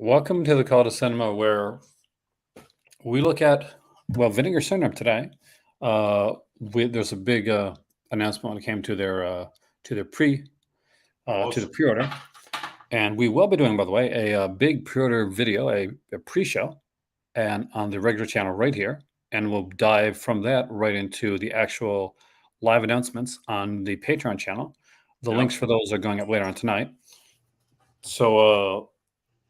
Welcome to the Call to Cinema, where we look at Vinegar Syndrome today. There's a big announcement when it came to their pre-order, and we will be doing, by the way, a big pre-order video, a pre-show, and on the regular channel right here, and we'll dive from that right into the actual live announcements on the Patreon channel. The links for those are going up later on tonight. So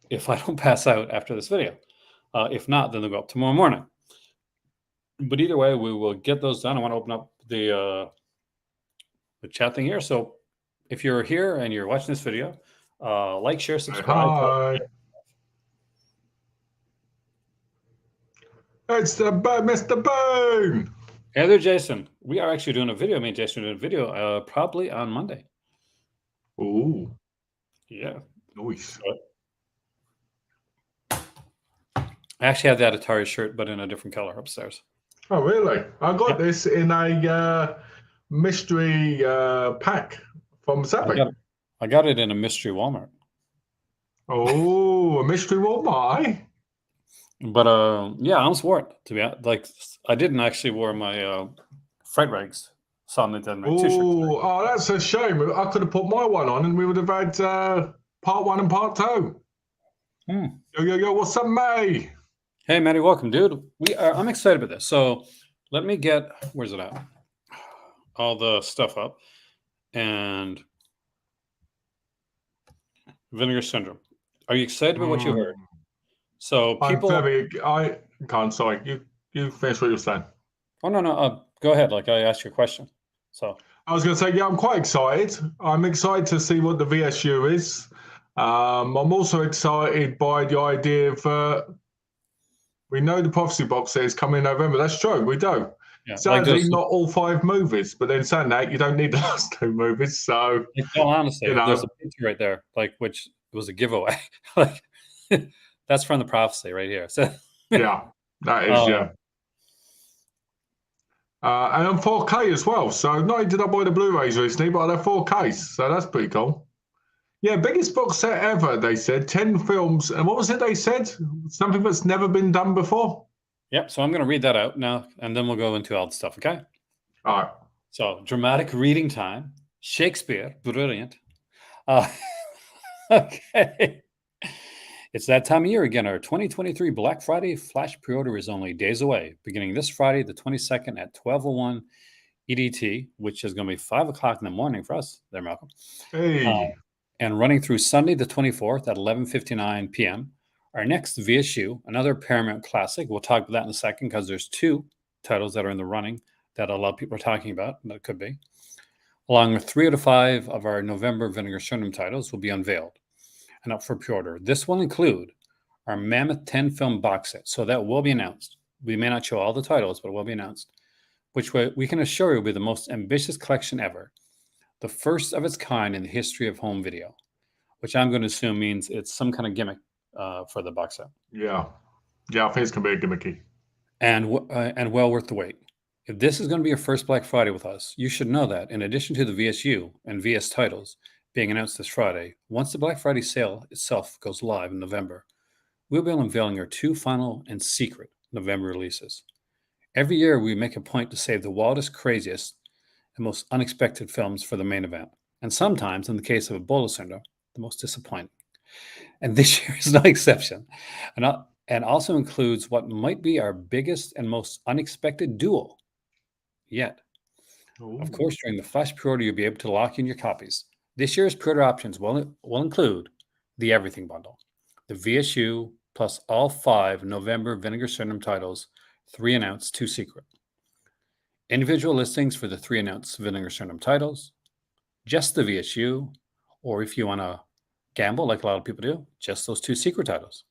if I don't pass out after this video, if not, then they'll go up tomorrow morning. But either way, we will get those done. I want to open up the chat thing here. So if you're here and you're watching this video, like, share, subscribe. Hi. It's Mr. Boone. Hey there, Jason. We are actually doing a video. Me and Jason are doing a video probably on Monday. Ooh. Yeah. Nice. I actually have that Atari shirt, but in a different color upstairs. Oh, really? I got this in a mystery pack from Zappy. I got it in a mystery Walmart. Oh, a mystery Walmart. But yeah, I almost wore it, to be honest. Like, I didn't actually wear my fright rags. Oh, that's a shame. I could have put my one on and we would have had part 1 and part 2. Yo, what's up, May? Hey, Matty, welcome, dude. I'm excited about this. So let me get, where's it at? All the stuff up. And Vinegar Syndrome. Are you excited about what you heard? So people... I can't, sorry. You finish what you're saying. Oh, no. Go ahead. Like, I asked you a question. So I was going to say, yeah, I'm quite excited. I'm excited to see what the VSU is. I'm also excited by the idea of... we know the Prophecy box set is coming in November. That's true, we do. Yeah, sadly, like not all 5 movies, but then saying that, you don't need the last 2 movies. So, honestly, there's a picture right there, like, which was a giveaway. Like, that's from the Prophecy right here. So yeah, that is, yeah. And on 4K as well. So not only did I buy the Blu-rays recently, but I had 4Ks. So that's pretty cool. Yeah, biggest box set ever, they said. 10 films. And what was it they said? Something that's never been done before? Yep, so I'm going to read that out now, and then we'll go into all the stuff, okay? All right. So, dramatic reading time. Shakespeare, brilliant. Okay. It's that time of year again. Our 2023 Black Friday Flash pre-order is only days away, beginning this Friday, the 22nd at 12:01 EDT, which is going to be 5 o'clock in the morning for us there, Malcolm. Hey. And running through Sunday, the 24th at 11:59 p.m. Our next VSU, another Paramount classic. We'll talk about that in a second because there's 2 titles that are in the running that a lot of people are talking about. That could be. Along with 3 out of 5 of our November Vinegar Syndrome titles will be unveiled and up for pre-order. This will include our mammoth 10-film box set. So that will be announced. We may not show all the titles, but it will be announced, which we can assure you will be the most ambitious collection ever. The first of its kind in the history of home video, which I'm going to assume means it's some kind of gimmick for the box set. Yeah, I think it's going to be a gimmicky. And well worth the wait. If this is going to be your first Black Friday with us, you should know that in addition to the VSU and VS titles being announced this Friday, once the Black Friday sale itself goes live in November, we'll be unveiling our 2 final and secret November releases. Every year, we make a point to save the wildest, craziest, and most unexpected films for the main event. And sometimes, in the case of Ebola syndrome, the most disappointing. And this year is no exception. And also includes what might be our biggest and most unexpected duel yet. Ooh. Of course, during the Flash pre-order, you'll be able to lock in your copies. This year's pre-order options will include the Everything Bundle, the VSU, plus all 5 November Vinegar Syndrome titles, 3 announced, 2 secret. Individual listings for the 3 announced Vinegar Syndrome titles, just the VSU, or if you want to gamble like a lot of people do, just those 2 secret titles.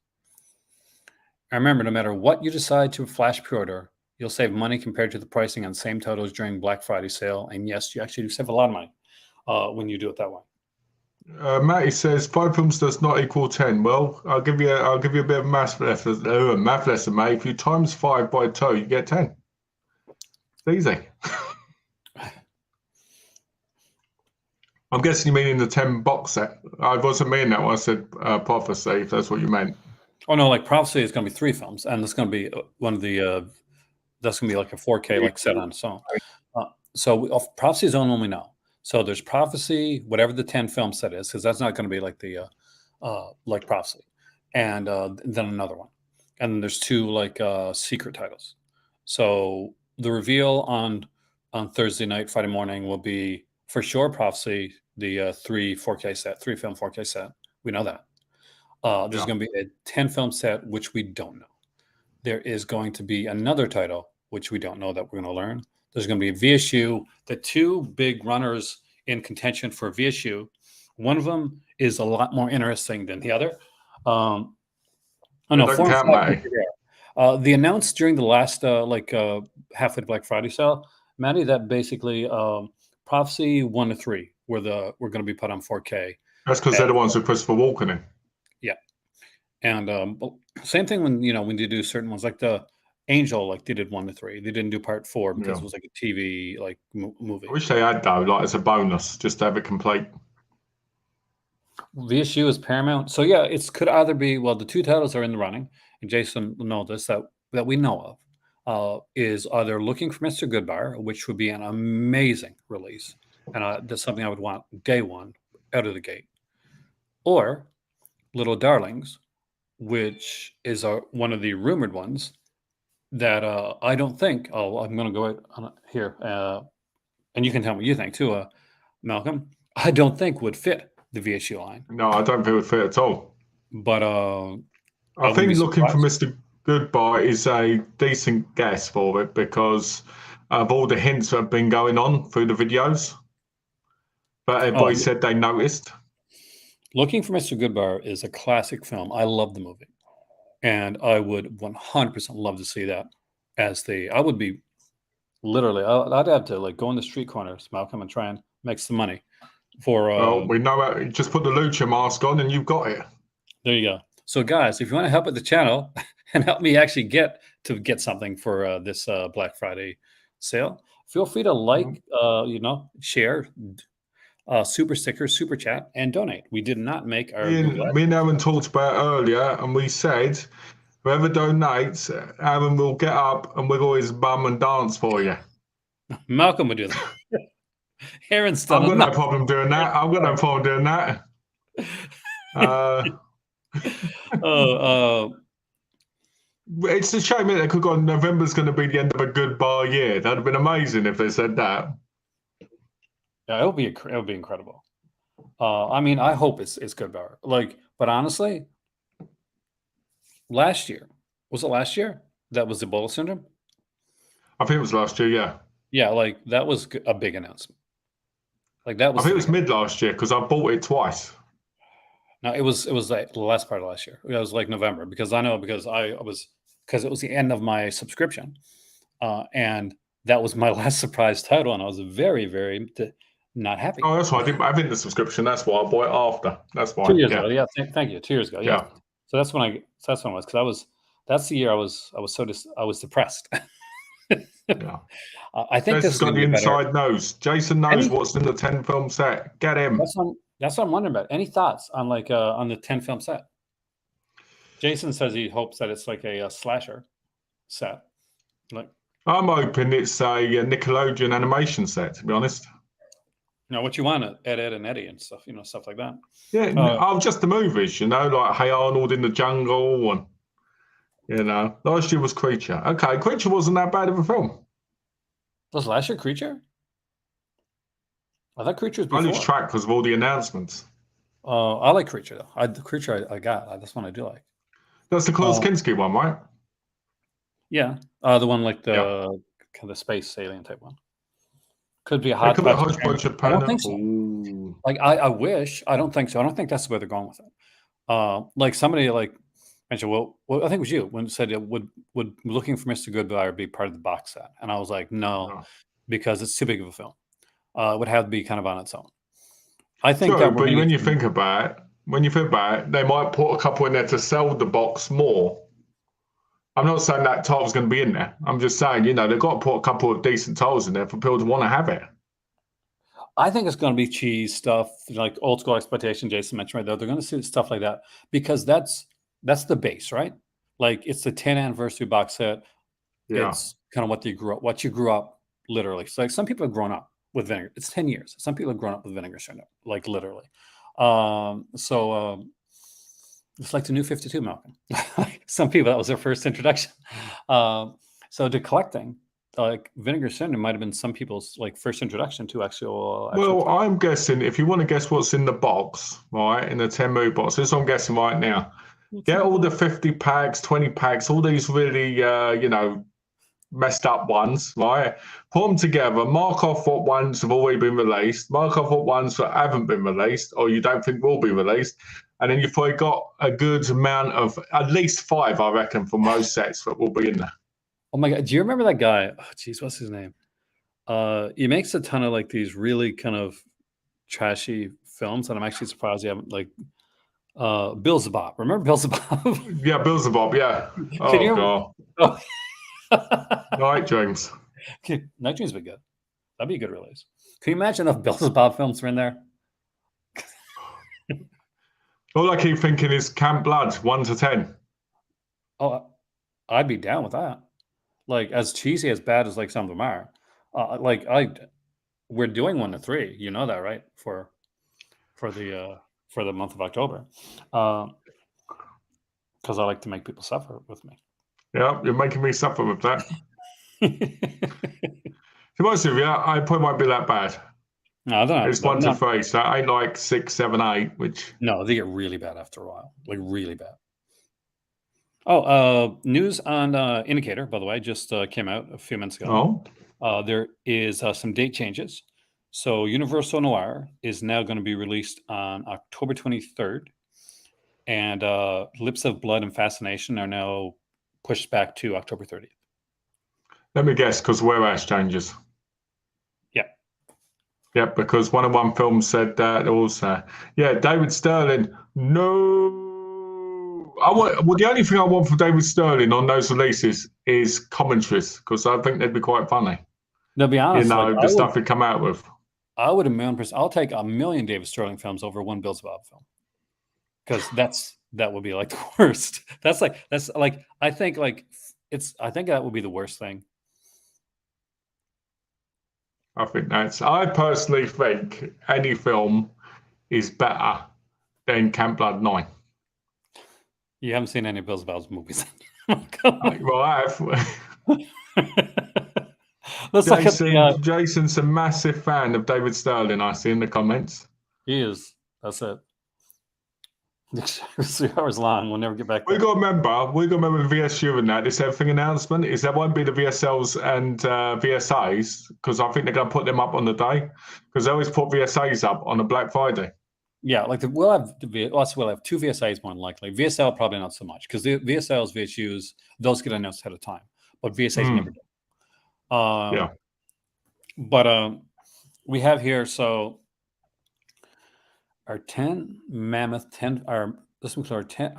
And remember, no matter what you decide to Flash pre-order, you'll save money compared to the pricing on same titles during Black Friday sale. And yes, you actually do save a lot of money when you do it that way. Matty says 5 films does not equal 10. Well, I'll give you a bit of math lesson, mate. If you times 5 by 2, you get 10. It's easy. I'm guessing you mean in the 10 box set. I wasn't meaning that when I said prophecy, if that's what you meant. Oh no, like Prophecy is going to be 3 films, and it's going to be one of the that's going to be like a 4K like set on its own. Prophecy is the only one we know. So there's Prophecy, whatever the 10 film set is, because that's not going to be like the like Prophecy, and then another one, and then there's 2 like secret titles. So the reveal on Thursday night, Friday morning will be for sure Prophecy, the 3 4K set, 3 film 4K set. We know that. There's Yeah. going to be a 10 film set, which we don't know. There is going to be another title, which we don't know, that we're going to learn. There's going to be a VSU. The 2 big runners in contention for VSU, one of them is a lot more interesting than the other. Oh no, Don't 4 and count, 5 Matty. the announced during the last halfway to Black Friday sale, Maddie, that basically Prophecy 1 to 3 we're going to be put on 4K. That's because they're the ones with Christopher Walken in. Yeah, and same thing when you do certain ones like the Angel, like they did 1 to 3. They didn't do part 4 because it was like a TV like movie. I wish they had though, like as a bonus, just to have it complete. VSU is Paramount, so yeah, it could either be the 2 titles are in the running, and Jason will know this that we know of is either Looking for Mr. Goodbar, which would be an amazing release, and that's something I would want day one out of the gate, or Little Darlings, which is one of the rumored ones that I don't think. Oh, I'm going to go out here, and you can tell me what you think too, Malcolm. I don't think would fit the VSU line. No, I don't think it would fit at all. But I think Looking for Mr. Goodbye is a decent guess for it because of all the hints that have been going on through the videos. But everybody said they noticed. Looking for Mr. Goodbar is a classic film. I love the movie. And I would 100% love to see that I would be literally, I'd have to like go in the street corners, Malcolm, and try and make some money for. Well, we know it. Just put the lucha mask on and you've got it. There you go. So guys, if you want to help with the channel and help me actually get something for this Black Friday sale, feel free to like, share, super sticker, super chat, and donate. We did not make our. Me and Aaron talked about earlier, and we said whoever donates, Aaron will get up and wiggle his bum and dance for you. Malcolm would do that. Aaron's still. I've got no problem doing that. I've got no problem doing that. It's a shame that they could have gone. November's going to be the end of a good bar year. That'd have been amazing if they said that. Yeah, it would be incredible. I mean, I hope it's good bar. But honestly, last year was it last year that was Ebola syndrome? I think it was last year. Yeah. Yeah, that was a big announcement. That was. I think it was mid last year because I bought it twice. No, it was like the last part of last year. It was like November because it was the end of my subscription, and that was my last surprise title, and I was very, very not happy. Oh, that's why I didn't have in the subscription. That's why I bought it after. That's why. 2 years ago, yeah. Thank you. 2 years ago, yeah. So that's when it was because that's the year I was depressed. Yeah. I think Jason's got the inside nose. Jason knows what's in the 10 film set. Get him. That's what I'm wondering about. Any thoughts on on the 10 film set? Jason says he hopes that it's like a slasher set. I'm hoping it's a Nickelodeon animation set. To be honest. No, what you want, Ed, and Eddie and stuff, stuff like that. Yeah, just the movies, like Hey Arnold in the Jungle, and last year was Creature. Okay, Creature wasn't that bad of a film. Was last year Creature? I thought Creature was before. I lose track because of all the announcements. I like Creature though. The Creature I got. That's one I do like. That's the Klaus Kinski one, right? Yeah, the one like the kind of space alien type one. Could be a hodgepodge of I don't think so. I wish. I don't think so. I don't think that's the way they're going with it. Somebody mentioned, well, I think it was you when it said would Looking for Mr. Goodbar be part of the box set, and I was like, no, because it's too big of a film. It would have to be kind of on its own. I think but when you think about it, they might put a couple in there to sell the box more. I'm not saying that title's going to be in there. I'm just saying, they've got to put a couple of decent titles in there for people to want to have it. I think it's going to be cheese stuff, like old school exploitation. Jason mentioned right there. They're going to see stuff like that because that's That's the base, right? Like it's the 10th anniversary box set. Yeah. It's kind of what you grew up literally. So like some people have grown up with Vinegar. It's 10 years. Some people have grown up with Vinegar Syndrome, like literally. It's like the new 52 Malcolm. Some people, that was their first introduction. So to collecting, like Vinegar Syndrome might have been some people's like first introduction to actual. Well, I'm guessing if you want to guess what's in the box, right, in the 10 movie box, this is what I'm guessing right now. Get all the 50 packs, 20 packs, all these really, messed up ones, right? Put them together, mark off what ones have already been released, mark off what ones that haven't been released or you don't think will be released. And then you've probably got a good amount of at least 5, I reckon, from most sets that will be in there. Oh my God. Do you remember that guy? Oh, geez, what's his name? He makes a ton of like these really kind of trashy films, and I'm actually surprised you haven't like Beelzebub. Remember Beelzebub? Yeah, Beelzebub, yeah. Oh, God. Oh. Night Dreams. Night Dreams would be good. That'd be a good release. Can you imagine if Beelzebub films were in there? All I keep thinking is Camp Blood, 1 to 10. Oh, I'd be down with that. Like as cheesy as bad as like some of them are. We're doing 1 to 3. You know that, right? For the month of October, because I like to make people suffer with me. Yeah, you're making me suffer with that. To be honest with you, I probably won't be that bad. No, I don't know. It's 1 to 3, so I ain't like 6, 7, 8, which. No, they get really bad after a while, like really bad. Oh, news on Indicator, by the way, just came out a few minutes ago. There is some date changes. So Universal Noir is now going to be released on October 23rd. And Lips of Blood and Fascination are now pushed back to October 30th. Let me guess, because warehouse changes. Yeah. Yeah, because 101 Films said that also. Yeah, David Sterling. No. The only thing I want for David Sterling on those releases is commentaries, because I think they'd be quite funny. To be honest, the stuff he'd come out with. I would 1,000,000%. I'll take 1,000,000 David Sterling films over 1 Beelzebub film, because that would be like the worst. I think that would be the worst thing. I personally think any film is better than Camp Blood 9. You haven't seen any of Beelzebub's movies. Well, I have. Jason's a massive fan of David Sterling, I see in the comments. He is. That's it. 3 hours long. We'll never get back. We got to remember the VSU and that. This everything announcement is there won't be the VSLs and VSAs, because I think they're going to put them up on the day, because they always put VSAs up on a Black Friday. Yeah, we'll have 2 VSAs more than likely. VSL probably not so much, because the VSLs, VSUs, those get announced ahead of time, but VSAs never do. Yeah. But we have here, so our 10 Mammoth 10, our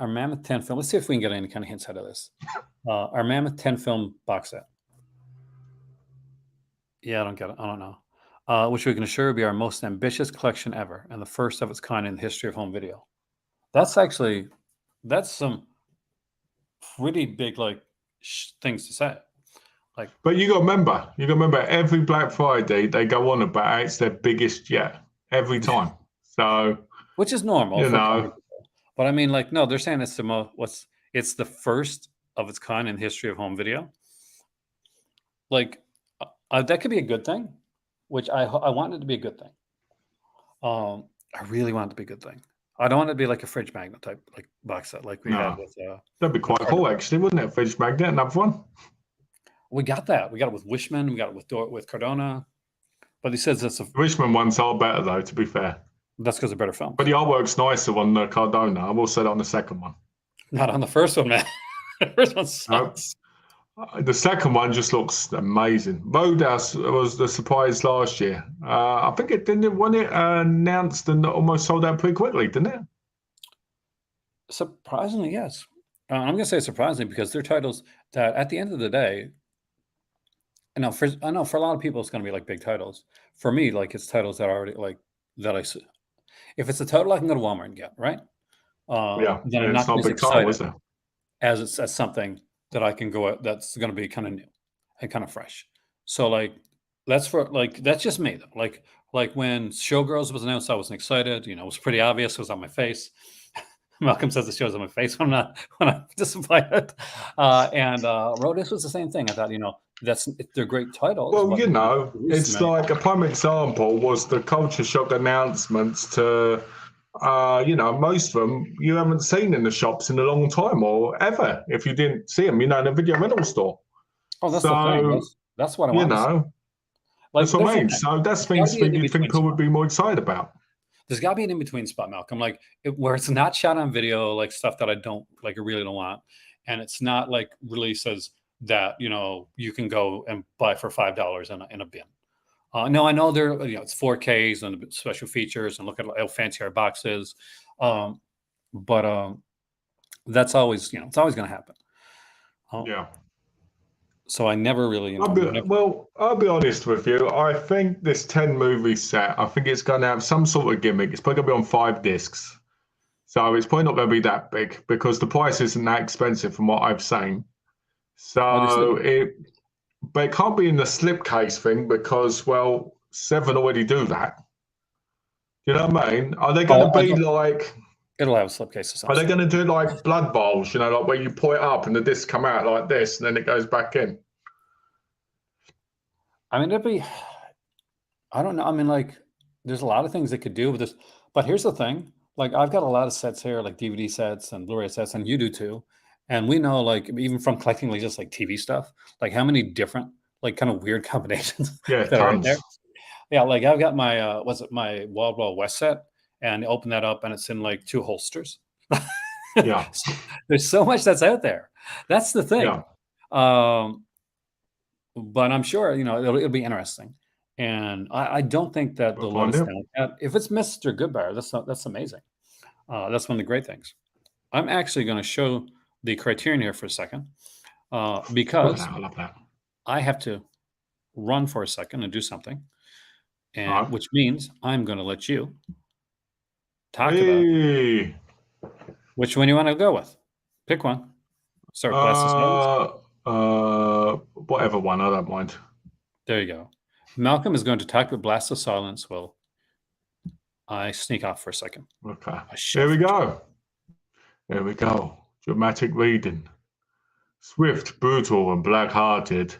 Mammoth 10 film. Let's see if we can get any kind of hints out of this. Our Mammoth 10 film box set. Yeah, I don't get it. I don't know. Which we can assure will be our most ambitious collection ever and the first of its kind in the history of home video. That's some pretty big things to say. But you got to remember, every Black Friday they go on about it's their biggest yet every time. So, which is normal, but I mean, no, they're saying it's it's the first of its kind in the history of home video. That could be a good thing, which I want it to be a good thing. I really want it to be a good thing. I don't want it to be like a fridge magnet type box set like we had with. That'd be quite cool, actually, wouldn't it? Fridge magnet, another one. We got that. We got it with Wishman. We got it with Cardona. But he says that's Wishman ones are better, though, to be fair. That's because they're better films. But the artwork's nicer on the Cardona. I will say that on the second one. Not on the first one, man. The first one sucks. The second one just looks amazing. Roadhouse was the surprise last year. I think it announced and almost sold out pretty quickly, didn't it? Surprisingly, yes. I'm going to say surprisingly because they're titles that at the end of the day, I know for a lot of people it's going to be big titles. For me, it's titles that are already if it's a title I can go to Walmart and get, right? Yeah, then I'm and it's not not going a to be big as title, excited is it? as something that I can go out that's going to be kind of new and kind of fresh. So like that's just me though. Like when Showgirls was announced, I wasn't excited. It was pretty obvious. It was on my face. Malcolm says the show's on my face when I'm disappointed. And Rodis was the same thing. I thought, they're great titles, Well, but it's like a prime example was the culture shock announcements to, most of them you haven't seen in the shops in a long time or ever. If you didn't see them, in a video rental store. oh, that's the thing. So, That's what I you want to see. know, Like, that's what there's I the mean. thing. So that's There's got to things be an in you'd think between people would spot. be more excited about. There's got to be an in between spot, Malcolm. Like where it's not shot on video, like stuff that I don't like, I really don't want, and it's not like releases that you can go and buy for $5 in a bin. No, I know it's 4Ks and special features, and look at how fancy our box is, but that's always it's always going to happen. Yeah. So I never really I'll be honest with you. I think this 10 movie set, I think it's going to have some sort of gimmick. It's probably going to be on 5 discs. So it's probably not going to be that big because the price isn't that expensive from what I've seen. So but it can't be in the slipcase thing because, well, 7 already do that. You know what I mean? Are they going to be like, it'll have a slipcase of some are they sort. going to do like blood bowls, like where you pull it up and the discs come out like this and then it goes back in? I mean, I don't know. I mean, like, there's a lot of things they could do with this. But here's the thing. Like, I've got a lot of sets here, like DVD sets and Blu-ray sets, and you do too. And we know, like, even from collecting like just like TV stuff, like how many different, like, kind of weird combinations Yeah, that are in there. tons. Yeah, like I've got my my Wild Wild West set, and open that up, and it's in like 2 holsters. Yeah. So there's so much that's out there. That's the thing. Yeah. But I'm sure it'll be interesting, and I don't think that We'll they'll let find us it. down. If it's Mr. Goodbar, that's amazing. That's one of the great things. I'm actually going to show the Criterion here for a second because I love that. I have to run for a second and do something, and All right. which means I'm going to let you talk about Hey. which one you want to go with. Pick one. Start with Blast of Silence. Whatever one, I don't mind. There you go. Malcolm is going to talk about Blast of Silence while I sneak off for a second. Okay. Here we go. Here we go. Dramatic reading. Swift, brutal, and black-hearted.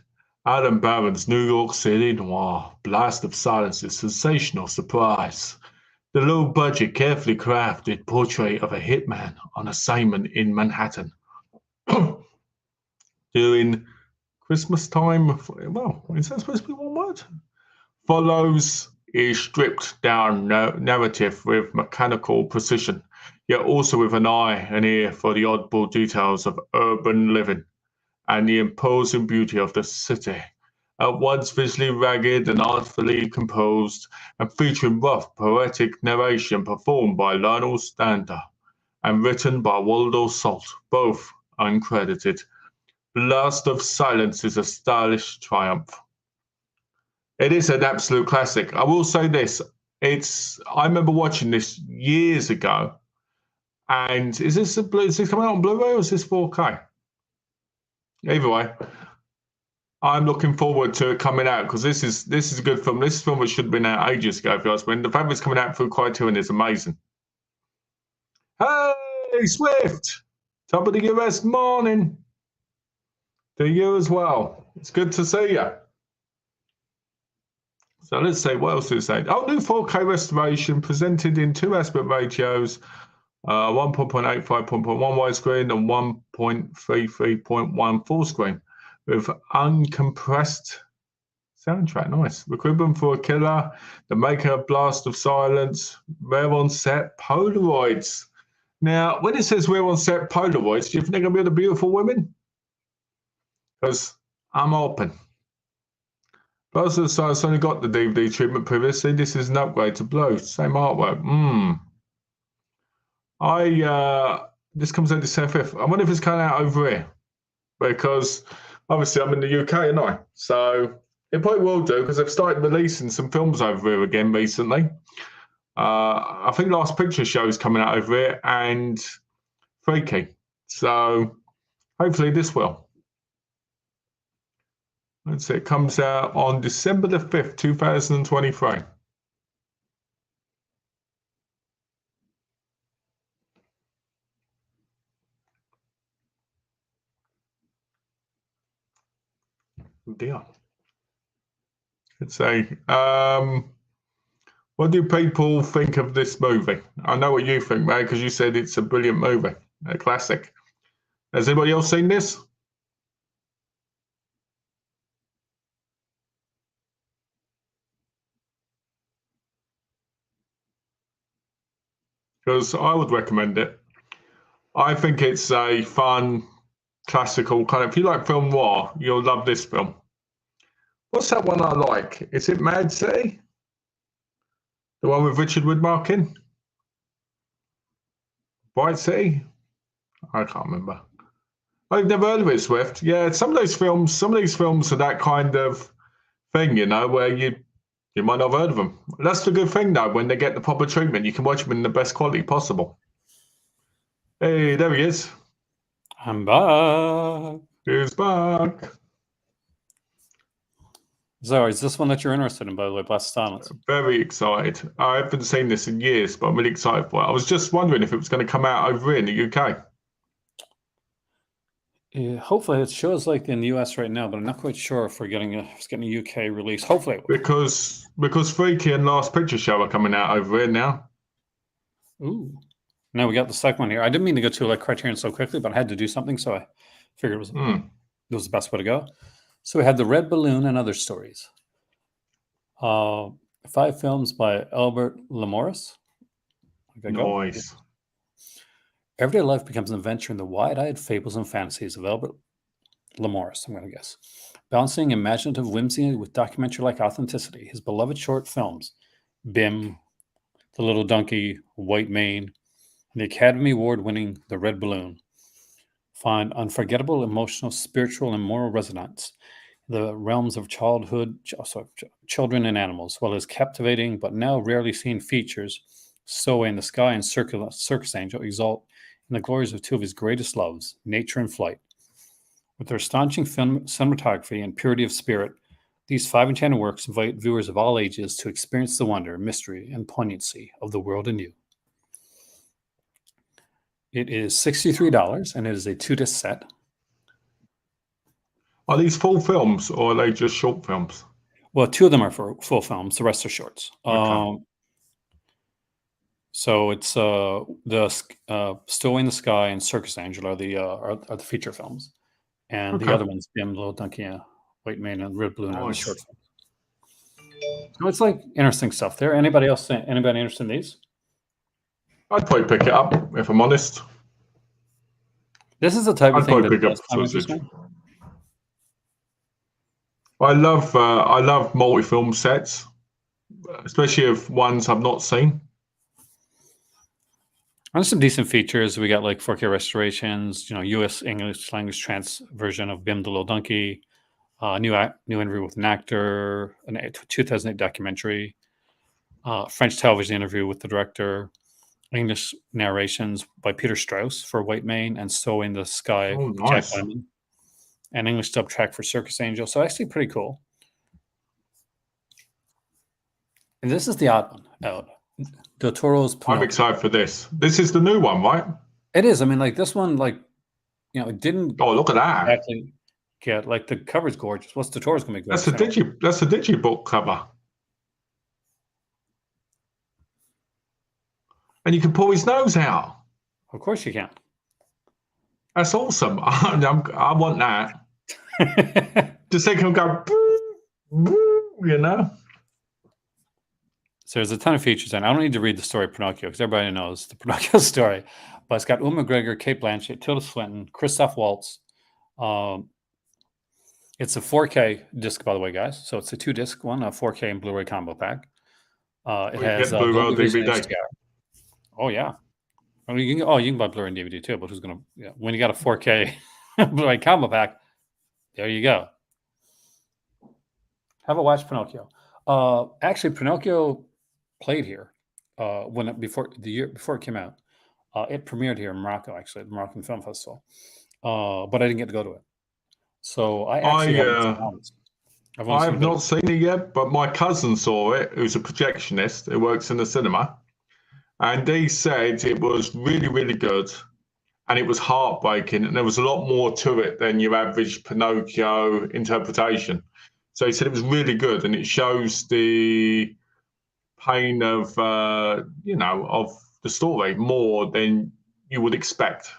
Alan Barron's New York City noir. Blast of Silence is sensational surprise. The low-budget, carefully crafted portrait of a hitman on assignment in Manhattan. During Christmas time, well, is that supposed to be one word? Follows a stripped down narrative with mechanical precision, yet also with an eye and ear for the oddball details of urban living and the imposing beauty of the city. At once visually ragged and artfully composed, and featuring rough, poetic narration performed by Lionel Stander and written by Waldo Salt, both uncredited. Blast of Silence is a stylish triumph. It is an absolute classic. I will say this: I remember watching this years ago, and is this coming out on Blu-ray or is this 4K? Either way, I'm looking forward to it coming out because this is a good film. This film which should have been out ages ago, if you ask me. And the fact that it's coming out through Criterion is amazing. Hey, Swift! Top of the US morning. To you as well. It's good to see you. So let's see, what else is that? Oh, new 4K restoration presented in 2 aspect ratios, 1.85, 1.1 widescreen and 1.33.1 full screen with uncompressed soundtrack. Nice. Recruitment for a Killer, the maker of Blast of Silence, rare on set Polaroids. Now, when it says rare on set Polaroids, do you think they're going to be the beautiful women? Because I'm open. Blast of Silence only got the DVD treatment previously. This is an upgrade to Blue. Same artwork. This comes out December 5th. I wonder if it's coming out over here. Because obviously I'm in the UK, aren't I? So it probably will do because they've started releasing some films over here again recently. I think Last Picture Show is coming out over here, and freaky. So hopefully this will. Let's see, it comes out on December the 5th, 2023. Oh dear. Let's say, what do people think of this movie? I know what you think, man, because you said it's a brilliant movie, a classic. Has anybody else seen this? Because I would recommend it. I think it's a fun, classical kind of. If you like film noir, you'll love this film. What's that one I like? Is it Mad City? The one with Richard Widmark? Bright City? I can't remember. I've never heard of it, Swift. Yeah, some of these films are that kind of thing, you know, where you might not have heard of them. That's the good thing, though. When they get the proper treatment, you can watch them in the best quality possible. Hey, there he is. I'm back. He's back. So, is this one that you're interested in, by the way, Blast Silence? Very excited. I haven't seen this in years, but I'm really excited for it. I was just wondering if it was going to come out over here in the UK. Yeah, hopefully, it shows like in the US right now, but I'm not quite sure if we're getting a UK release. Hopefully, it will. Because Freaky and Last Picture Show are coming out over here now. Ooh. Now we got the second one here. I didn't mean to go to like Criterion so quickly, but I had to do something, so I figured it was the best way to go. So we had The Red Balloon and Other Stories. 5 films by Albert Lamouris. Nice. Everyday life becomes an adventure in the wide-eyed fables and fantasies of Albert Lamouris, I'm going to guess. Balancing imaginative whimsy with documentary-like authenticity, his beloved short films, Bim, The Little Donkey, White Mane, and the Academy Award-winning The Red Balloon, find unforgettable emotional, spiritual, and moral resonance in the realms of children and animals, as well as captivating but now rarely seen features, Stowaway in the Sky and Circus Angel, exalt in the glories of 2 of his greatest loves, nature and flight. With their astonishing cinematography and purity of spirit, these 5 enchanted works invite viewers of all ages to experience the wonder, mystery, and poignancy of the world anew. It is $63, and it is a 2-disc set. Are these full films, or are they just short films? Well, 2 of them are for full films. The rest are shorts. Okay. So it's the Stowaway in the Sky and Circus Angel are the feature films, and the other ones, Bim, Little Donkey, White Mane, and Red Balloon, are the short films. So it's like interesting stuff there. Anybody interested in these? I'd probably pick it up if I'm honest. This is the type of thing that pick up does come Sausage. interesting. I love multi-film sets, especially if ones I've not seen. There's some decent features. We got like 4K restorations, U.S. English language trans version of Bim the Little Donkey, new interview with an actor, a 2008 documentary, French television interview with the director, English narrations by Peter Strauss for White Mane and Stowaway in the Sky, nice. Jack Lemmon, and English dub track for Circus Angel. So actually pretty cool. And this is the odd one out. Del Toro's Pinocchio. I'm excited for this. This is the new one, right? It is. I mean, like this one, it didn't. Oh, look at that! Exactly. Get like the cover's gorgeous. What's Del Toro's gonna be gorgeous? That's a digibook cover, and you can pull his nose out. Of course you can. That's awesome. I want that. Just think him go, you know. So there's a ton of features, and I don't need to read the story of Pinocchio because everybody knows the Pinocchio story. But it's got Uma McGregor, Kate Blanchett, Tilda Swinton, Christoph Waltz. It's a 4K disc, by the way, guys. So it's a 2-disc one, a 4K and Blu-ray combo pack. It has Blu-ray DVD. Oh yeah. I mean, you can buy Blu-ray and DVD too. But who's gonna? When you got a 4K Blu-ray combo pack, there you go. Have a watch Pinocchio. Actually, Pinocchio played here before it came out. It premiered here in Morocco, actually, at the Moroccan Film Festival, but I didn't get to go to it. So I actually haven't seen all this. I've only I seen a have bit. not seen it yet, but my cousin saw it, who's a projectionist who works in the cinema, and he said it was really, really good, and it was heartbreaking, and there was a lot more to it than your average Pinocchio interpretation. So he said it was really good, and it shows the pain of of the story more than you would expect.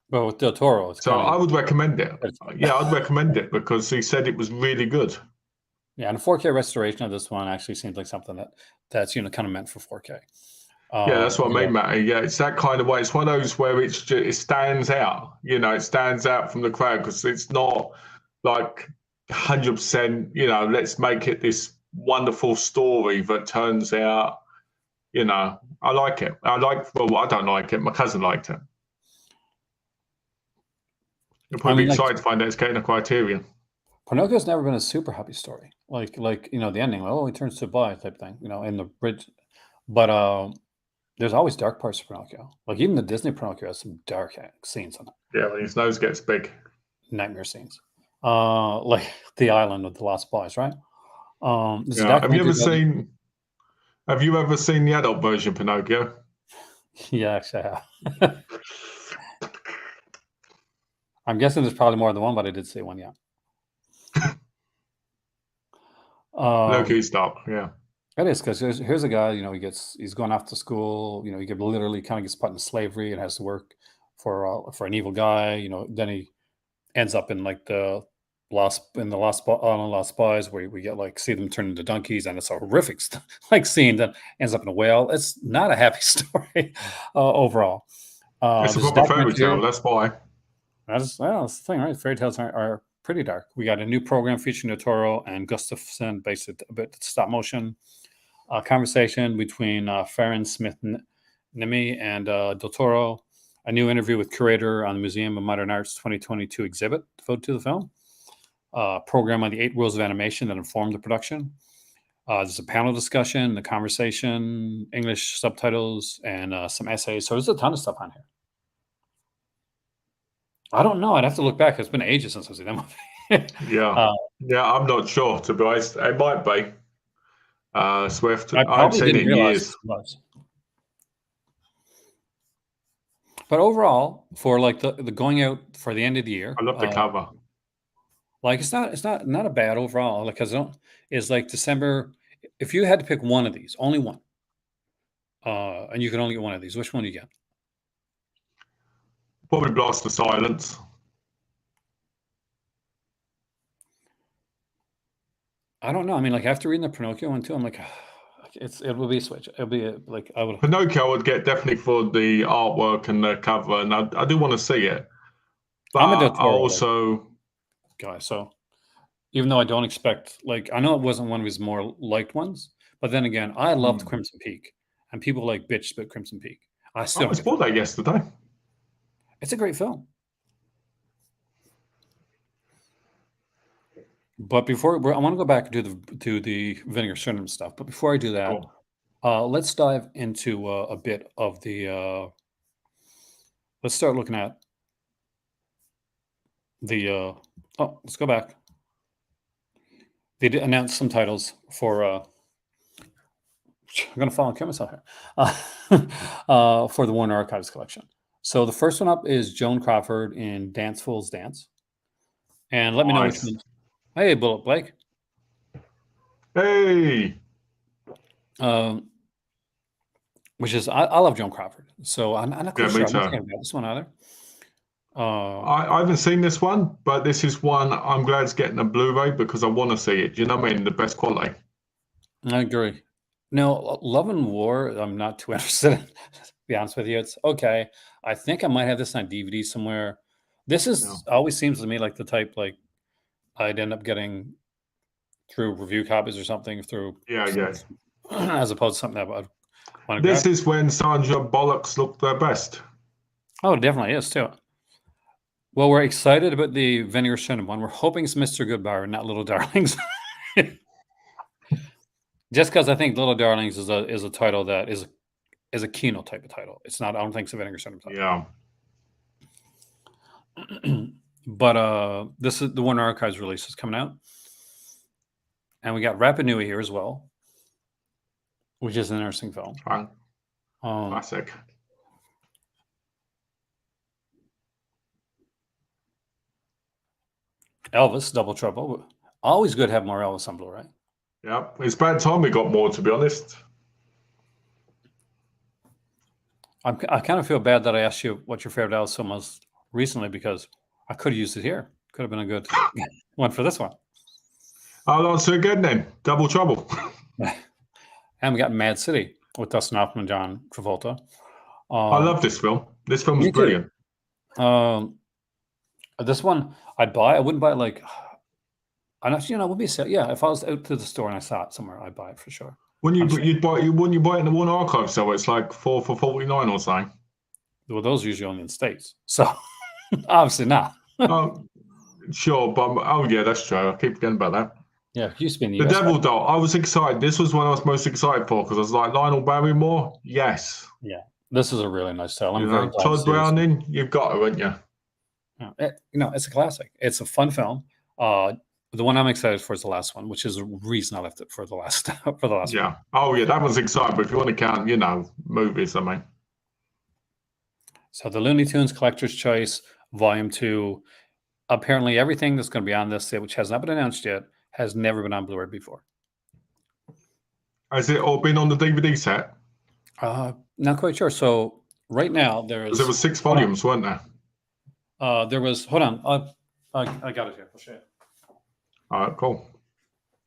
But with Del Toro, it's So kind I of would recommend it. Yeah, I'd recommend it because he said it was really good. yeah. And a 4K restoration of this one actually seems like something that's kind of meant for 4K. Yeah, that's what I You mean, know, Matty. Yeah, it's that kind of way. It's one of those where it stands out. It stands out from the crowd because it's not like 100%. Let's make it this wonderful story that turns out. I like it. Well, I don't like it. My cousin liked it. You'll I probably mean, be like excited to find out it's getting a Criterion. Pinocchio's never been a super happy story. The ending, oh, he turns to boy type thing, in the bridge. But there's always dark parts of Pinocchio. Like even the Disney Pinocchio has some dark scenes in it, Yeah, when his nose gets big. nightmare scenes. Like the island with the lost boys, right? There's a Yeah. Have you documentary ever about it. seen? Have you ever seen the adult version of Pinocchio? Yeah, actually, I have. I'm guessing there's probably more than one, but I did see one. Yeah. Low-key Um, stop. Yeah. it is because here's a guy. He's going off to school. He literally kind of gets put in slavery and has to work for an evil guy. Then he ends up in like the Lost Boys where we get like see them turn into donkeys, and it's a horrific like scene that ends up in a whale. It's not a happy story overall. It's a There's a proper fairy documentary tale. here. That's why. That's the thing, right? Fairy tales are pretty dark. We got a new program featuring Toro and Gustafson based a bit stop motion. A conversation between Farron Smith Nimi and Del Toro. A new interview with curator on the Museum of Modern Art's 2022 exhibit devoted to the film. Program on the 8 rules of animation that informed the production. There's a panel discussion, a conversation, English subtitles, and some essays. So there's a ton of stuff on here. I don't know. I'd have to look back. It's been ages since I've seen that movie. Yeah. Yeah, I'm not sure, to be honest. It might be. Swift. I I haven't probably seen didn't it in realize years. it was. But overall, for like the going out for the end of the year, I love the cover. like it's not a bad overall. Like, cause it's like December. If you had to pick one of these, only one, and you can only get one of these, which one do you get? Probably Blast the Silence. I don't know. I mean, like after reading the Pinocchio one too, I'm like, it will be a switch. It'll be like I would. Pinocchio would get definitely for the artwork and the cover, and I do want to see it. But I'm a Del I Toro also, guy, so even though I don't expect, like, I know it wasn't one of his more liked ones, but then again, I loved Crimson Peak, and people like bitch about Crimson Peak. I still I don't get the bought that yesterday. It's a great film. But I want to go back to the Vinegar Syndrome stuff. But before I do that, let's dive into a bit of the. Let's start looking at the. Let's go back. They did announce some titles for. I'm going to fall and kill myself here. For the Warner Archives collection. So the first one up is Joan Crawford in Dance Fool's Dance. And let me know which Nice. one. Hey, Bullet Blake. Hey. Which is I love Joan Crawford, so I'm not Yeah, quite me sure. I'm not too. thinking about this one either. I haven't seen this one, but this is one I'm glad it's getting a Blu-ray because I want to see it. Do you know what I mean? The best quality. I agree. No, Love and War, I'm not too interested in. To be honest with you, it's okay. I think I might have this on DVD somewhere. This is always seems to me like the type like I'd end up getting through review copies or something through, Yeah. as opposed to something that I would want to This grab. is when Sandra Bullock's look their best. Oh, it definitely is too. Well, we're excited about the Vinegar Syndrome one. We're hoping it's Mr. Goodbar and not Little Darlings. Just because I think Little Darlings is a title that is is a Kino type of title. It's not. I don't think it's a Vinegar Syndrome title. Yeah. But this is the Warner Archives release is coming out, and we got Rapid Nui here as well, which is an interesting film. Fun. Classic. Elvis, Double Trouble. Always good to have more Elvis on Blu-ray. Yeah, it's about time we got more, to be honest. I kind of feel bad that I asked you what your favorite Elvis film was recently, because I could have used it here. Could have been a good one for this one. I'll answer again then. Double Trouble. And we got Mad City with Dustin Hoffman and John Travolta. I love this film. This film is brilliant. This one I'd buy. I wouldn't buy it like. I would be sad. Yeah, if I was out to the store and I saw it somewhere, I'd buy it for sure. Wouldn't you buy it in the Warner Archive? So it's like 4 for $49 or something. Well, those are usually only in the States, so obviously not. Sure, but yeah, that's true. I keep forgetting about that. Yeah, it used to be in the The US, Devil right? Doll. I was excited. This was one I was most excited for because I was like, Lionel Barrymore, yes. Yeah, this is a really nice title. I'm You very know, glad to Todd see this. Browning, you've got it, haven't you? Yeah, it's a classic. It's a fun film. The one I'm excited for is the last one, which is the reason I left it for the last Yeah. one. Oh, yeah, that was exciting. But if you want to count, movies, I mean. So the Looney Tunes Collector's Choice, Volume 2. Apparently, everything that's going to be on this, which has not been announced yet, has never been on Blu-ray before. Has it all been on the DVD set? Not quite sure. So right now Because there was 6 volumes, weren't there? There was. Hold on. I got it here. I'll show you. All right, cool.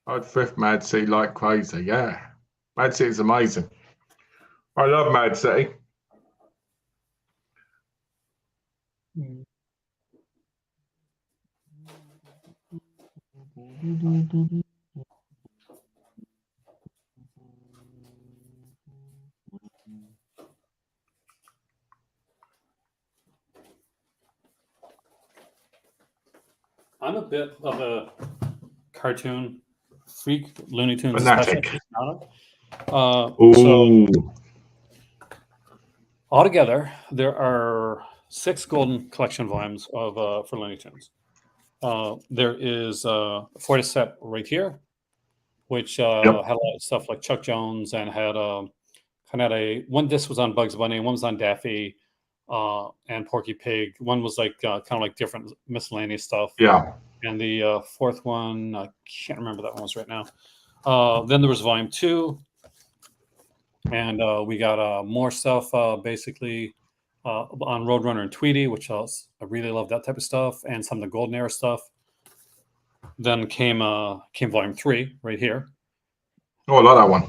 I'd fifth Mad City like crazy. Yeah. Mad City is amazing. I love Mad City. I'm a bit of a cartoon freak, Looney Tunes Fanatic. especially. Ooh. So altogether, there are 6 golden collection volumes of for Looney Tunes. There is a Fortis set right here, which had a lot of stuff like Chuck Jones, and had kind of one disc was on Bugs Bunny, one was on Daffy and Porky Pig. One was like kind of like different miscellaneous stuff. Yeah. And the fourth one, I can't remember that one was right now. Then there was Volume 2. And we got more stuff basically on Roadrunner and Tweety, which I really love that type of stuff, and some of the Golden Era stuff. Then came Volume 3 right here. Oh, I like that one.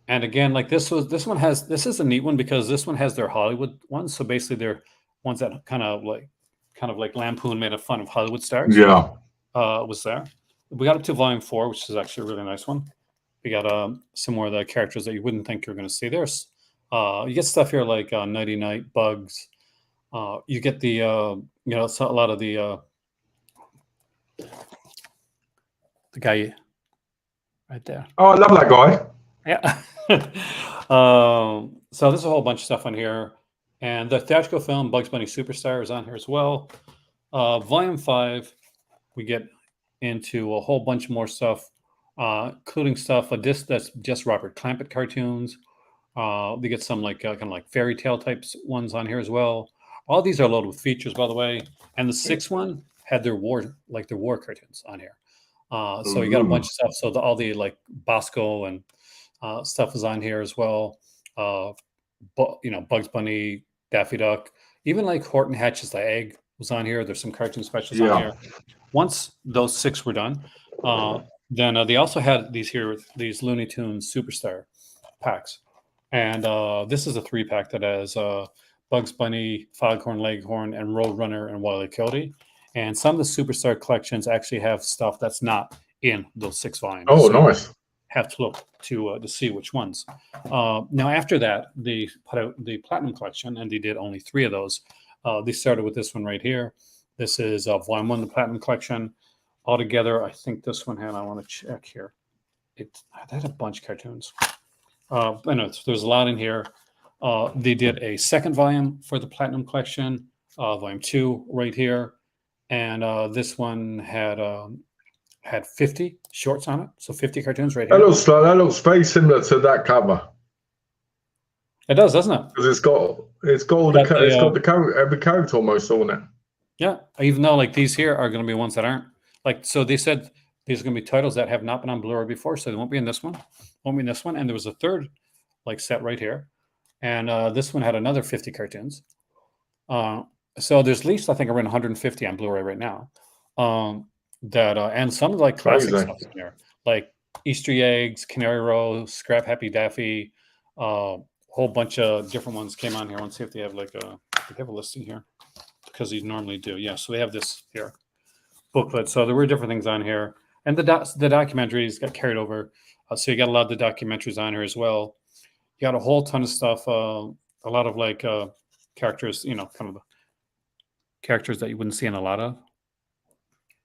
And again, like this is a neat one because this one has their Hollywood ones. So basically, they're ones that kind of like Lampoon made a fun of Hollywood stars. Yeah. Was there. We got up to Volume 4, which is actually a really nice one. We got some more of the characters that you wouldn't think you're going to see. There's you get stuff here like Nighty Night, Bugs. You get the a lot of the guy right there. Oh, I love that guy. Yeah. So there's a whole bunch of stuff on here, and the theatrical film Bugs Bunny Superstar is on here as well. Volume 5, we get into a whole bunch more stuff. Including stuff, a disc that's just Robert Clampett cartoons. We get some like kind of like fairy tale types ones on here as well. All these are loaded with features, by the way. And the 6th one had their war cartoons on here. So you got a bunch of stuff. So all the like Bosco and stuff is on here as well. Bugs Bunny, Daffy Duck, even like Horton Hatches the Egg was on here. There's some cartoon specials on here. Once those 6 were done, then they also had these Looney Tunes Superstar packs. And this is a 3-pack that has Bugs Bunny, Foghorn Leghorn, and Roadrunner and Wile E. Coyote. And some of the Superstar collections actually have stuff that's not in those 6 volumes. Oh, so nice. Have to look to see which ones. Now, after that, they put out the Platinum Collection, and they did only 3 of those. They started with this one right here. This is Volume 1 of the Platinum Collection. Altogether, I think this one had, I want to check here. It had a bunch of cartoons. I know there's a lot in here. They did a second volume for the Platinum Collection, volume 2 right here, and this one had 50 shorts on it, so 50 cartoons right here. That looks very similar to that cover. It does, doesn't it? Because it's got every character almost on it. Yeah, even though like these here are going to be ones that aren't like. So they said these are going to be titles that have not been on Blu-ray before, so they won't be in this one, won't be in this one. And there was a third like set right here, and this one had another 50 cartoons. So there's at least I think around 150 on Blu-ray right now. And some of like classic stuff in here, like Easter eggs, Canary Row, Scrap Happy Daffy, whole bunch of different ones came on here. Let's see if they have like they have a listing here because they normally do. Yeah, so they have this here booklet. So there were different things on here, and the documentaries got carried over. So you got a lot of the documentaries on here as well. You got a whole ton of stuff. A lot of like characters, kind of the characters that you wouldn't see in a lot of.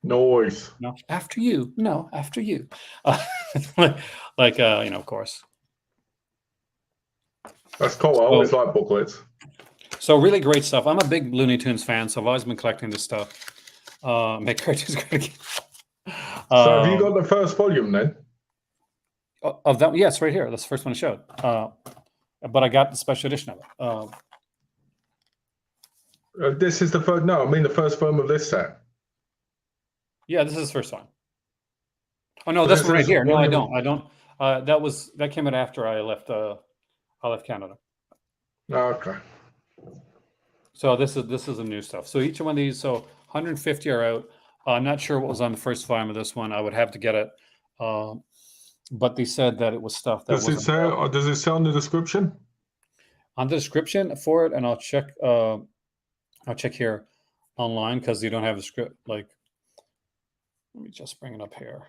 Noise. No, after you. No, after you. Of course. That's cool. I always like booklets. So really great stuff. I'm a big Looney Tunes fan, so I've always been collecting this stuff. Make cartoons great. So have you got the first volume then? Of that? Yes, right here. That's the first one I showed. But I got the special edition of it. This is the first. No, I mean the first volume of this set. Yeah, this is the first one. Oh no, this one right here. No, I don't. That came out after I left Canada. Okay. So this is the new stuff. So each one of these, so 150 are out. I'm not sure what was on the first volume of this one. I would have to get it. But they said that it was stuff that does it say on the description? On the description for it, and I'll check. I'll check here online because you don't have the script. Like, let me just bring it up here.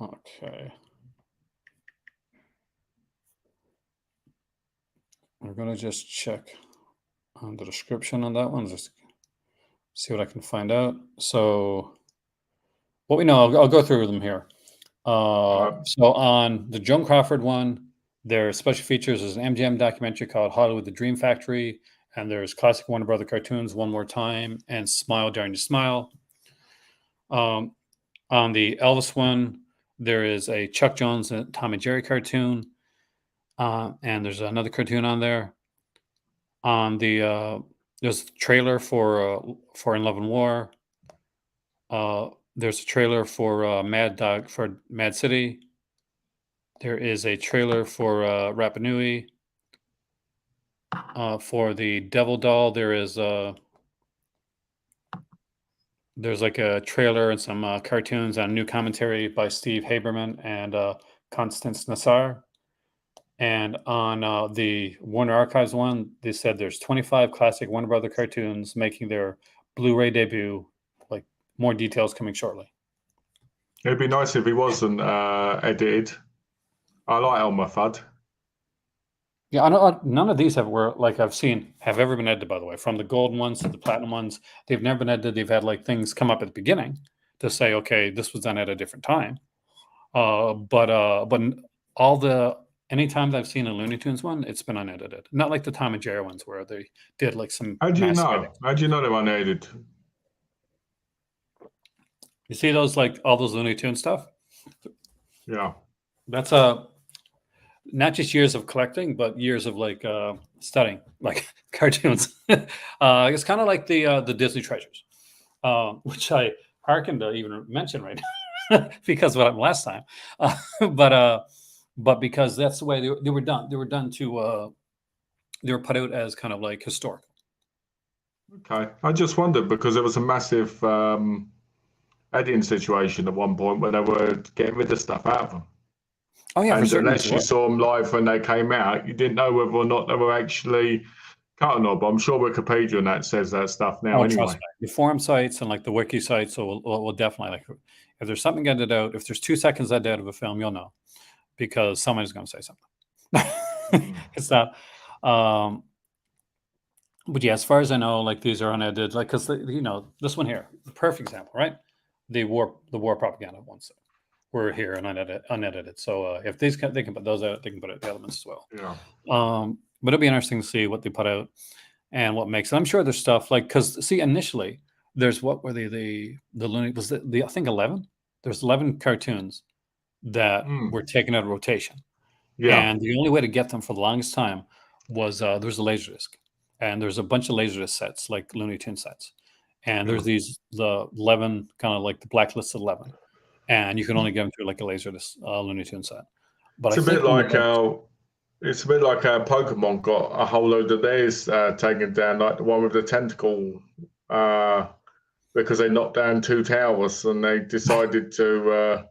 Okay. We're going to just check on the description on that one, just see what I can find out. So what we know, I'll go through them here. So on the Joan Crawford one, there's special features. There's an MGM documentary called Hollywood, the Dream Factory, and there's classic Warner Brother cartoons, One More Time, and Smile, Daring to Smile. On the Elvis one, there is a Chuck Jones and Tom and Jerry cartoon, and there's another cartoon on there. On the there's a trailer for In Love and War. There's a trailer for Mad City. There is a trailer for Rapa Nui. For the Devil Doll, there's like a trailer and some cartoons on new commentary by Steve Haberman and Constance Nassar. And on the Warner Archives one, they said there's 25 classic Warner Brother cartoons making their Blu-ray debut. Like more details coming shortly. It'd be nice if he wasn't edited. I like Elmer Fudd. Yeah, I know none of these have ever been edited, by the way, from the golden ones to the platinum ones. They've never been edited. They've had like things come up at the beginning to say, okay, this was done at a different time. But anytime that I've seen a Looney Tunes one, it's been unedited. Not like the Tom and Jerry ones where they did like some. How do you know? How do you know they're unedited? You see those like all those Looney Tunes stuff? Yeah. That's not just years of collecting, but years of like studying like cartoons. It's kind of like the Disney treasures, which I hearkened to even mention right now because what happened last time. But because that's the way they were done. They were done to they were put out as kind of like historic. Okay, I just wondered because there was a massive editing situation at one point where they were getting rid of stuff out of them. Oh yeah, and unless you saw them live when they came out, you didn't know whether or not they were actually cut or not. But I'm sure Wikipedia and that says that stuff now anyway. Trust me. The forum sites and like the wiki sites will definitely like if there's something edited out, if there's 2 seconds edited out of a film, you'll know because somebody's going to say something. It's not. But yeah, as far as I know, like these are unedited, like because this one here, the perfect example, right? The war propaganda one. were here and unedited. So if they can put those out, they can put out the elements as well. Yeah. But it'll be interesting to see what they put out and what makes it. I'm sure there's stuff like, because see, initially there's what were the Looney was the I think 11. There's 11 cartoons that were taken out of rotation, Yeah. and the only way to get them for the longest time was there's a Laserdisc, and there's a bunch of Laserdisc sets like Looney Tunes sets, and there's the 11 kind of like the blacklisted 11, and you can only get them through like a Laserdisc Looney Tunes set. But It's I a bit think like how Pokemon got a whole load of theirs taken down, like the one with the tentacle, because they knocked down 2 towers and they decided to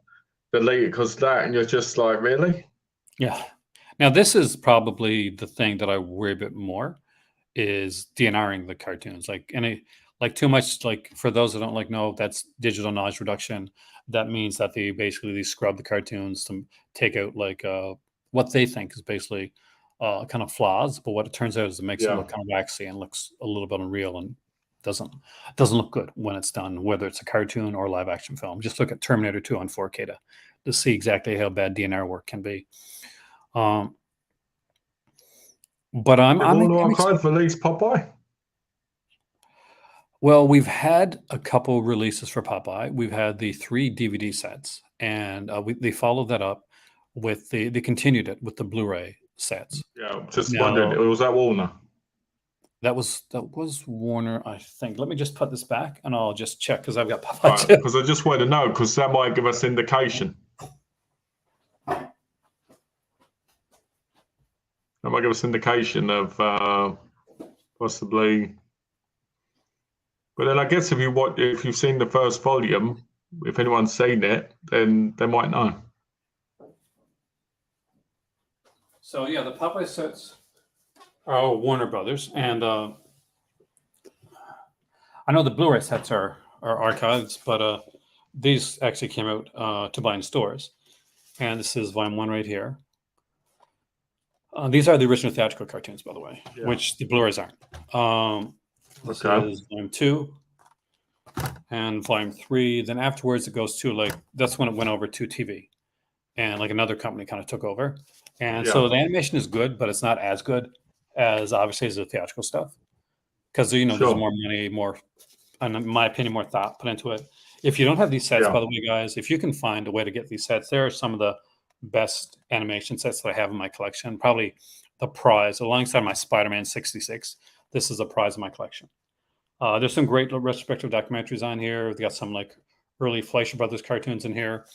delete it because that, and you're just like, really? yeah. Now this is probably the thing that I worry a bit more is DNRing the cartoons. Like too much, like for those that don't like know, that's digital noise reduction. That means that they scrub the cartoons to take out like what they think is basically kind of flaws, but what it turns out is it makes it Yeah. look kind of waxy and looks a little bit unreal and doesn't look good when it's done, whether it's a cartoon or a live action film. Just look at Terminator 2 on 4K to see exactly how bad DNR work can be. But I'm Archive release Popeye. Well, we've had a couple releases for Popeye. We've had the 3 DVD sets, and they followed that up with they continued it with the Blu-ray sets. Yeah, just Now, wondered, was that Warner? that was Warner, I think. Let me just put this back, and I'll just check because I've got Popeye too. Because I just want to know, because that might give us indication. That might give us indication of possibly. But then I guess if you've seen the first volume, if anyone's seen it, then they might know. So yeah, the Popeye sets are Warner Brothers, and I know the Blu-ray sets are archives, but these actually came out to buy in stores, and this is volume 1 right here. These are the original theatrical cartoons, by the way, which the Blu-rays aren't. This is volume 2 and volume 3. Then afterwards, it goes to that's when it went over to TV, and like another company kind of took over. And so the animation is good, but it's not as good as obviously as the theatrical stuff because there's more money, more, in my opinion, more thought put into it. If you don't have these sets, by the way, guys, if you can find a way to get these sets, there are some of the best animation sets that I have in my collection. Probably the prize alongside my Spider-Man 66. This is a prize in my collection. There's some great retrospective documentaries on here. They got some like early Fleischer Brothers cartoons in here,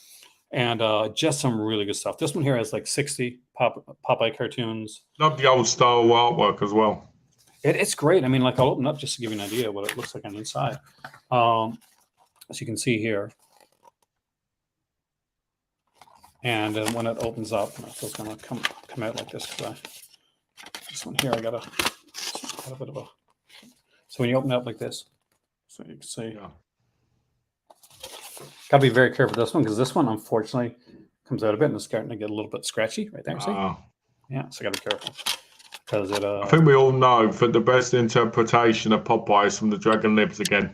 and just some really good stuff. This one here has like 60 Popeye cartoons. Love the old style artwork as well. It's great. I mean, like I'll open up just to give you an idea of what it looks like on the inside. As you can see here. And when it opens up, it's going to come out like this. This one here, I got a bit of a. So when you open it up like this, so you can see. Got to be very careful with this one because this one, unfortunately, comes out a bit and it's starting to get a little bit scratchy right there. See? Yeah, so got to be careful because it. I think we all know that the best interpretation of Popeye is from the Dragon Lives again.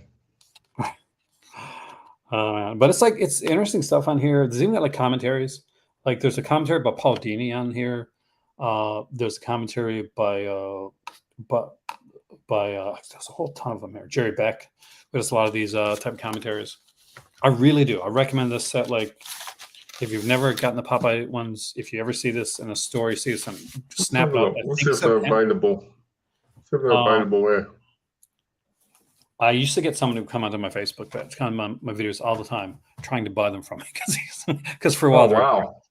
But it's interesting stuff on here. There's even got like commentaries. Like there's a commentary by Paul Dini on here. There's a commentary by there's a whole ton of them here. Jerry Beck. There's a lot of these type of commentaries. I really do. I recommend this set. Like if you've never gotten the Popeye ones, if you ever see this in a store, you see this, snap it up. Let's see if they're available. See if they're available here. I used to get someone who come onto my Facebook that's kind of my videos all the time, trying to buy them from me because for a while,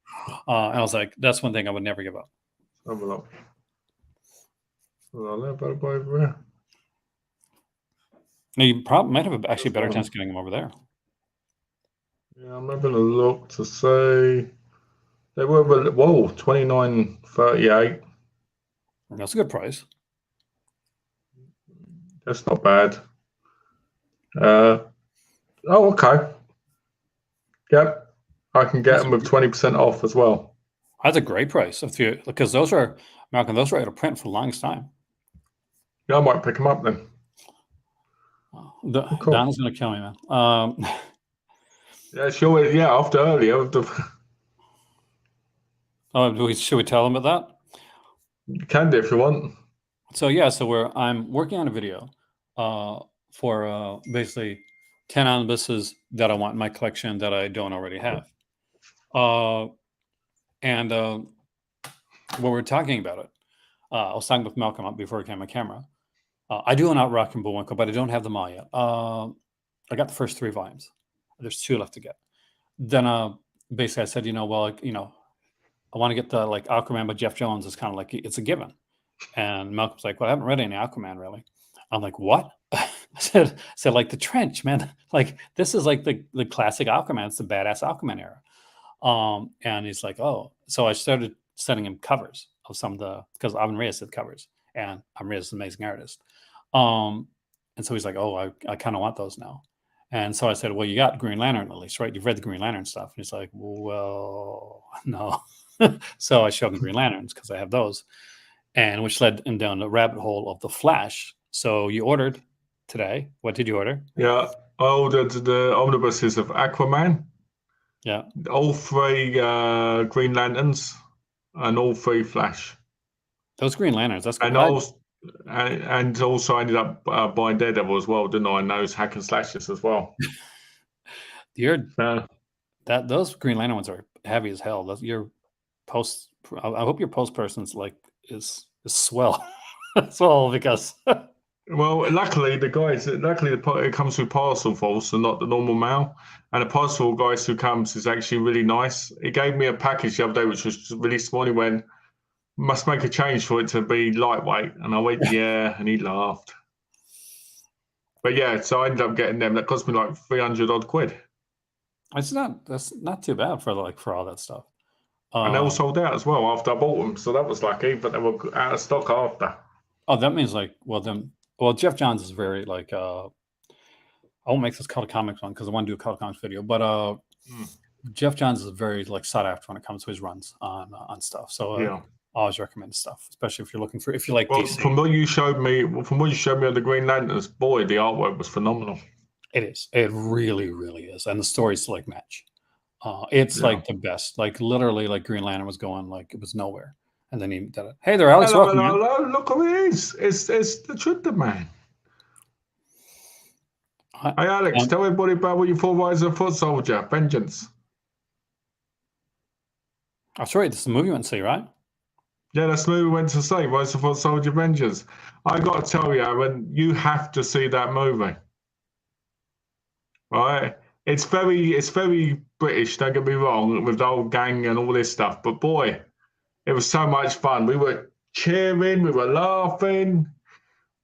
and I was like, that's one thing I would never give up. Have a look. Over here. Now you probably might have actually a better chance of getting them over there. Yeah, I'm having a look to see. They were $29.38. That's a good price. That's not bad. Okay. Yep, I can get them with 20% off as well. That's a great price because those are Malcolm. Those are out of print for the longest time. Yeah, I might pick them up then. Cool. Donna's gonna kill me, man. Yeah, sure. Yeah, after earlier. Oh, should we tell them about that? You can do if you want. So yeah, I'm working on a video for basically 10 omnibuses that I want in my collection that I don't already have. And when we're talking about it, I was talking with Malcolm before I came on my camera. I do own Outrock and Bullwinkle, but I don't have them all yet. I got the first 3 volumes. There's 2 left to get. Then basically I said, I want to get the like Aquaman by Jeff Jones. It's kind of like it's a given. And Malcolm's like, well, I haven't read any Aquaman really. I'm like, what? I said like the trench, man. Like this is like the classic Aquaman. It's the badass Aquaman era. And he's like, oh. So I started sending him covers of some of the because Ivan Reyes did covers, and Ivan Reyes is an amazing artist. And so he's like, oh, I kind of want those now. And so I said, well, you got Green Lantern at least, right? You've read the Green Lantern stuff. And he's like, well, no. So I showed him Green Lanterns because I have those, and which led him down the rabbit hole of the Flash. So you ordered today. What did you order? Yeah, I ordered the omnibuses of Aquaman, Yeah, all 3 Green Lanterns, and all 3 Flash. those Green Lanterns. That's And cool. also ended up buying Daredevil as well, didn't I? And those hack and slashes as well. Those Green Lantern ones are heavy as hell. Your post. I hope your post person's like is swell, swell because. Well, luckily it comes through Parcel Force and not the normal mail. And the parcel guy who comes is actually really nice. He gave me a package the other day which was really small. He went, must make a change for it to be lightweight. And I went, yeah, and he laughed. But yeah, so I ended up getting them. That cost me like 300 odd quid. That's not too bad for all that stuff. And they all sold out as well after I bought them. So that was lucky, but they were out of stock after. Oh, that means Jeff Johns is very like I won't make this Color Comics one because I want to do a Color Comics video, but Jeff Johns is very like sought after when it comes to his runs on stuff. So yeah. I always recommend his stuff, especially if you like DC. From what you showed me on the Green Lanterns, boy, the artwork was phenomenal. It is. It really, really is, and the stories like match. It's like the best. Like literally, like Green Lantern was going like it was nowhere, and then he did it. Hey there, Alex. Welcome. Hello, look who it is. It's the Twitter man. Hi, Alex. Tell everybody about what you thought was a foot soldier, Vengeance. That's right. This is the movie you went to see, right? Yeah, that's the movie we went to see. Rise of Foot Soldier Vengeance. I got to tell you, Aaron, you have to see that movie. Right? It's very British, don't get me wrong, with the old gang and all this stuff. But boy, it was so much fun. We were cheering, we were laughing,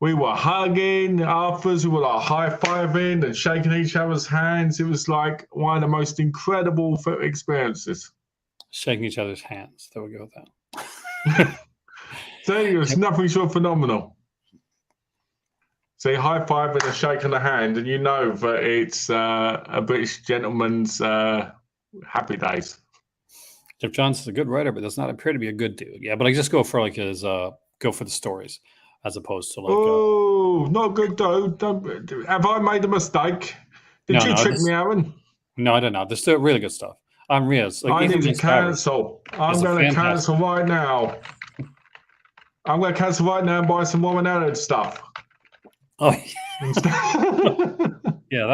we were hugging afterwards, we were like high-fiving and shaking each other's hands. It was like one of the most incredible experiences. Shaking each other's hands. There we go with that. So it was nothing short of phenomenal. So high-fiving and shaking the hand, and you know that it's a British gentleman's happy days. Jeff Johns is a good writer, but does not appear to be a good dude. Yeah, but I just go for his go for the stories as opposed to like. Oh, not good dude. Have I made a mistake? Did you trick me, Aaron? No, I don't know. They're still really good stuff. I'm Riaz. I need to cancel. I'm going to cancel right now. I'm going to cancel right now and buy some Woman Allen stuff. Oh, yeah,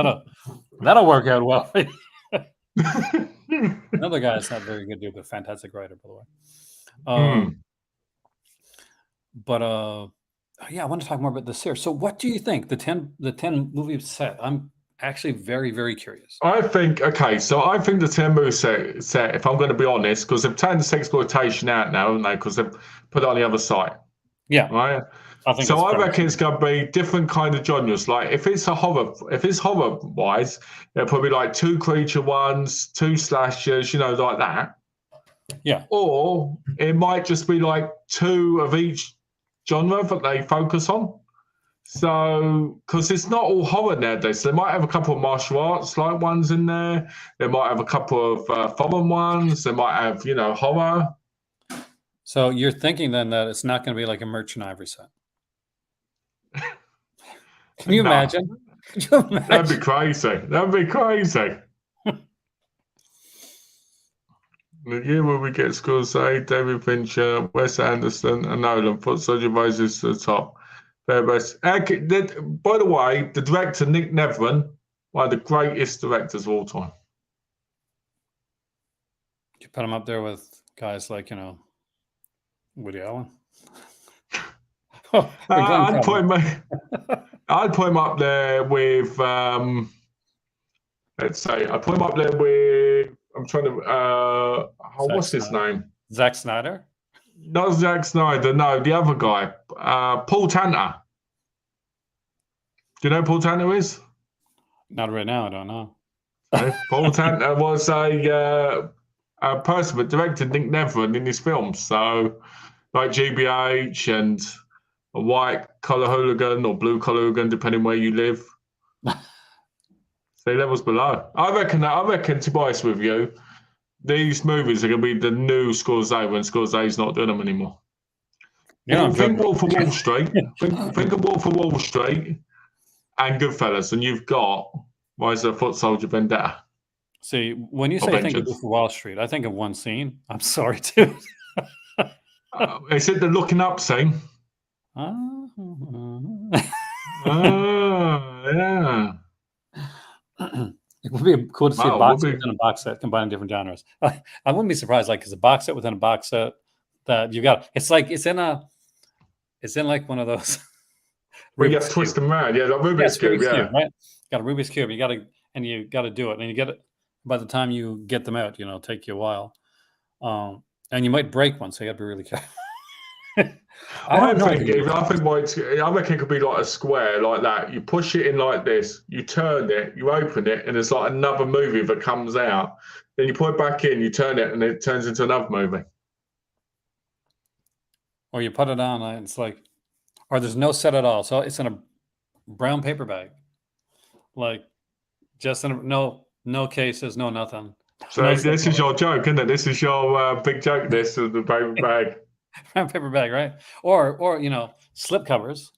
that'll work out well. Another guy that's not very good dude, but fantastic writer, by the way. But yeah, I want to talk more about this here. So, what do you think the 10 movie set? I'm actually very, very curious. I think the 10 movie set, if I'm going to be honest, because they've taken this exploitation out now, haven't they? Because they've put it on the other side. Yeah. Right. I reckon it's going to be different kind of genres. Like if it's horror wise, they're probably like 2 creature ones, 2 slashers, like that. Yeah. Or it might just be like 2 of each genre that they focus on. So, because it's not all horror nowadays, so they might have a couple of martial arts like ones in there. They might have a couple of foreign ones. They might have, horror. So you're thinking then that it's not going to be like a Merchant Ivory set? Can you imagine? That'd be crazy. The year where we get Scorsese, David Fincher, Wes Anderson, and Nolan put Sergio Roses to the top. Their best. By the way, the director Nick Nevern, one of the greatest directors of all time. You put him up there with guys like Woody Allen. I'd put him up there with let's say I put him up there with I'm trying to what's his name? Zack Snyder? Not Zack Snyder, no, the other guy. Paul Tanter. Do you know who Paul Tanter is? Not right now, I don't know. Paul Tanter was a person that directed Nick Nevern in his films. So like GBH and a white collar hooligan or blue collar hooligan, depending where you live. Sea levels below. I reckon, to be honest with you, these movies are going to be the new Scorsese when Scorsese's not doing them anymore. Think Wolf of Wall Street. think of Wolf of Wall Street and Goodfellas, and you've got Rise of the Foot Soldier Vendetta. See, when you say think of Wolf of Wall Street, I think of one scene. I'm sorry, too. Is it the looking up scene? Yeah. It would be cool to see a box set within a box set combining different genres. I wouldn't be surprised, because a box set within a box set that you got. It's in like one of those. We get twist them around, yeah, like Rubik's Cube, yeah. Right? Got a Rubik's Cube. You got to do it, and you get it. By the time you get them out, take you a while, and you might break one, so you got to be really careful. I reckon it could be like a square like that. You push it in like this, you turn it, you open it, and it's like another movie that comes out. Then you put it back in, you turn it, and it turns into another movie. Or you put it on, and it's like, or there's no set at all. So it's in a brown paper bag, like just no cases, no nothing. So this is your joke, isn't it? This is your big joke. This is the paper bag. Brown paper bag, right? Or slip covers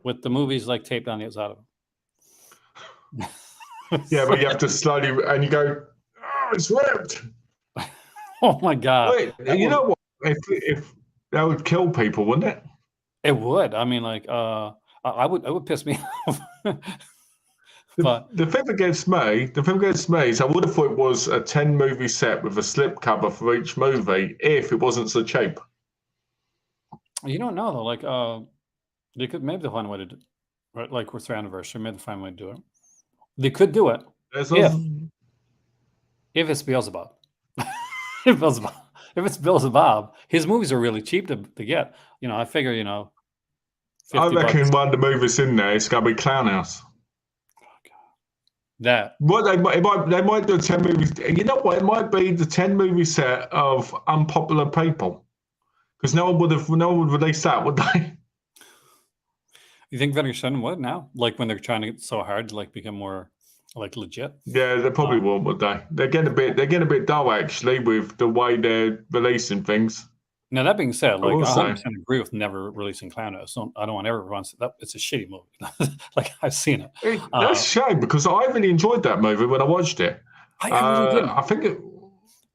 with the movies like taped on the outside of them. Yeah, but you have to slowly, and you go, oh, it's ripped. Oh my God! Wait, you know what? If that would kill people, wouldn't it? It would. I mean, like, I would piss me off. But the thing that gets me is I would have thought it was a 10 movie set with a slip cover for each movie if it wasn't so cheap. You don't know though. Like, they could maybe find a way to do, right? Like with their anniversary, maybe find a way to do it. They could do it if it's Beelzebub. If it's Beelzebub, his movies are really cheap to get. I figure, I reckon one of the movies in there is going to be Clown House. That. Well, they might do 10 movies. You know what? It might be the 10 movie set of unpopular people, because no one would release that, would they? You think Vinegar Syndrome would now? Like when they're trying to get so hard to like become more like legit? Yeah, they probably won't, would they? They're getting a bit dull actually with the way they're releasing things. Now that being said, like I 100% agree with never releasing Clown House. So I don't want everyone to see that. It's a shitty movie. Like I've seen it. That's a shame, because I really enjoyed that movie when I watched it. I really did. I think it.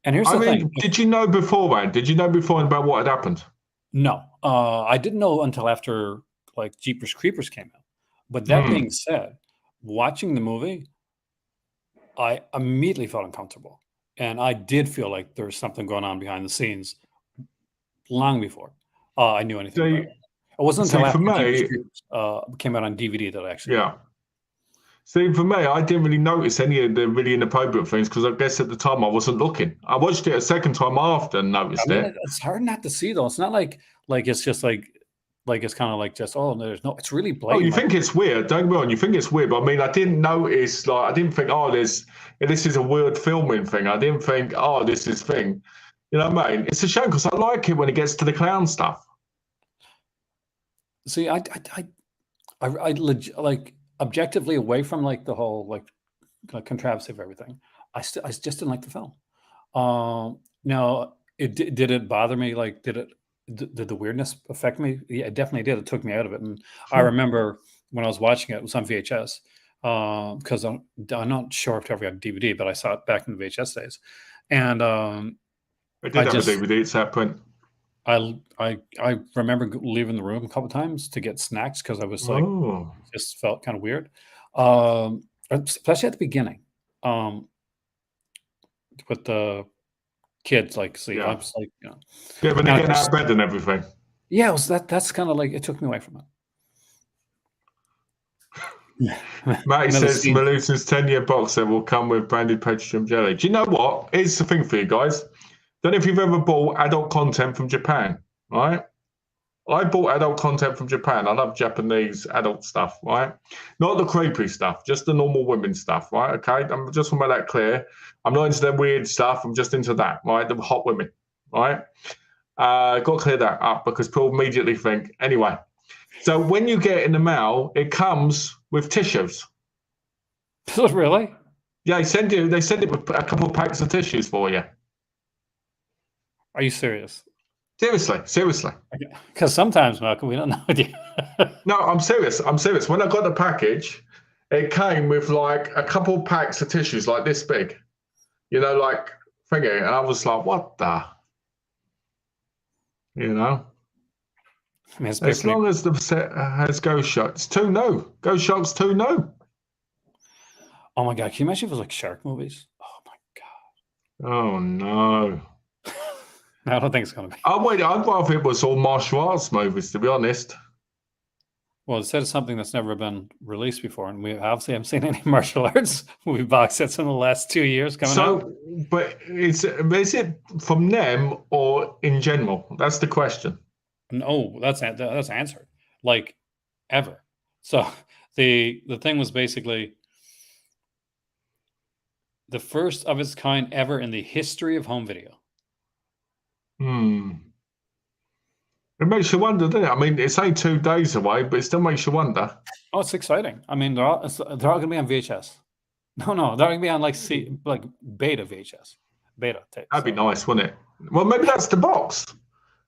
And here's the thing. Did you know beforehand? Did you know beforehand about what had happened? No, I didn't know until after like Jeepers Creepers came out. But that being said, watching the movie, I immediately felt uncomfortable, and I did feel like there was something going on behind the scenes long before I knew anything about it. It wasn't until after Jeepers Creepers came out on DVD that I actually. Yeah. See, for me, I didn't really notice any of the really inappropriate things, because I guess at the time I wasn't looking. I watched it a second time after and noticed it. It's hard not to see though. It's not like it's just like it's kind of like just it's really blatant. Oh, you think it's weird? Don't get me wrong. You think it's weird, but I mean, I didn't notice. Like, I didn't think, this is a weird filming thing. I didn't think, this is thing. You know what I mean? It's a shame, because I like it when it gets to the clown stuff. See, I like objectively, away from like the whole like controversy of everything, I just didn't like the film. Now, did it bother me? Like, did the weirdness affect me? Yeah, it definitely did. It took me out of it. And I remember when I was watching it was on VHS, because I'm not sure if I ever got DVD, but I saw it back in the VHS days. And I did I have a just DVD. It's that print. I remember leaving the room a couple times to get snacks because I was like Oh, just felt kind of weird, especially at the beginning, um, with the kids. Like, see, I yeah. was like, Yeah, when they're now getting out of bed and everything. yeah, it was that's kind of like it took me away from it. Matty Another says scene. Malutin's 10-year box set will come with branded petroleum jelly. Do you know what? Here's the thing for you guys. Don't know if you've ever bought adult content from Japan, right? I bought adult content from Japan. I love Japanese adult stuff, right? Not the creepy stuff, just the normal women stuff, right? Okay, I'm just want to make that clear. I'm not into the weird stuff. I'm just into that, right? The hot women, right? Got to clear that up because people immediately think. Anyway, so when you get it in the mail, it comes with tissues. Really? Yeah, they send it with a couple of packs of tissues for you. Are you serious? Seriously. Because sometimes, Malcolm, we don't know. No, I'm serious. I'm serious. When I got the package, it came with like a couple of packs of tissues like this big, like thingy. And I was like, what the? You know? I mean, it's As basically. long as the set has Ghost Sharks, two no. Ghost Sharks, two no. Oh my god! Can you imagine if it was like shark movies? Oh my god! Oh no. I don't think it's gonna be. I'd rather it was all martial arts movies, to be honest. Well, instead of something that's never been released before, and we obviously haven't seen any martial arts movie box sets in the last 2 years coming out. But is it from them or in general? That's the question. No, that's answered. Like ever. So the thing was basically the first of its kind ever in the history of home video. It makes you wonder, doesn't it? I mean, it's only 2 days away, but it still makes you wonder. Oh, it's exciting. I mean, they're all going to be on VHS. No, they're going to be on like beta VHS, beta tapes. That'd be nice, wouldn't it? Well, maybe that's the box.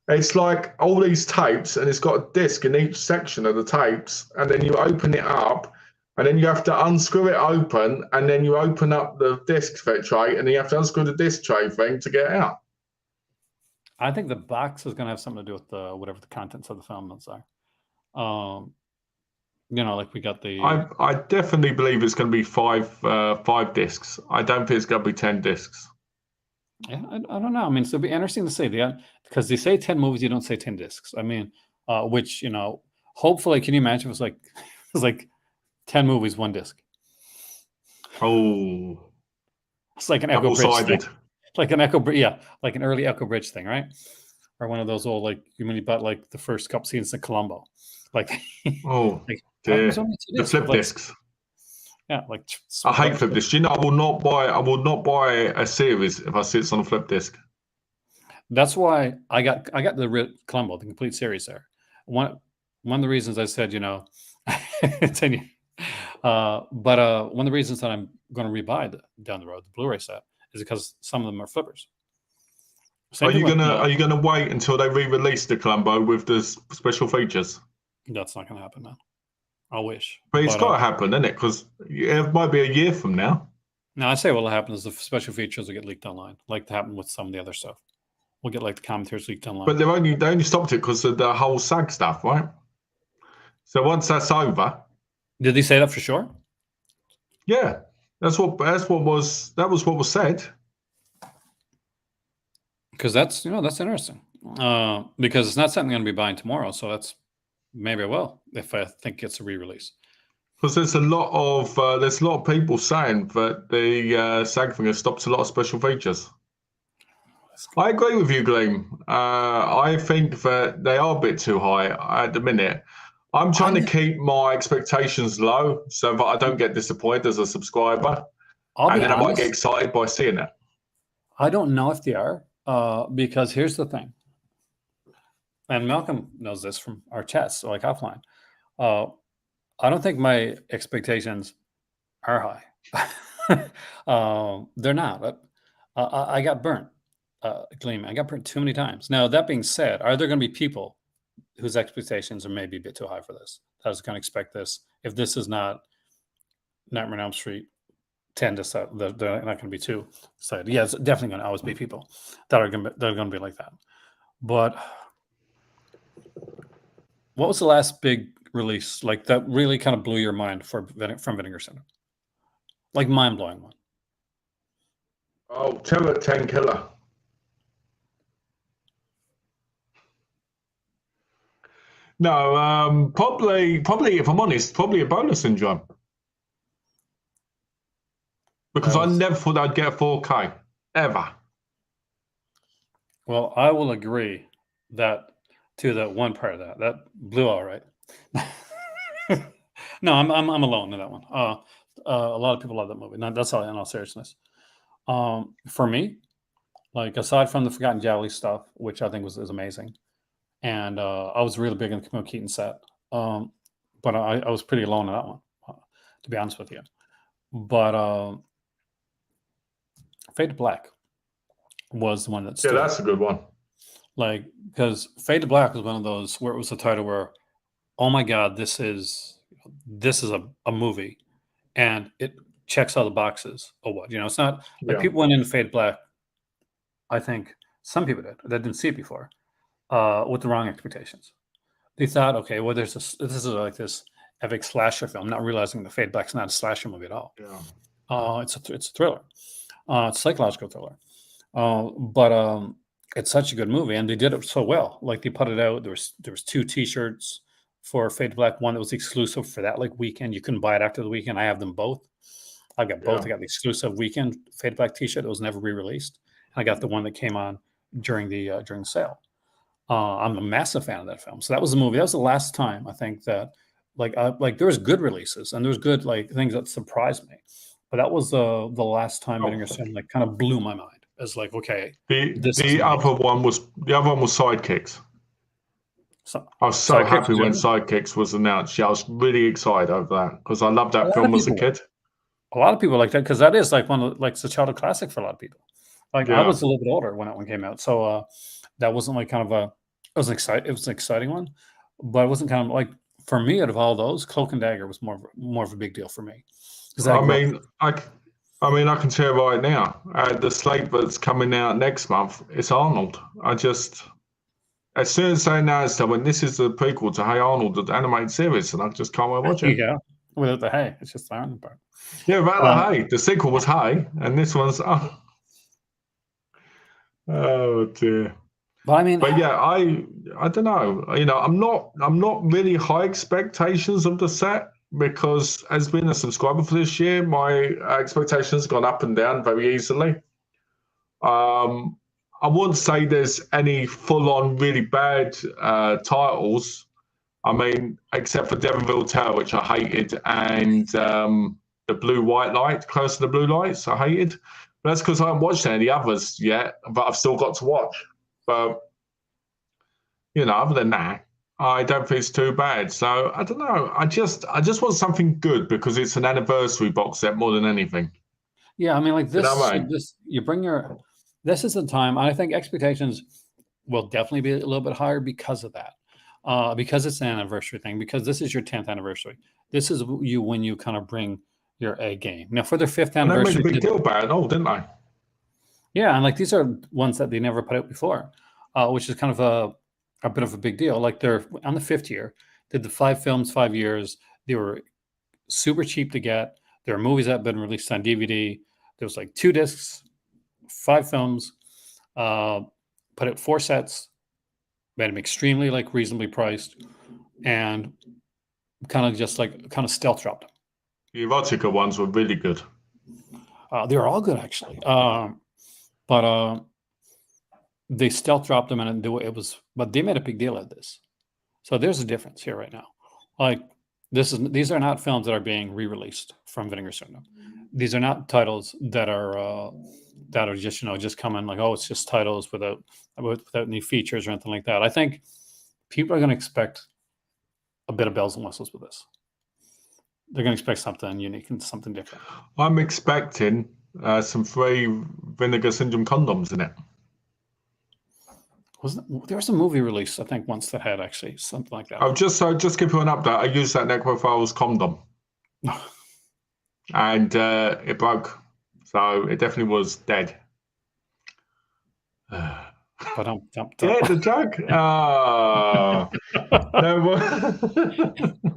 It's like all these tapes, and it's got a disc in each section of the tapes, and then you open it up, and then you have to unscrew it open, and then you open up the disc tray, and then you have to unscrew the disc tray thing to get it out. I think the box is going to have something to do with whatever the contents of the film are. Like we got the. I definitely believe it's going to be five discs. I don't think it's going to be 10 discs. Yeah, I don't know. I mean, so it'll be interesting to see because they say 10 movies, you don't say 10 discs. I mean, which hopefully, can you imagine? It was like 10 movies, one disc. Oh, it's like an Echo Bridge thing. Like an like an early Echo Bridge thing, right? Or one of those old when you bought like the first couple scenes in Columbo, like the flip discs. Yeah, I hate flip discs. I will not buy a series if I see it's on a flip disc. That's why I got the Columbo, the complete series there. One of the reasons I said, 10 years. But one of the reasons that I'm going to rebuy down the road the Blu-ray set is because some of them are flippers. Are you gonna wait until they re-release the Columbo with the special features? That's not going to happen, man. I wish. But it's got to happen, isn't it? Because it might be a year from now. No, I say what'll happen is the special features will get leaked online, like happened with some of the other stuff. We'll get like the commentaries leaked online. But they only stopped it because of the whole SAG stuff, right? So once that's over. Did they say that for sure? Yeah, that was what was said. Because that's interesting. Because it's not something I'm going to be buying tomorrow, so that's maybe I will if I think it's a re-release. Because there's a lot of people saying that the SAG thing has stopped a lot of special features. I agree with you, Gleam. I think that they are a bit too high at the minute. I'm trying to keep my expectations low so that I don't get disappointed as a subscriber. I might get excited by seeing it. I don't know if they are, because here's the thing. And Malcolm knows this from our chats, like offline. I don't think my expectations are high. They're not. I got burnt. Gleam. I got burnt too many times. Now, that being said, are there going to be people whose expectations are maybe a bit too high for this? I was going to expect this. If this is not Nightmare on Elm Street tend to say that they're not going to be too excited. Yeah, it's definitely going to always be people that are going to be like that. But what was the last big release like that really kind of blew your mind from Vinegar Syndrome? Like mind blowing one. Oh, Terror 10 Killer. No, probably, if I'm honest, probably Ebola syndrome. Because I never thought I'd get a 4K, ever. Well, I will agree that to that one part of that blew all right. No, I'm alone in that one. A lot of people love that movie. No, that's all in all seriousness. For me, like aside from the Forgotten Jowly stuff, which I think is amazing, and I was really big in the Camille Keaton set, but I was pretty alone in that one, to be honest with you. But Fade to Black was the one that stood. Yeah, that's a good one. Like, because Fade to Black was one of those where it was a title where, oh my God, this is a movie, and it checks all the boxes. Or what, it's not like people went into Fade to Black. I think some people did that didn't see it before, with the wrong expectations. They thought, okay, well, this is like this epic slasher film, not realizing the Fade to Black's not a slasher movie at all. Yeah. It's a thriller. It's a psychological thriller. But it's such a good movie, and they did it so well. Like they put it out. There was 2 T-shirts for Fade to Black. One that was exclusive for that weekend. You couldn't buy it after the weekend. I have them both. I've got both. I got the exclusive weekend Fade to Black T-shirt. It was never re-released. And I got the one that came on during the sale. I'm a massive fan of that film. So that was the movie. That was the last time I think that like there was good releases and there was good things that surprised me. But that was the last time Vinegar Syndrome kind of blew my mind. As like, okay, the other one was Sidekicks. I was so happy when Sidekicks was announced. Yeah, I was really excited over that because I loved that film as a kid. A lot of people like that because that is like one of it's a childhood classic for a lot of people. Like I was a little bit older when that one came out, so that wasn't like kind of it was an exciting one, but it wasn't kind of like for me out of all those, Cloak and Dagger was more of a big deal for me. I mean, I can tell you right now, the slate that's coming out next month, it's Arnold. As soon as they announced that, when this is the prequel to Hey Arnold, the animated series, and I just can't wait to watch it. Yeah, without the hay, it's just the Arnold part. Yeah, without the hay. The sequel was Hay, and this one's oh dear. But yeah, I don't know. I'm not really high expectations of the set. Because as being a subscriber for this year, my expectations have gone up and down very easily. I wouldn't say there's any full-on really bad titles. I mean, except for Devonville Tower, which I hated, and the Blue-White Light, Close to the Blue Lights, I hated. But that's because I haven't watched any of the others yet, but I've still got to watch. But, other than that, I don't think it's too bad. So I don't know. I just want something good because it's an anniversary box set more than anything. Yeah, I mean, like this, this is the time. I think expectations will definitely be a little bit higher because of that, because it's an anniversary thing. Because this is your 10th anniversary. This is when you kind of bring your A game. Now for their 5th anniversary, they made a big deal about it, didn't they? Yeah, and like these are ones that they never put out before, which is kind of a bit of a big deal. Like they're on the 5th year, did the 5 films, 5 years. They were super cheap to get. There are movies that have been released on DVD. There was like 2 discs, 5 films, put out 4 sets, made them extremely reasonably priced, and kind of stealth dropped them. The erotica ones were really good. They were all good actually, but they stealth dropped them and but they made a big deal of this. So there's a difference here right now. Like these are not films that are being re-released from Vinegar Syndrome. These are not titles that are just just coming like, oh, it's just titles without any features or anything like that. I think people are going to expect a bit of bells and whistles with this. They're going to expect something unique and something different. I'm expecting some free Vinegar Syndrome condoms in it. There was a movie release, I think, once that had actually something like that. Oh, just give you an update. I used that Necrophiles condom. and it broke. So it definitely was dead. But Yeah, the joke. Oh, no,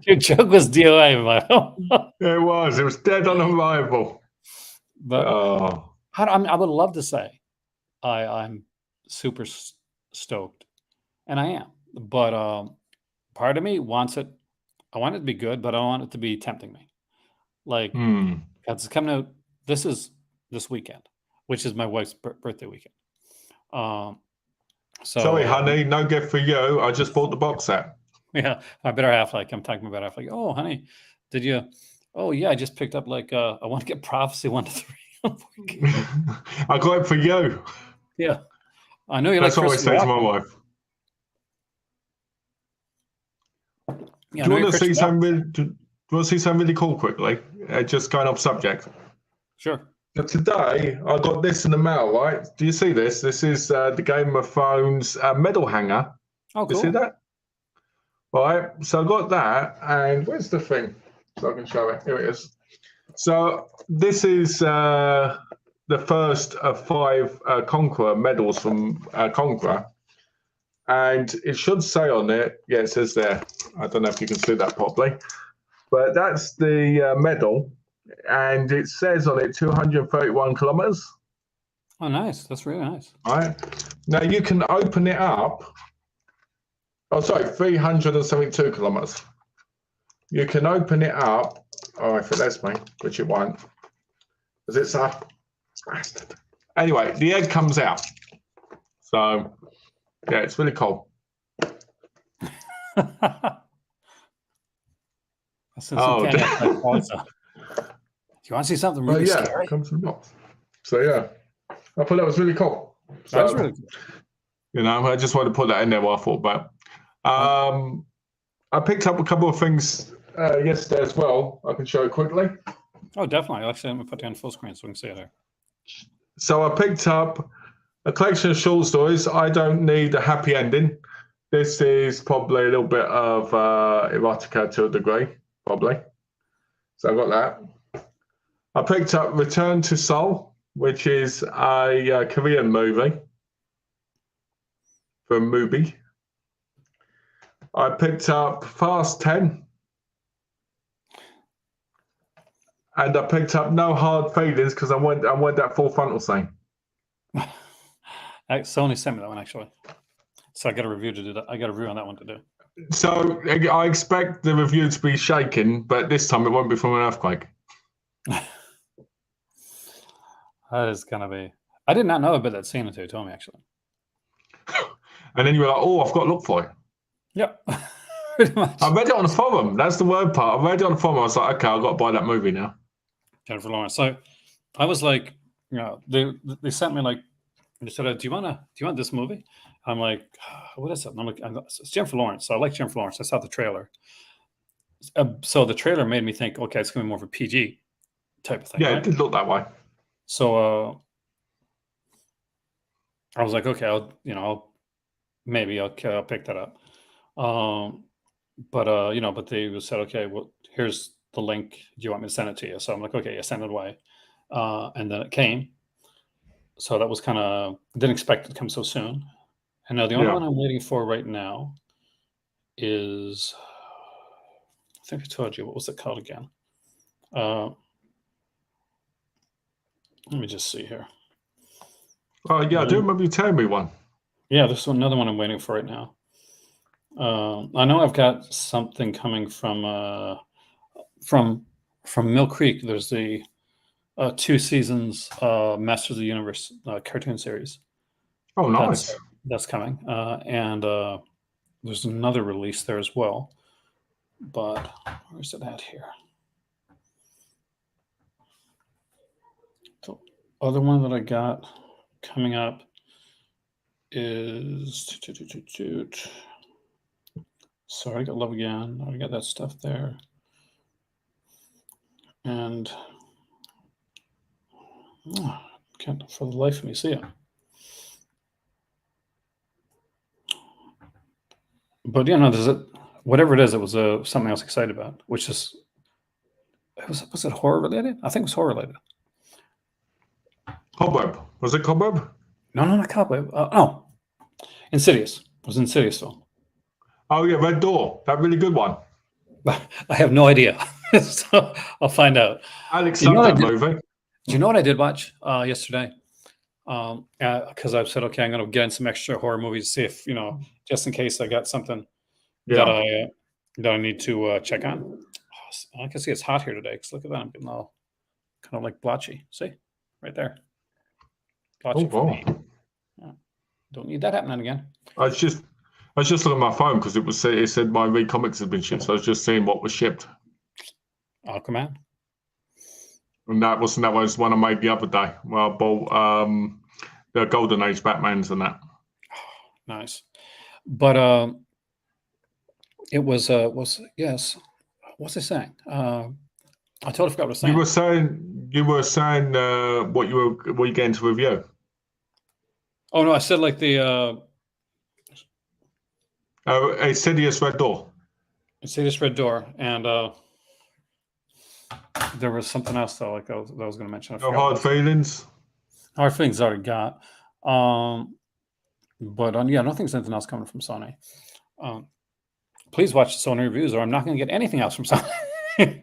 your joke was DOA, it was. It was dead on arrival. but Oh, I would love to say I'm super stoked, and I am. But part of me wants it. I want it to be good, but I want it to be tempting me. Like, it's coming out. This is this weekend, which is my wife's birthday weekend. Sorry, honey, no gift for you. I just bought the box set. Yeah, my better half. Like, I'm talking about half. Like, oh, honey, did you? Oh, yeah, I just picked up like I want to get Prophecy 1 to 3. I got it for you. Yeah, I know you That's like what I Christopher say to my Walken. wife. Yeah, Do you want to see something? Do you want to see something really cool quickly? Just going off subject. Sure. So today I got this in the mail. Right? Do you see this? This is the Game of Thrones medal hanger. Oh, cool. You see that? Right. So I got that, and where's the thing? So I can show it. Here it is. So this is the first of 5 Conqueror medals from Conqueror. And it should say on it, yeah, it says there. I don't know if you can see that properly, but that's the medal, and it says on it 231 kilometers. Oh, nice. That's really nice. Right now, you can open it up. Oh, sorry, 372 kilometers. You can open it up. Oh, if it lets me, which it won't, because it's a bastard. Anyway, the egg comes out. So, yeah, it's really cool. Oh, do you want to see something really scary? It comes from the box. So yeah, I thought that was really cool. So, That is really cool. You know, I just wanted to put that in there while I thought about. I picked up a couple of things yesterday as well. I can show it quickly. Oh, definitely. Actually, let me put it on full screen so we can see it there. So I picked up a collection of short stories. I don't need a happy ending. This is probably a little bit of erotica to a degree, probably. So I got that. I picked up Return to Seoul, which is a Korean movie from Mubi. I picked up Fast 10. And I picked up No Hard Feelings because I want that full frontal scene. Sony sent me that one, actually. So I got a review to do that. I got a review on that one to do. So I expect the review to be shaken, but this time it won't be from an earthquake. That is going to be... I did not know about that scene until you told me, actually. And then you were like, oh, I've got to look for it. Yep. Pretty much. I read it on the forum. That's the word part. I read it on the forum. I was like, okay, I've got to buy that movie now. Jennifer Lawrence. So I was like, you know, they sent me like, they said, do you want this movie? I'm like, what is it? And I'm like, it's Jennifer Lawrence. So I like Jennifer Lawrence. I saw the trailer. So the trailer made me think, okay, it's going to be more of a PG type of thing. Yeah, right? It did look that way. So I was like, okay, I'll pick that up. But they said, okay, well, here's the link. Do you want me to send it to you? So I'm like, okay, yeah, send it away. And then it came. So that was kind of, didn't expect it to come so soon. And now the only one I'm waiting for right now is, I think I told you, what was it called again? Let me just see here. Oh, yeah, I do remember you telling me one. Yeah, there's another one I'm waiting for right now. I know I've got something coming from Mill Creek. There's the 2 seasons Masters of the Universe cartoon series. Oh, nice. That's coming. And there's another release there as well. But where's it at here? The other one that I got coming up is... Sorry, I got Love Again. I got that stuff there. And can't for the life of me see it. But there's whatever it is, it was something I was excited about, which is Was it horror related? I think it was horror related. Cobweb. Was it Cobweb? No, not Cobweb. No, Insidious. It was Insidious film. Oh yeah, Red Door. That really good one. I have no idea. So I'll find out. Alex You know loved what I that did? movie. Do you know what I did watch yesterday? Because I've said, okay, I'm going to get in some extra horror movies, see if just in case I got something that Yeah. I need to check on. I can see it's hot here today. Because look at that, I'm getting all kind of like blotchy. See, right there, blotchy Oh from the wow. heat. Yeah. Don't need that happening again. I was just looking at my phone because it said my Read Comics had been shipped. So I was just seeing what was shipped. Aquaman. And that was one I made the other day. Well, I bought the Golden Age Batmans and that. Nice, but it was yes. What's I saying? I totally forgot what I was saying. You were saying what you getting to review. Oh no, I said like the Insidious Red Door. Insidious Red Door, and there was something else though, like that I was going to mention. No Hard Feelings. Hard Feelings already got. But yeah, I don't think there's anything else coming from Sony. Please watch the Sony reviews, or I'm not going to get anything else from Sony.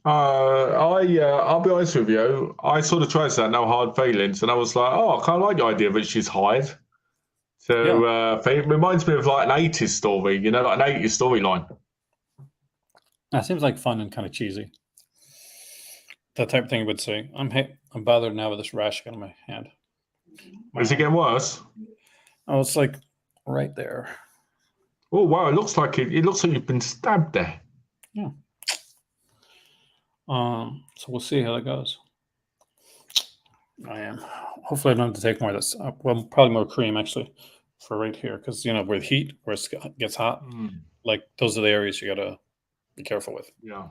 I'll be honest with you. I saw the trailer that No Hard Feelings, and I was like, oh, I kind of like the idea that she's hired. So it reminds me of like an 80s story, like an 80s storyline. That seems like fun and kind of cheesy. That type of thing I would say. I'm bothered now with this rash on my hand. Is it getting worse? Oh, it's like right there. Oh wow! It looks like you've been stabbed there. Yeah. So we'll see how that goes. I am. Hopefully, I don't have to take more of this. Well, probably more cream actually, for right here, because with heat, where it gets hot, like those are the areas you gotta be careful with. Yeah.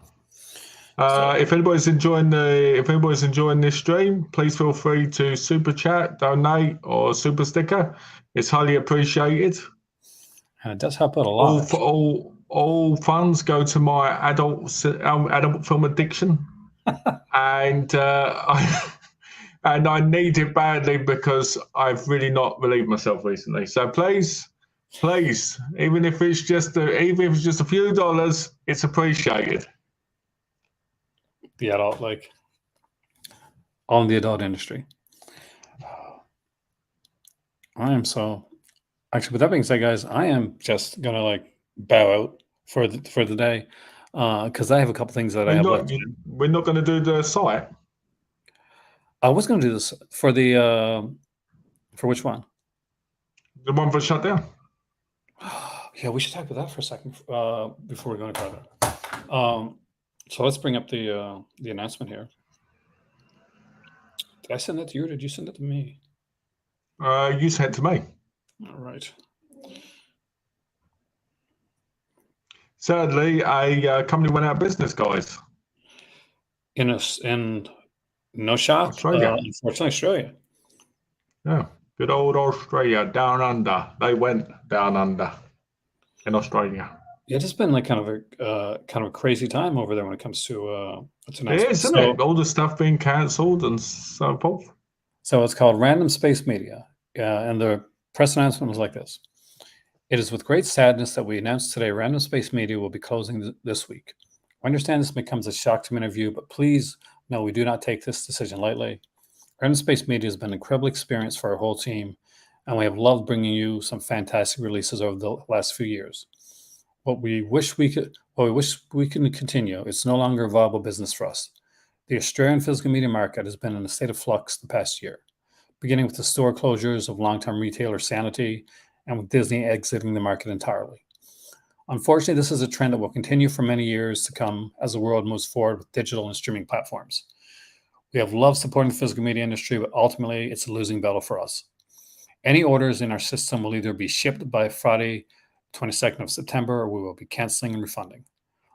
If anybody's enjoying this stream, please feel free to super chat, donate, or super sticker. It's highly appreciated. And it does help out a lot. All funds go to my adult film addiction, and I need it badly because I've really not relieved myself recently. So please, even if it's just a few dollars, it's appreciated. The adult, like all in the adult industry. I am so actually. With that being said, guys, I am just gonna bow out for the day because I have a couple things that I have left. We're not going to do the site. I was going to do this for the for which one? The one for shutdown. Yeah, we should talk about that for a second before we go any further. So let's bring up the announcement here. Did I send that to you, or did you send it to me? You sent it to me. All right. Sadly, a company went out of business, guys. In no shop, Australia. Unfortunately, Australia. Yeah, good old Australia, down under. They went down under in Australia. Yeah, it's been like kind of a crazy time over there when it comes to it is, isn't it? All the stuff being cancelled and so forth. So it's called Random Space Media, and the press announcement was like this. It is with great sadness that we announce today Random Space Media will be closing this week. I understand this becomes a shock to many of you, but please know we do not take this decision lightly. Random Space Media has been an incredible experience for our whole team, and we have loved bringing you some fantastic releases over the last few years. What we wish we could continue. It's no longer a viable business for us. The Australian physical media market has been in a state of flux the past year, beginning with the store closures of long-term retailer Sanity and with Disney exiting the market entirely. Unfortunately, this is a trend that will continue for many years to come as the world moves forward with digital and streaming platforms. We have loved supporting the physical media industry, but ultimately it's a losing battle for us. Any orders in our system will either be shipped by Friday, 22nd of September, or we will be canceling and refunding.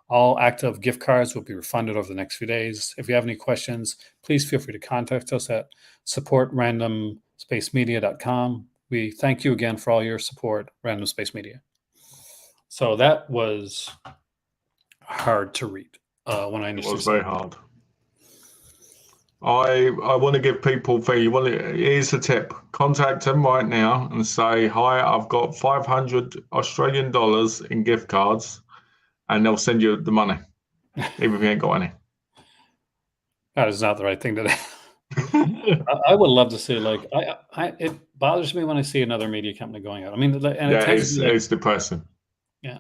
All active gift cards will be refunded over the next few days. If you have any questions, please feel free to contact us at support@randomspacemedia.com. We thank you again for all your support, Random Space Media. So that was hard to read. when I It initially was very started. hard. I want to give people here's a tip. Contact them right now and say, hi, I've got 500 Australian dollars in gift cards, and they'll send you the money, even if you ain't got any. That is not the right thing to do. I would love to see, like, it bothers me when I see another media company going out. I mean, and it Yeah, tends to be like, it's depressing. yeah,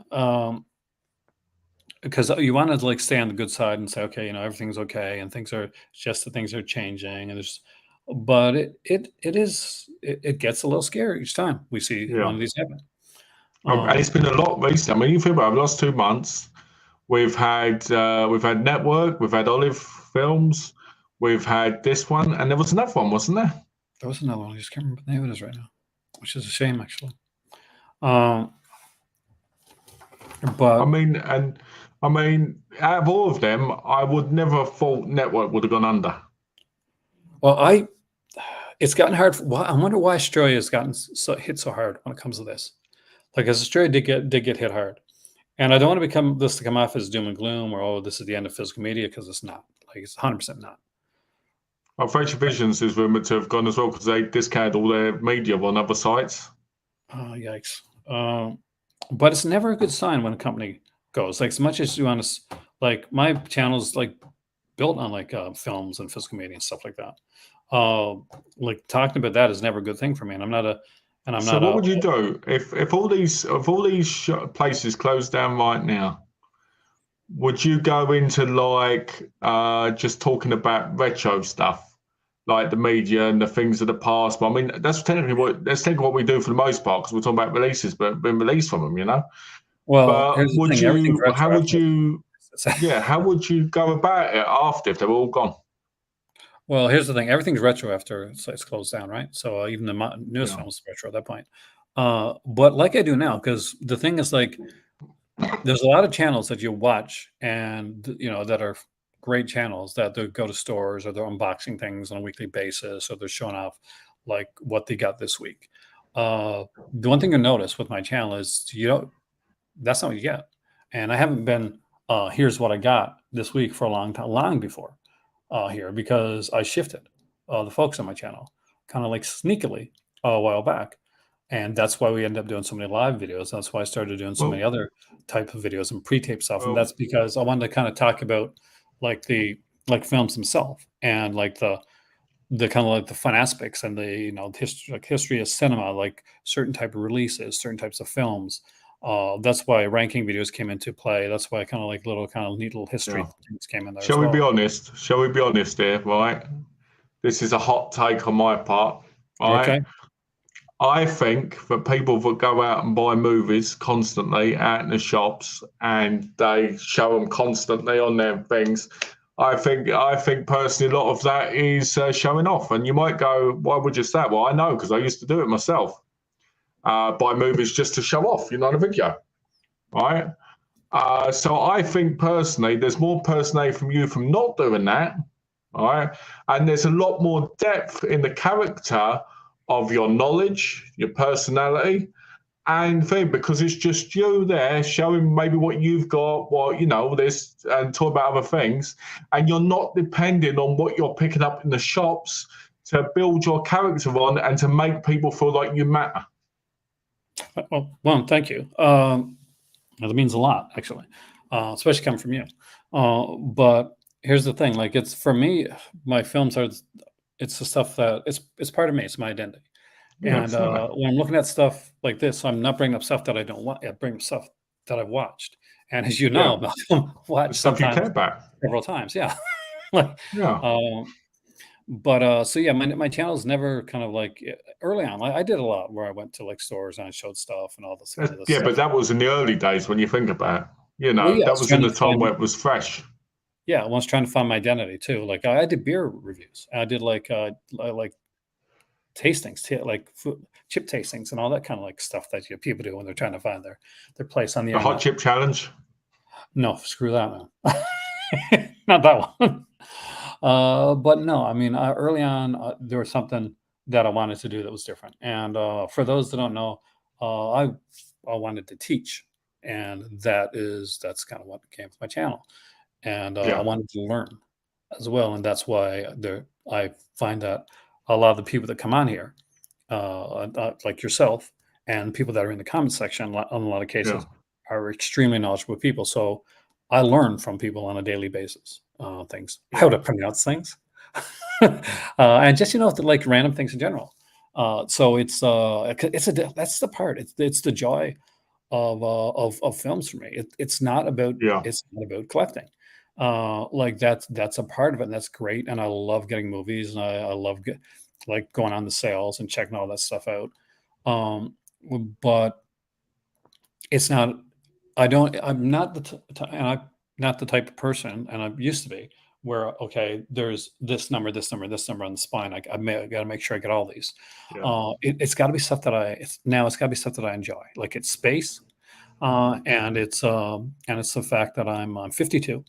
because you want to like stay on the good side and say, okay, everything's okay, and things are changing, and but it gets a little scary each time we see one Yeah. of these happen. And Um, it's been a lot recently. I mean, you think about it, the last 2 months, we've had Network, we've had Olive Films, we've had this one, and there was another one, wasn't there? there was another one. I just can't remember the name of it is right now, which is a shame actually. Um, I but mean, and I mean, out of all of them, I would never have thought Network would have gone under. well, it's gotten hard. I wonder why Australia has gotten hit so hard when it comes to this. Like, as Australia did get hit hard, and I don't want to become this to come off as doom and gloom or, oh, this is the end of physical media, because it's not. Like, it's 100% not. Well, Future Visions is rumored to have gone as well because they discounted all their media on other sites. Oh, yikes. But it's never a good sign when a company goes. Like, as much as you want to, like, my channel's like built on like films and physical media and stuff like that. Like, talking about that is never a good thing for me. And I'm not So what would you do if all these places closed down right now? Would you go into like just talking about retro stuff, like the media and the things of the past? I mean, that's technically what we do for the most part because we're talking about releases, but been released from them, you know. Well, But here's the thing. Everything's how would retroactive. you, yeah, how would you go about it after if they're all gone? Well, here's the thing. Everything's retro after it's closed down, right? So even the newest Yeah. films is retro at that point. But like I do now, because the thing is, like, there's a lot of channels that you watch, and that are great channels that they go to stores, or they're unboxing things on a weekly basis, or they're showing off like what they got this week. The one thing you notice with my channel is that's not what you get. And I haven't been here's what I got this week for a long time, long before here, because I shifted the focus on my channel kind of like sneakily a while back. And that's why we end up doing so many live videos. That's why I started doing so many Well, other type of videos and pre-tape stuff. And well, that's because I wanted to kind of talk about like films themselves, and like the kind of like the fun aspects, and the history of cinema, like certain type of releases, certain types of films. That's why ranking videos came into play. That's why kind of like little kind of neat little history yeah. things came in there as Shall we be well. honest? Shall we be honest here? Right. This is a hot take on my part. Right. Okay. I think that people that go out and buy movies constantly out in the shops and they show them constantly on their things. I think personally a lot of that is showing off. And you might go, why would you say that? Well, I know because I used to do it myself. Buy movies just to show off, on a video, right? So I think personally, there's more personality from you from not doing that, all right? And there's a lot more depth in the character of your knowledge, your personality, and thing because it's just you there showing maybe what you've got, this, and talk about other things, and you're not depending on what you're picking up in the shops to build your character on and to make people feel like you matter. Well, thank you. That means a lot, actually, especially coming from you. But here's the thing: like, it's for me, my films are. It's the stuff that it's part of me. It's my identity. Yeah, And absolutely. when I'm looking at stuff like this, I'm not bringing up stuff that I don't want. I bring up stuff that I've watched. And as you Yeah, know, I've the watched stuff you care sometimes about. several times. Yeah. like, Yeah. um, but so yeah, my channel's never kind of like early on. I did a lot where I went to like stores and I showed stuff and all this kind of this Yeah, stuff. but that was in the early days when you think about it. Well, yeah, I That was was in trying the to time find. where it was fresh. Yeah, I was trying to find my identity too. Like, I did beer reviews. I did like tastings, chip tastings, and all that kind of like stuff that people do when they're trying to find their place on the The hot internet. chip challenge. No, screw that, man. Not that one. But no, I mean, early on, there was something that I wanted to do that was different. And for those that don't know, I wanted to teach, and that's kind of what came with my channel. and I Yeah. wanted to learn as well, and that's why I find that a lot of the people that come on here, like yourself, and people that are in the comment section, on a lot of Yeah. cases, are extremely knowledgeable people. So I learn from people on a daily basis, things, how Yeah. to pronounce things, and just like random things in general. So that's the part. It's the joy of films for me. Yeah. It's not about collecting. Like that's a part of it, and that's great. And I love getting movies, and I love like going on the sales and checking all that stuff out. Um, but it's not. I don't. I'm not and I'm not the type of person, and I used to be where okay, there's this number, this number, this number on the spine. I got to make sure I get all these. Yeah. It's got to be stuff that it's got to be stuff that I enjoy. Like it's space, and it's the fact that I'm 52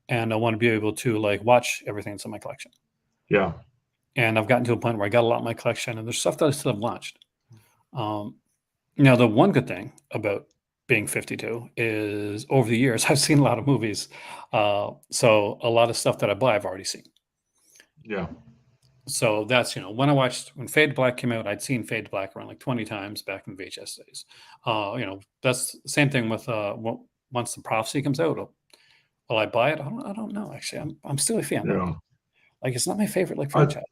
and I want to be able to like watch everything that's in my collection. Yeah. And I've gotten to a point where I got a lot in my collection, and there's stuff that I still have watched. Um, Now, the one good thing about being 52 is over the years I've seen a lot of movies, so a lot of stuff that I buy I've already seen. Yeah. So that's when Fade to Black came out, I'd seen Fade to Black around like 20 times back in VHS days. That's the same thing with once the Prophecy comes out. Will I buy it? I don't know. Actually, I'm still a fan. Yeah. Like it's not my favorite like I franchise.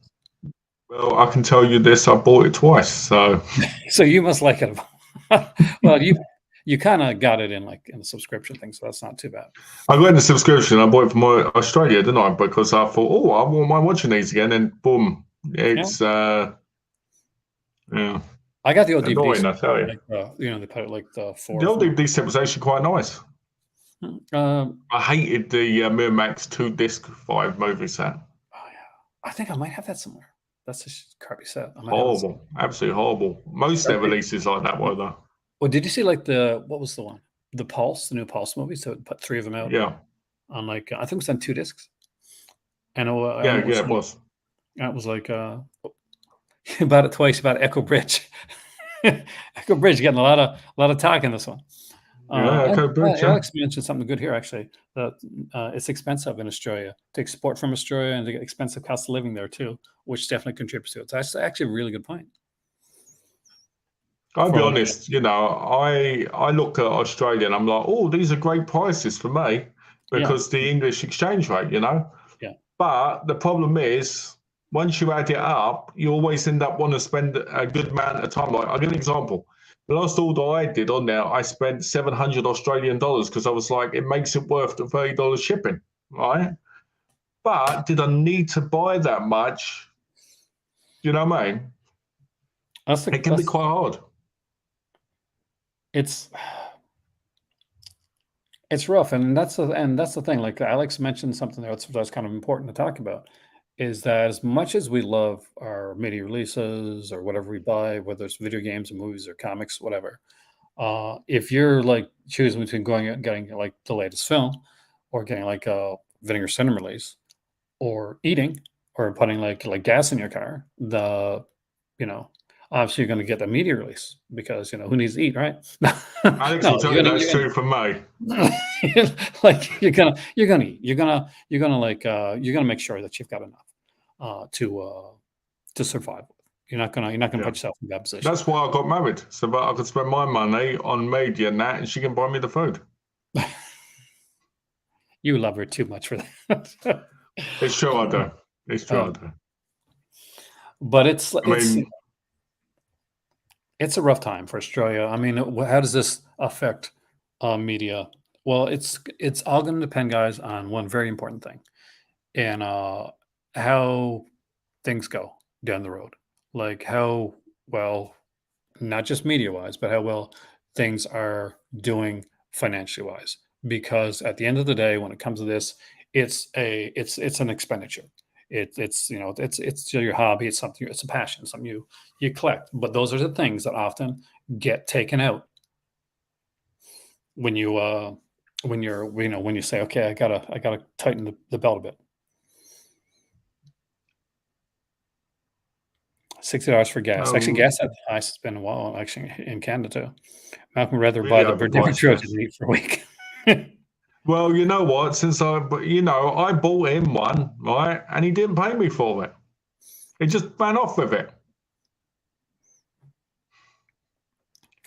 Well, I can tell you this: I bought it twice. So So you must like it. Well, you kind of got it in the subscription thing, so that's not too bad. I got in the subscription. I bought it from Australia, didn't I? Because I thought, oh, I won't mind watching these again, and boom, Yeah, it's yeah, I got the old DVD annoying. set, I tell you, like they put it like the the fourth old one. DVD set was actually quite nice. Um, I hated the Miramax 2-disc 5 movie set. oh yeah, I think I might have that somewhere. That's a crappy set. I might have it. Horrible, absolutely horrible. Most their releases like that were though. Well, did you see like what was the one? The Pulse, the new Pulse movie. So it put three of them out Yeah, on like I think it was on 2 discs, and yeah, yeah. It was. it was like about it twice about Echo Bridge. Echo Bridge getting a lot of talk in this one. Yeah, okay, bridge. Yeah, Alex mentioned something good here actually. That it's expensive in Australia to export from Australia, and the expensive cost of living there too, which definitely contributes to it. So that's actually a really good point. I'll be For honest. I look at Australia and I'm like, oh, these are great prices for me yeah, because the English exchange rate. yeah, But the problem is, once you add it up, you always end up wanting to spend a good amount of time. Like, I'll give an example. The last order I did on there, I spent 700 Australian dollars because I was like, it makes it worth the $30 shipping, right? But did I need to buy that much? You know what I mean? that's It can be quite hard. it's it's rough, and that's the thing. Like Alex mentioned something there that's kind of important to talk about is that as much as we love our media releases or whatever we buy, whether it's video games or movies or comics, whatever, if you're like choosing between going out and getting like the latest film or getting like a Vinegar cinema release or eating or putting like gas in your car, you know obviously you're going to get the media release because who needs to eat, right? Alex No, will tell you that's true for me. like you're gonna make sure that you've got enough to survive. You're not gonna Yeah. put yourself in a bad position. That's why I got married, so that I could spend my money on media and that, and she can buy me the food. You love her too much for that. It's true, I do. It's true, I Um, do. but it's I it's mean, it's a rough time for Australia. I mean, how does this affect media? Well, it's all going to depend, guys, on one very important thing, and how things go down the road. Like how well, not just media wise, but how well things are doing financially wise. Because at the end of the day, when it comes to this, it's an expenditure. It's your hobby. It's something. It's a passion. Something you collect. But those are the things that often get taken out when you say, okay, I gotta tighten the belt a bit. $60 for gas. Actually, um, gas at the highest it's been in a while, actually, in Canada too. Malcolm would rather buy really the Birdemic overpriced Trojan gas. than eat for a week. Well, you know what? Since I bought him one, right, and he didn't pay me for it. He just ran off with it.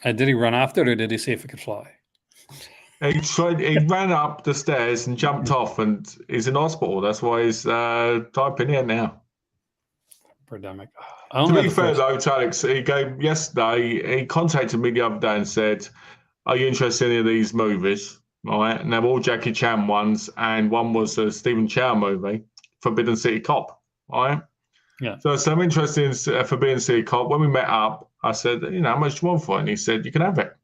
Did he run after it, or did he see if it could fly? He ran up the stairs and jumped off, and he's in hospital. That's why he's typing in now. Pandemic. To be fair, though, to Alex, he contacted me the other day and said, "Are you interested in any of these movies?" Right, and they're all Jackie Chan ones, and one was a Stephen Chow movie, Forbidden City Cop. Right. Yeah. So I'm interested in Forbidden City Cop. When we met up, I said, how much do you want for it? And he said, you can have it,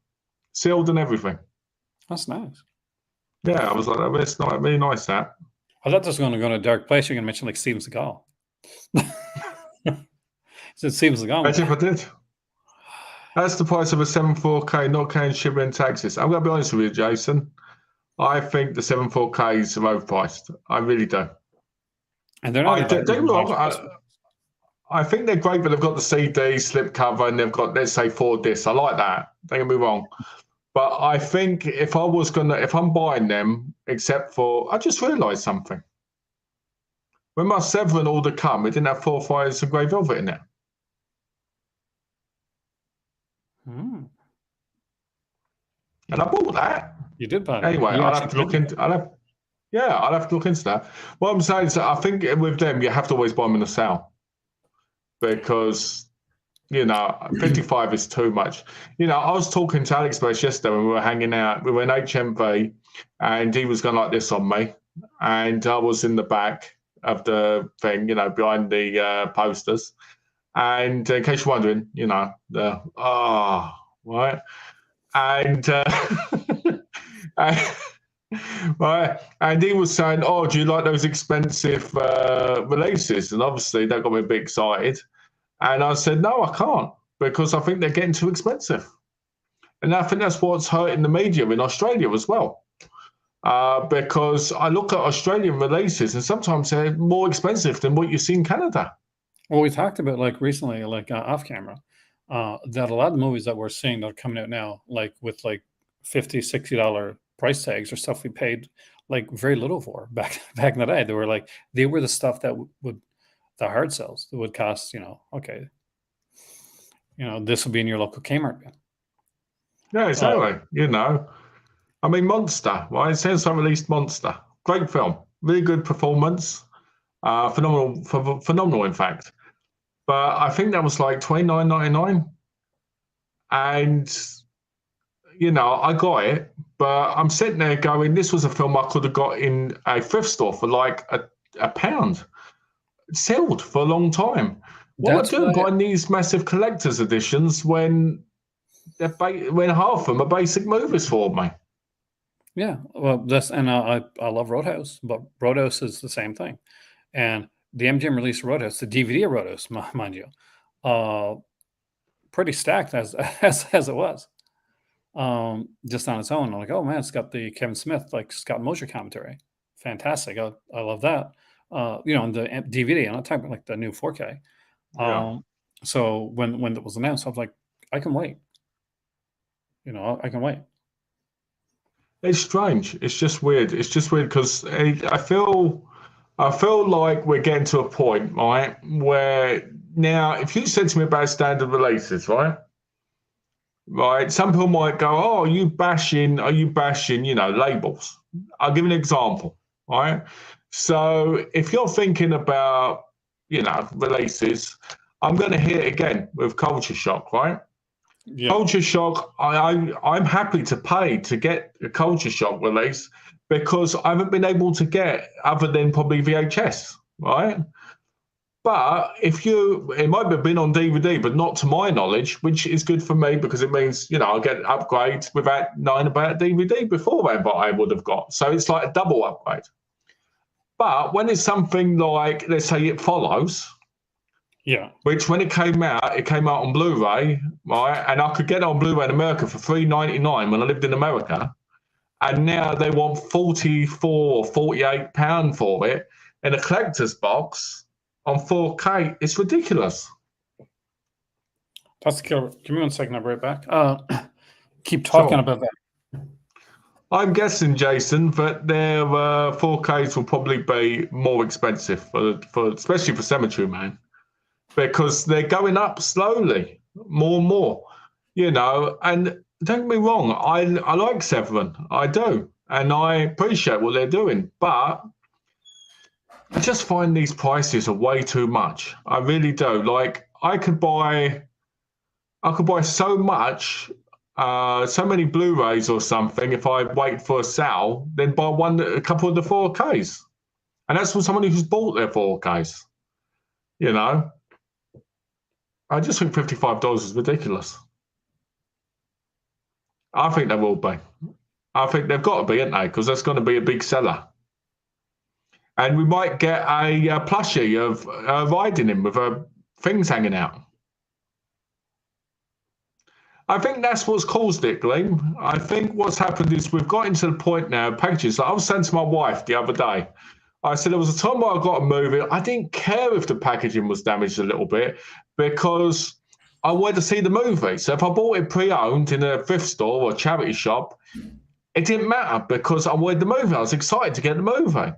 sealed and everything. That's nice. Yeah, I was like, that's not really nice. That. I thought this was going to go in a dark place. You're going to mention like Steven Seagal. So Steven Seagal. Imagine if I did. That's the price of a 7.4K, not counting shipping and taxes. I'm going to be honest with you, Jason. I think the 7.4Ks are overpriced. I really do. And they're not. Don't get me wrong. I think they're great, but they've got the CD slipcover and they've got, let's say, 4 discs. I like that. Don't get me wrong. But I think if I'm buying them, I just realised something. When my Severin order come, it didn't have 4 Fires and Grey Velvet in it. Hmm. And I bought that. You did buy it. Anyway, I'll have to look into that. What I'm saying is that I think with them, you have to always buy them in a sale. Because, 55 is too much. I was talking to Alex Burst yesterday when we were hanging out. We were in HMV, and he was going like this on me. And I was in the back of the thing, behind the posters. And in case you're wondering, right. And right, and he was saying, "Oh, do you like those expensive releases?" And obviously, that got me a bit excited. And I said, "No, I can't, because I think they're getting too expensive." And I think that's what's hurting the media in Australia as well, because I look at Australian releases, and sometimes they're more expensive than what you see in Canada. Well, we talked about recently, off camera, that a lot of the movies that we're seeing that are coming out now, with $50, $60 price tags, or stuff we paid very little for back in the day. They were the stuff that would the hard sells that would cost this will be in your local Kmart bin. Yeah, exactly. I mean, Monster. Right? Since I released Monster, great film, really good performance, phenomenal in fact. But I think that was like $29.99, and I got it. But I'm sitting there going, this was a film I could have got in a thrift store for like a pound, sealed for a long time. What am I doing buying these massive collector's editions when half of them are basic movies for me? Yeah, well, I love Roadhouse, but Roadhouse is the same thing, and the MGM released Roadhouse, the DVD of Roadhouse, mind you, pretty stacked as it was, just on its own. I'm like, oh man, it's got the Kevin Smith Scott Mosier commentary, fantastic. I love that. On the DVD. I'm not talking about the new 4K. Yeah. So when it was announced, I was like, I can wait. I can wait. It's strange. It's just weird. It's just weird because I feel like we're getting to a point, right, where now if you said to me about standard releases, right, some people might go, "Oh, are you bashing, labels?" I'll give an example, right? So if you're thinking about, releases, I'm going to hit it again with Culture Shock, right? Yeah. Culture Shock, I'm happy to pay to get a Culture Shock release because I haven't been able to get other than probably VHS, right? But it might have been on DVD, but not to my knowledge, which is good for me because it means, I get upgrades without knowing about DVD beforehand, what I would have got. So it's like a double upgrade. But when it's something like, let's say It Follows, yeah, which when it came out on Blu-ray, right? And I could get it on Blu-ray in America for $3.99 when I lived in America. And now they want £44 or £48 for it in a collector's box on 4K. It's ridiculous. That's the killer. Give me 1 second. I'll be right back. Keep talking about that. I'm guessing, Jason, that their 4Ks will probably be more expensive for especially for Cemetery Man, because they're going up slowly, more and more. And don't get me wrong, I like Severin, I do, and I appreciate what they're doing, but I just find these prices are way too much. I really do. Like I could buy so much, so many Blu-rays or something if I wait for a sale, then buy a couple of the 4Ks. And that's for somebody who's bought their 4Ks. You know, I just think $55 is ridiculous. I think they will be. I think they've got to be, aren't they? Because that's going to be a big seller. And we might get a plushie of riding him with things hanging out. I think that's what's caused it, Glenn. I think what's happened is we've got into the point now, packages. Like I was saying to my wife the other day, I said there was a time where I got a movie. I didn't care if the packaging was damaged a little bit because I wanted to see the movie. So if I bought it pre-owned in a thrift store or a charity shop, it didn't matter because I wanted the movie. I was excited to get the movie.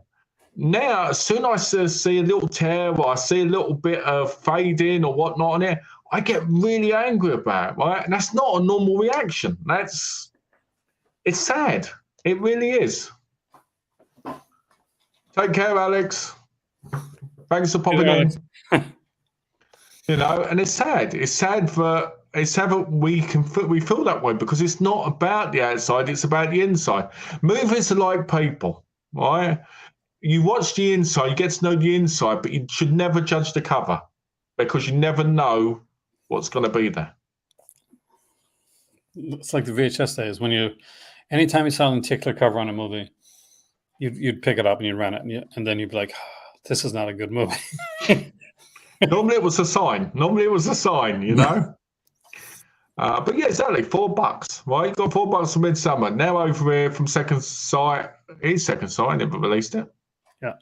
Now, as soon as I see a little tear or I see a little bit of fading or whatnot on it, I get really angry about it, right? And that's not a normal reaction. It's sad. It really is. Take care, Alex. Thanks for popping in. And it's sad. It's sad that we feel that way because it's not about the outside, it's about the inside. Movies are like people, right? You watch the inside, you get to know the inside, but you should never judge the cover because you never know what's going to be there. It's like the VHS days when anytime you saw a particular cover on a movie, you'd pick it up and you'd rent it, and then you'd be like, oh, "This is not a good movie." Normally it was a sign. But yeah, exactly. $4, right? You got $4 for Midsummer. Now over here from Second Sight, never released it. Yeah.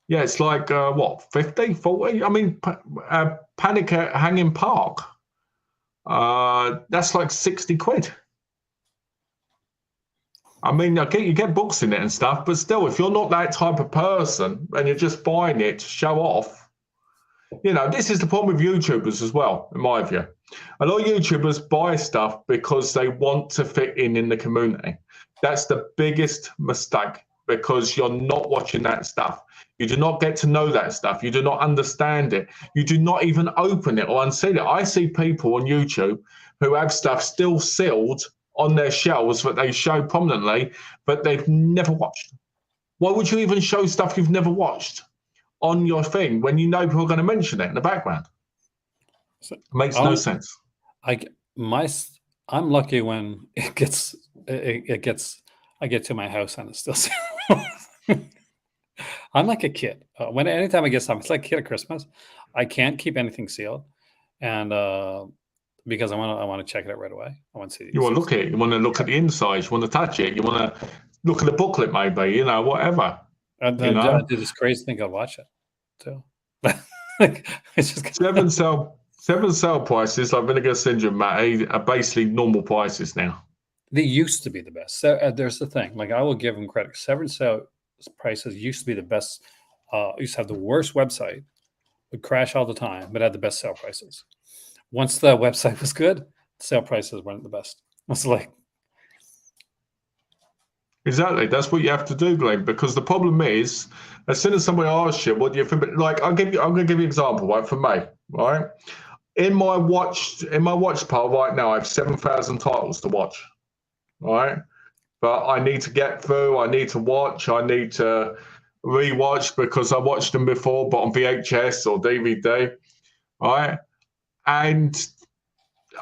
Yeah, it's like, 50, 40? I mean, Panic at Hanging Park. That's like 60 quid. I mean, you get books in it and stuff, but still, if you're not that type of person and you're just buying it to show off, this is the problem with YouTubers as well, in my view. A lot of YouTubers buy stuff because they want to fit in the community. That's the biggest mistake because you're not watching that stuff. You do not get to know that stuff. You do not understand it. You do not even open it or unseal it. I see people on YouTube who have stuff still sealed on their shelves that they show prominently, but they've never watched. Why would you even show stuff you've never watched on your thing when you know people are going to mention it in the background? It makes no sense. I'm lucky when I get to my house and it's still I'm like a kid. Anytime I get something, it's like a kid at Christmas. I can't keep anything sealed, and because I want to check it out right away. I want to see. You want to look at it. You want to look at the inside. You want to touch it. You want to look at the booklet, maybe. Whatever. And then I do this crazy thing. I'll watch it too. It's just seven sale prices like Vinegar Syndrome, Matt, are basically normal prices now. They used to be the best. So there's the thing. Like I will give them credit. Seven sale prices used to be the best. Used to have the worst website, would crash all the time, but had the best sale prices. Once the website was good, sale prices weren't the best. It's like exactly. That's what you have to do, Glenn. Because the problem is, as soon as somebody asks you, "What do you think?" Like I'm going to give you an example, right? For me, right, in my watch pile right now, I have 7,000 titles to watch, right? But I need to get through. I need to watch. I need to rewatch because I watched them before, but on VHS or DVD, right? And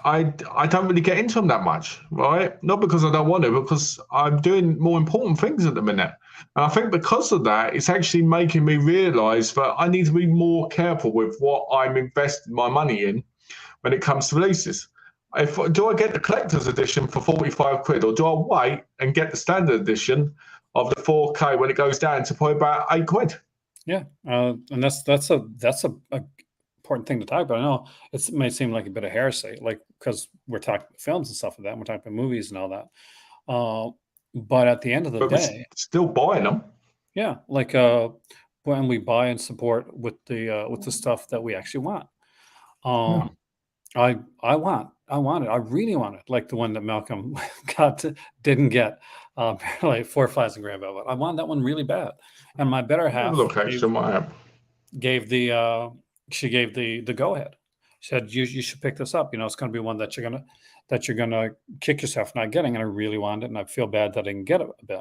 I don't really get into them that much, right? Not because I don't want to, because I'm doing more important things at the minute. And I think because of that, it's actually making me realise that I need to be more careful with what I'm investing my money in when it comes to releases. Do I get the collector's edition for 45 quid, or do I wait and get the standard edition of the 4K when it goes down to probably about 8 quid? Yeah, and that's a important thing to talk about. I know it may seem like a bit of heresy, like because we're talking about films and stuff like that, and we're talking about movies and all that. But at the end of the But we're day, still buying them. yeah, like when we buy and support with the stuff that we actually want. Yeah. Um, I want it. I really want it. Like the one that Malcolm didn't get, like 4 5s in Grand Velvet. I want that one really bad. And my better Have a half look, actually, my app. gave the she gave the go ahead. She said you should pick this up. You know, it's going to be one that you're gonna kick yourself not getting. And I really wanted it, and I feel bad that I didn't get it a bit.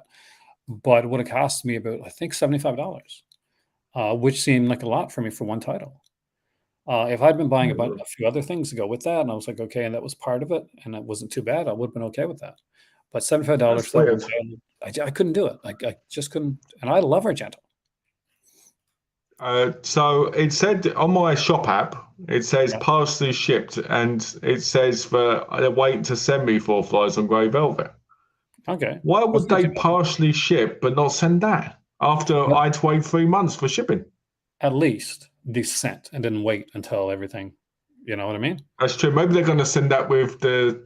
But it would have cost me about, I think, $75, which seemed like a lot for me for one title. If I'd been buying about a few other things to go with that, and I was like, okay, and that was part of it, and it wasn't too bad, I would have been okay with that. But $75 That's for that one weird. title, I couldn't do it. I just couldn't. And I love Argento. So it said on my shop app, it says Yeah. partially shipped, and it says for they're waiting to send me 4 flies on grey velvet. Okay. Why That's would not they too bad. partially ship but not send that after But I had to wait 3 months for shipping? at least they sent and didn't wait until everything. You know what I mean? That's true. Maybe they're going to send that with the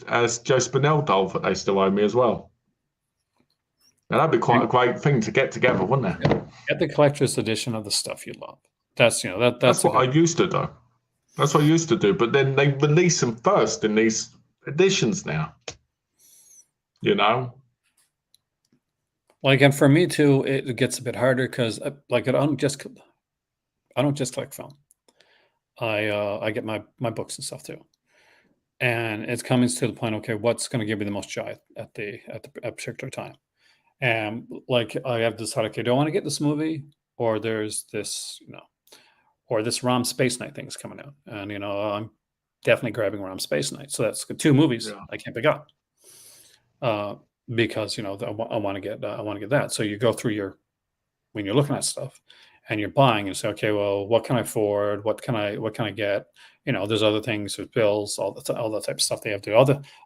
Joe Spinell doll that they still owe me as well. Now, that'd be quite a great thing to get together, wouldn't it? Get the collector's edition of the stuff you love. That's That's that's a what I good. used to do. That's what I used to do. But then they release them first in these editions now. You know? Like, and for me too, it gets a bit harder because like I don't just collect film. I get my books and stuff too, and it's coming to the point. Okay, what's going to give me the most joy at a particular time? And like I have decided, okay, do I want to get this movie, or there's this, or this Rom Space Night thing's coming out, and I'm definitely grabbing Rom Space Night. So that's two movies Yeah. I can't pick up, because I want to get that. So you go through when you're looking at stuff and you're buying and say, okay, well, what can I afford? What can I get? There's other things, there's bills, all that type of stuff they have to do,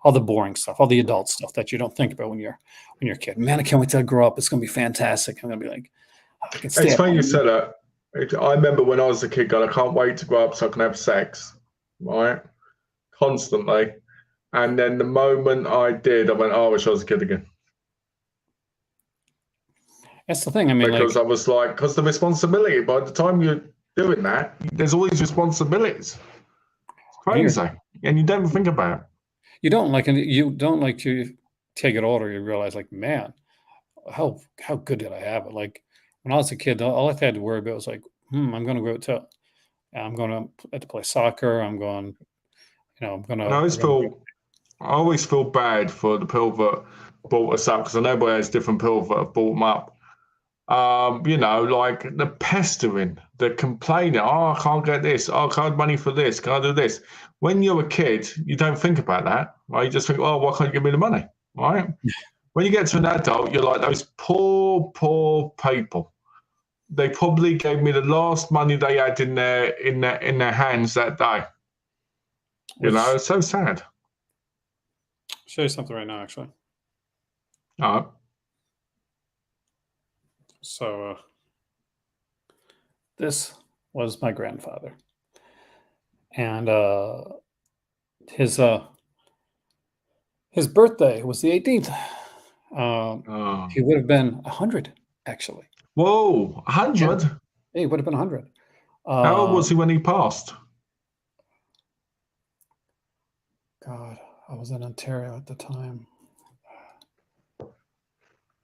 all the boring stuff, all the adult stuff that you don't think about when you're a kid. Man, I can't wait till I grow up. It's gonna be fantastic. I'm gonna be like, I can stay It's up funny all you night. said that. I remember when I was a kid going, I can't wait to grow up so I can have sex, right? Constantly. And then the moment I did, I went, oh, I wish I was a kid again. That's the thing. I mean, Because like, I was like, because the responsibility, by the time you're doing that, there's all these responsibilities. It's you're crazy. And you don't think about it. you don't like, and you don't like to take it older. You realize, like, man, how good did I have it? Like when I was a kid, all I had to worry about was like, I'm going to go to, I'm going to have to play soccer. And I always feel bad for the people that brought us up because I know there's different people that have brought them up. Like the pestering, the complaining, oh, I can't get this, oh, I can't have money for this, can I do this? When you're a kid, you don't think about that, right? You just think, oh, why can't you give me the money, right? When you get to an adult, you're like those poor people. They probably gave me the last money they had in their hands that day. which It's so sad. show you something right now, actually. Uh, So this was my grandfather, and his uh, his birthday was the 18th. He would have been 100, actually. whoa, Yeah, 100? he would have been 100. How old was Um, he when he passed? God, I was in Ontario at the time.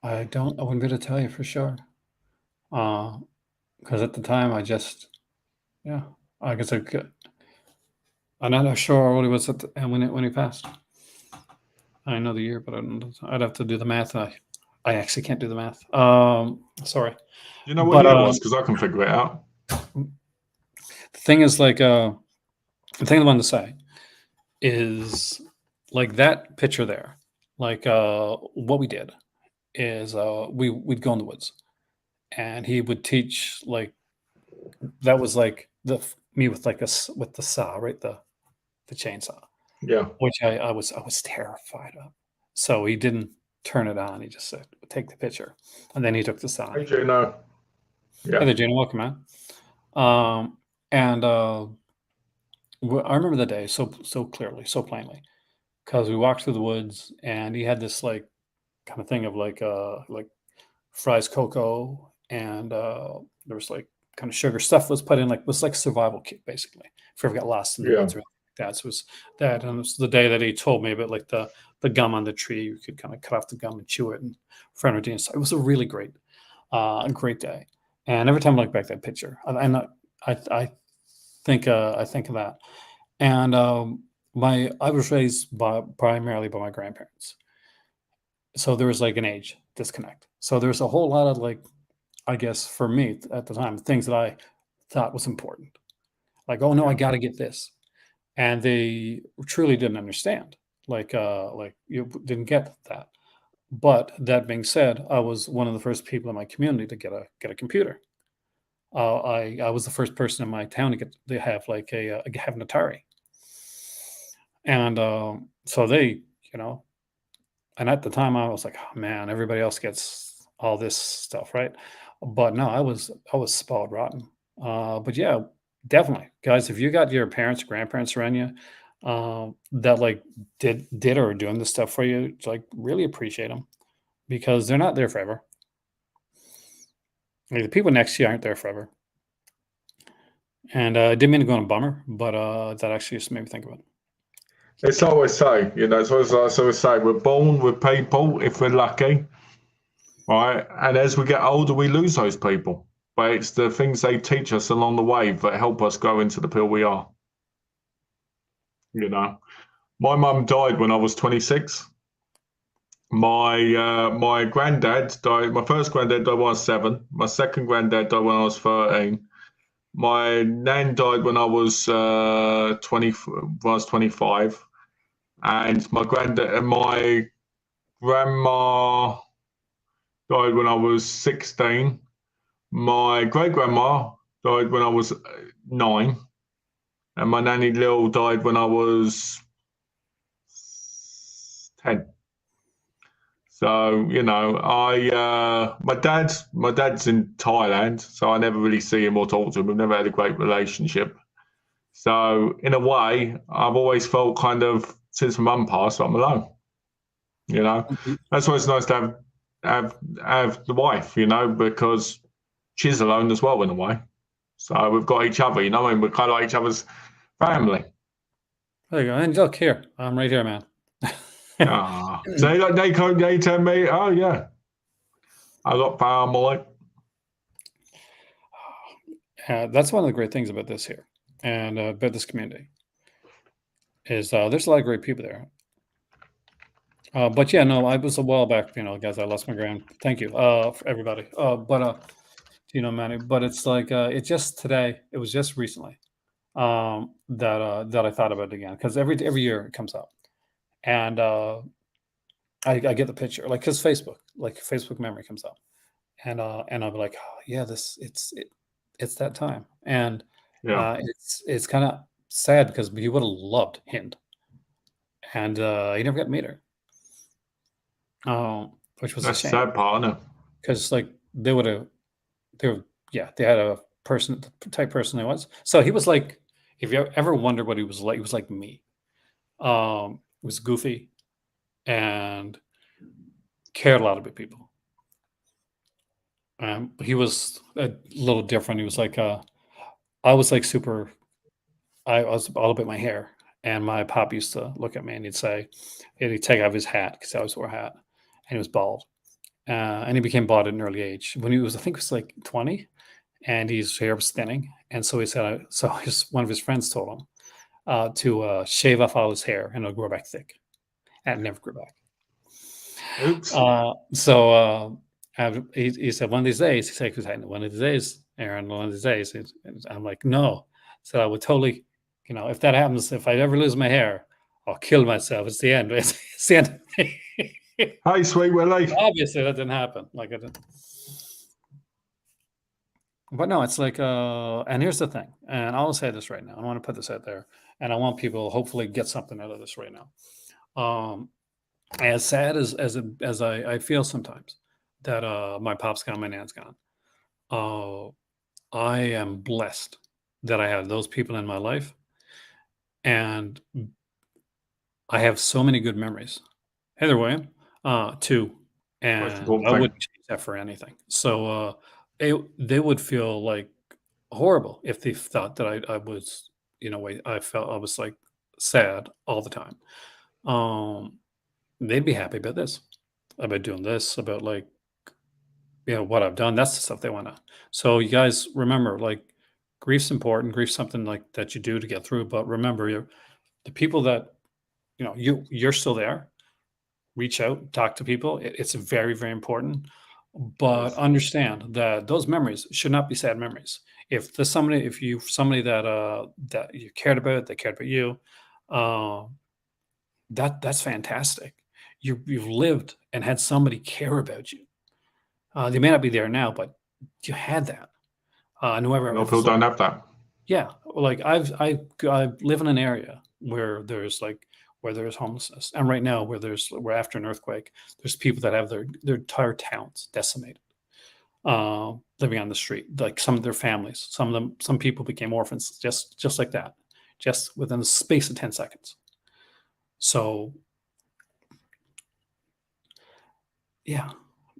I wouldn't be able to tell you for sure. Because at the time yeah, I guess I'm not sure what he was and when he passed. I know the year, but I'd have to do the math. I actually can't do the math. Sorry, Do you know what but year it was? Because I can figure it out. the thing is, like, the thing I wanted to say is, like, that picture there, like, what we did is, we'd go in the woods, and he would teach, like, that was like me with like with the saw, right, the chainsaw, Yeah. which I was terrified of. So he didn't turn it on. He just said, "Take the picture," and then he took the saw. Hey, Juno. Hey Yeah. there, Gina. Welcome, man. And I remember the day so clearly, so plainly, because we walked through the woods, and he had this, like, kind of thing of like fries, cocoa, and there was like kind of sugar stuff was put in, like was like survival kit basically. If you ever got lost in the Yeah. woods or anything like that. So it was that, and it was the day that he told me about like the gum on the tree. You could kind of cut off the gum and chew it, and friend inside. It was a really great day. And every time I look back at that picture, I think of that. And my I was raised primarily by my grandparents, so there was like an age disconnect. So there's a whole lot of like, I guess for me at the time, things that I thought was important. Like, oh no, I Yeah. got to get this, and they truly didn't understand. Like you didn't get that. But that being said, I was one of the first people in my community to get a computer. I was the first person in my town to have like have an Atari, and so they, you know, and at the time I was like, oh, man, everybody else gets all this stuff, right? But no, I was spoiled rotten. But yeah, definitely, guys, if you got your parents, grandparents around you, that like did or are doing this stuff for you, like really appreciate them because they're not there forever. Like, the people next to you aren't there forever. And I didn't mean to go on a bummer, but that actually just made me think of it. It's always say, it's always I always say, we're born with people if we're lucky, right? And as we get older, we lose those people. But it's the things they teach us along the way that help us grow into the people we are. You know, my mum died when I was 26. My granddad died. My first granddad died when I was 7. My second granddad died when I was 13. My nan died when I was 20. When I was 25, and my grandma died when I was 16. My great grandma died when I was 9, and my nanny Lil died when I was 10. So my dad's in Thailand, so I never really see him or talk to him. We've never had a great relationship. So in a way, I've always felt kind of since my mum passed, I'm alone. You know, that's why it's nice to have the wife. Because she's alone as well in a way. So we've got each other. I mean, we're kind of like each other's family. There you go. And look here, I'm right here, man. So they tell me, oh yeah, I got family. That's one of the great things about this here and about this community is there's a lot of great people there. But yeah, no, I was a while back, guys, I lost my grand. Thank you for everybody. But Manny, but it's like it was just recently that I thought about it again because every year it comes up and I get the picture like because Facebook memory comes up and I'll be like, oh, yeah, it's that time and Yeah, it's kind of sad because you would have loved Hind and you never got to meet her, which was a that's the shame sad part, isn't it? because like they had a person the type person he was. So he was like, if you ever wondered what he was like me. He was goofy and cared a lot about people. He was a little different. He was like, I was like super. I was all about my hair, and my pop used to look at me and he'd take off his hat because I always wore a hat, and he was bald. And he became bald at an early age when he was, I think, it was like 20, and his hair was thinning. And so he said, one of his friends told him to shave off all his hair and it'll grow back thick, and it never grew back. Oops. He said, one of these days, he's like, one of these days, Aaron, one of these days. And I'm like, no. So I would totally, if that happens, if I ever lose my hair, I'll kill myself. It's the end. It's the end. Hey, sweet Willie. Obviously, that didn't happen. Like, it didn't. But no, it's like, and here's the thing, and I'll say this right now. I want to put this out there, and I want people to hopefully get something out of this right now. As sad as I feel sometimes that my pop's gone, my nan's gone. I am blessed that I have those people in my life, and I have so many good memories. Hey there, William. Two. Most and important I thing. wouldn't change that for anything. So they would feel like horrible if they thought that I was, I felt I was like sad all the time. Um, they'd be happy about this, about doing this, about like what I've done. That's the stuff they want to. So you guys remember, like, grief's important. Grief's something like that you do to get through. But remember, the people that you're still there. Reach out, talk to people. It's very, very important. But Yes. understand that those memories should not be sad memories. If you somebody that you cared about, that cared about you, uh, that's fantastic. You've lived and had somebody care about you. They may not be there now, but you had that. And A whoever, lot if of people it's like, don't have that. yeah, like I live in an area where there's homelessness, and right now we're after an earthquake. There's people that have their entire towns decimated, living on the street. Like some of their families, some people became orphans just like that, just within the space of 10 seconds. So yeah,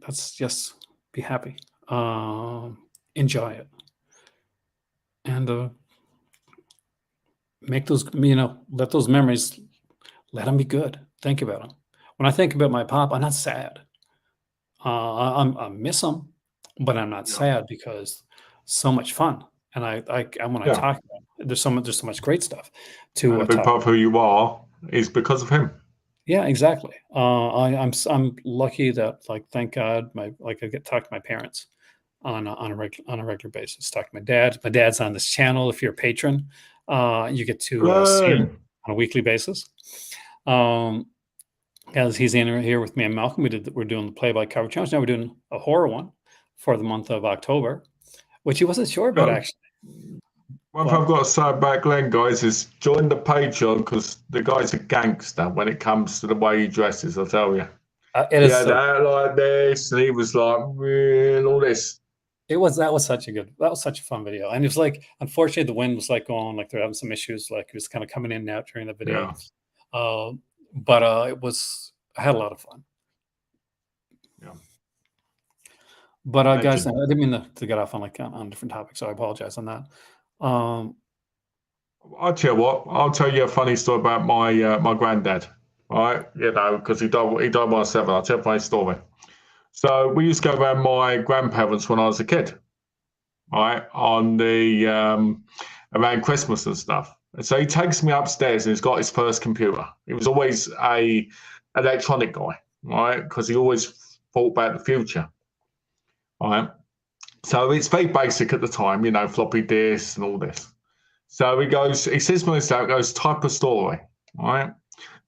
that's just be happy, enjoy it, and make those let those memories. Let them be good. Think about them. When I think about my pop, I'm not sad. I miss him, but I'm not Yeah. sad because so much fun. And and when I Yeah. talk about it, there's so much great stuff And to a big talk. part of who you are is because of him. Yeah, exactly. I'm lucky that, like, thank God, I get to talk to my parents on a regular basis. Talk to my dad. My dad's on this channel. If you're a patron, you get to see him Yay. on a weekly basis. Um, as he's in here with me and Malcolm, we're doing the play by cover challenge. Now we're doing a horror one for the month of October, which he wasn't sure about No, actually. one thing But I've got to say about Glenn, guys, is join the Patreon because the guy's a gangster when it comes to the way he dresses, I tell you. it He is had so. out like this, and he was like, "Man," all this. That was such a fun video, and it was like, unfortunately the wind was like going, like they're having some issues, like it was kind of coming in and out during the video. Yeah, Uh, but I had a lot of fun. yeah. But guys, I Legend. didn't mean to get off on on different topics, so I apologize on that. Um, I'll tell you what, I'll tell you a funny story about my granddad. All right, because he died when I was 7. I'll tell you a funny story. So we used to go around my grandparents when I was a kid, right, on the around Christmas and stuff. And so he takes me upstairs and he's got his first computer. He was always a electronic guy, right, because he always thought about the future, right. So it's very basic at the time, floppy disks and all this. So he says to me, goes, type a story, right.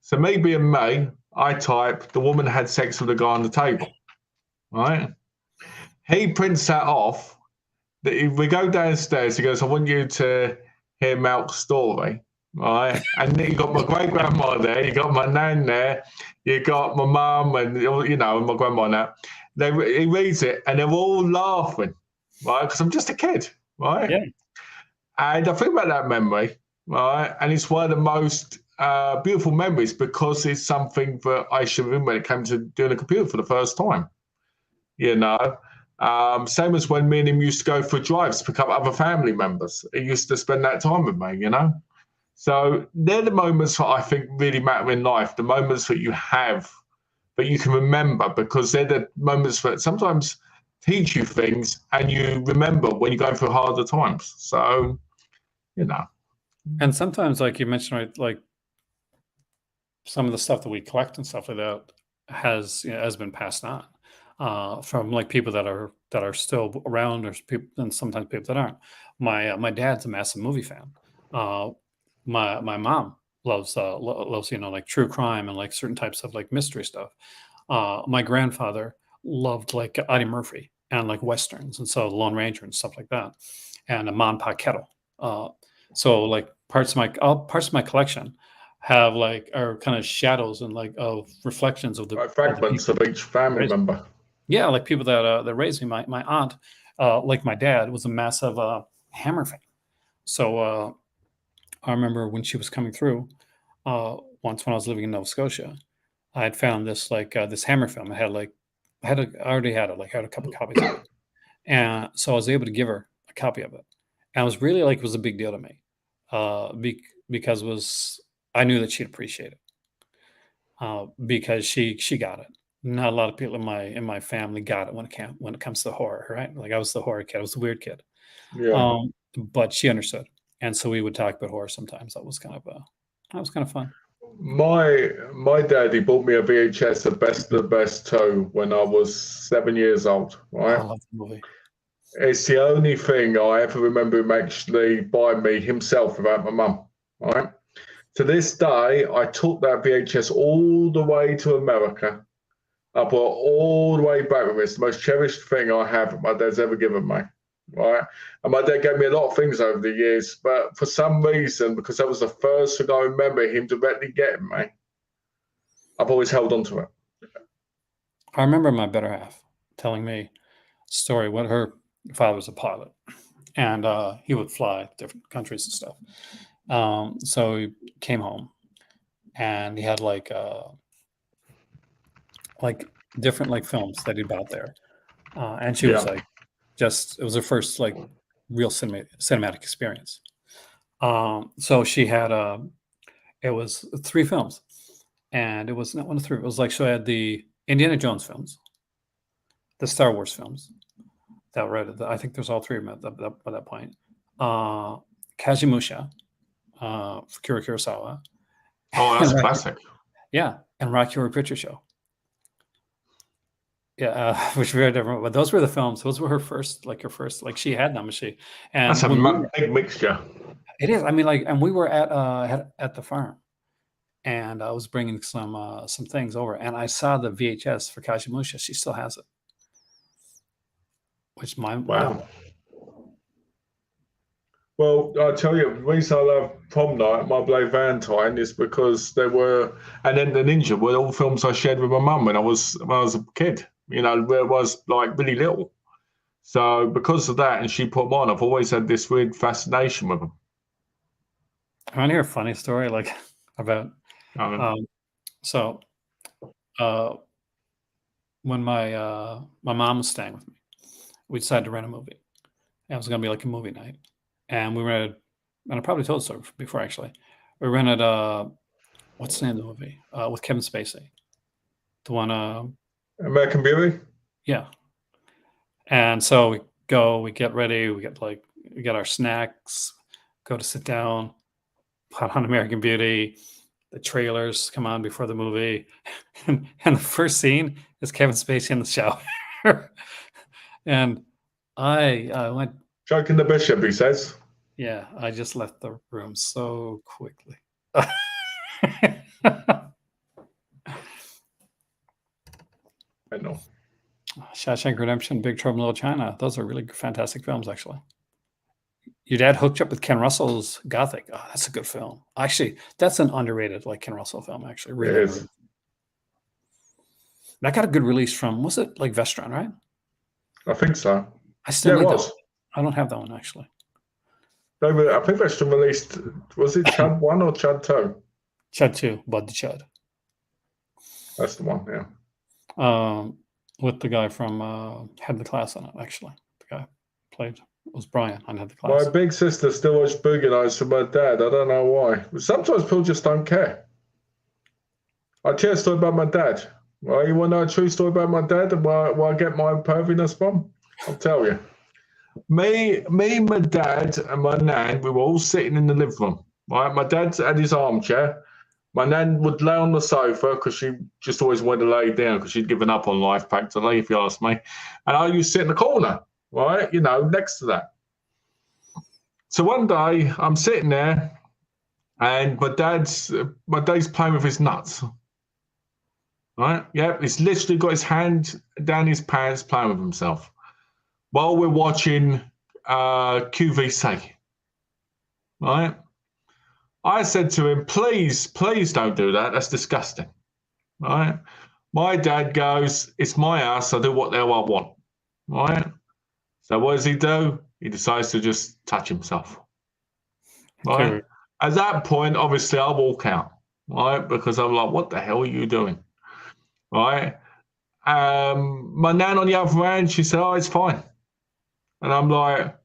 So me being me, I type, the woman had sex with the guy on the table, right. He prints that off. We go downstairs. He goes, I want you to hear Malk's story, right? And you got my great grandma there, you got my nan there, you got my mum, and my grandma now. He reads it, and they're all laughing, right? Because I'm just a kid, right? yeah, And I think about that memory, right? And it's one of the most beautiful memories because it's something that I should remember when it came to doing a computer for the first time, you know. Same as when me and him used to go for drives to pick up other family members. He used to spend that time with me. So they're the moments that I think really matter in life, the moments that you have that you can remember because they're the moments that sometimes teach you things and you remember when you're going through harder times. So, you know. and sometimes, like you mentioned, right, like some of the stuff that we collect and stuff like that has been passed on from like people that are still around, or people, and sometimes people that aren't. My dad's a massive movie fan. Uh, my mom loves like true crime and like certain types of like mystery stuff. My grandfather loved like Eddie Murphy and like westerns, and so the Lone Ranger and stuff like that, and a Man Pa Kettle. So like parts of my collection have like are kind of shadows and like of reflections of Like the fragments people of each that family raised me. member. Yeah, like people that raised me. My aunt, like my dad, was a massive Hammer fan. So I remember when she was coming through, once when I was living in Nova Scotia, I had found this this Hammer film. It had like I already had it. Like I had a couple copies of it, and so I was able to give her a copy of it. And it was really like it was a big deal to me, because I knew that she'd appreciate it, because she got it. Not a lot of people in my family got it when it comes to horror, right? Like I was the horror kid, I was the weird kid, Yeah. but she understood, and so we would talk about horror sometimes. That was kind of fun. My daddy bought me a VHS of Best of the Best 2 when I was 7 years old, Oh, I right? love the movie. It's the only thing I ever remember him actually buying me himself without my mum, right? To this day, I took that VHS all the way to America. I brought all the way back with me. It's the most cherished thing I have that my dad's ever given me, right? And my dad gave me a lot of things over the years, but for some reason, because that was the first thing I remember him directly getting me, I've always held on to it. I remember my better half telling me a story when her father was a pilot, and he would fly different countries and stuff. So he came home, and he had like different like films that he bought there, and she was Yeah. like, just it was her first like real cinematic experience. So she had it was three films, and it was not one of three. It was like she had the Indiana Jones films, the Star Wars films that were at I think there's all three of them at that point. Uh, Kajimusha, for Kira Kurosawa, Oh, and that's classic. yeah, and Rocky Horror Picture Show. Yeah, which were very different. But those were the films. Those were her first, like she had them. That's And a when we were, big mixture. it is. I mean, like, and we were at the farm, and I was bringing some things over, and I saw the VHS for Kajimusha. She still has it, which my Wow. Well, I tell you, the reason I love Prom Night, My Bloody Valentine, is because they were, and then The Ninja were all films I shared with my mum when I was a kid. You know, where I was like really little. So because of that, and she put them on, I've always had this weird fascination with them. I want to hear a funny story like about Um, um, so uh, when my mom was staying with me, we decided to rent a movie. And it was going to be like a movie night, and we rented. And I probably told the story before actually. We rented what's the name of the movie with Kevin Spacey, the one American Beauty. yeah. And so we get ready, we get our snacks, go to sit down, put on American Beauty. The trailers come on before the movie, and the first scene is Kevin Spacey in the shower, and I went, Joking the Bishop, he says. yeah, I just left the room so quickly. I know. Shawshank Redemption, Big Trouble in Little China. Those are really fantastic films, actually. Your dad hooked you up with Ken Russell's Gothic. Oh, that's a good film. Actually, that's an underrated like Ken Russell film. Actually, It really is. underrated. That got a good release from was it like Vestron, right? I think so. I still Yeah, it need that was. one. I don't have that one actually. I think that's been released. Was it Chud 1 or Chud 2? Chud 2, Bud the Chud. That's the one, yeah. With the guy from Head the Class on it. Actually, the guy played was Brian on Head the My Class. big sister still watches Boogie Nights with my dad. I don't know why. But sometimes people just don't care. I'll tell you a story about my dad. Well, you want to know a true story about my dad and where I get my perviness from? I'll tell you. Me, my dad, and my nan, we were all sitting in the living room. Right, my dad had his armchair. My nan would lay on the sofa because she just always wanted to lay down because she'd given up on life practically, if you ask me. And I used to sit in the corner, right, next to that. So one day I'm sitting there, and my dad's playing with his nuts. Right? Yeah, he's literally got his hand down his pants playing with himself while we're watching QVC. Right? I said to him, please don't do that. That's disgusting. Right? My dad goes, it's my house. I do what the hell I want. Right? So what does he do? He decides to just touch himself. Right? Okay. At that point, obviously, I walk out. Right? Because I'm like, what the hell are you doing? Right? My nan, on the other hand, she said, "Oh, it's fine," and I'm like,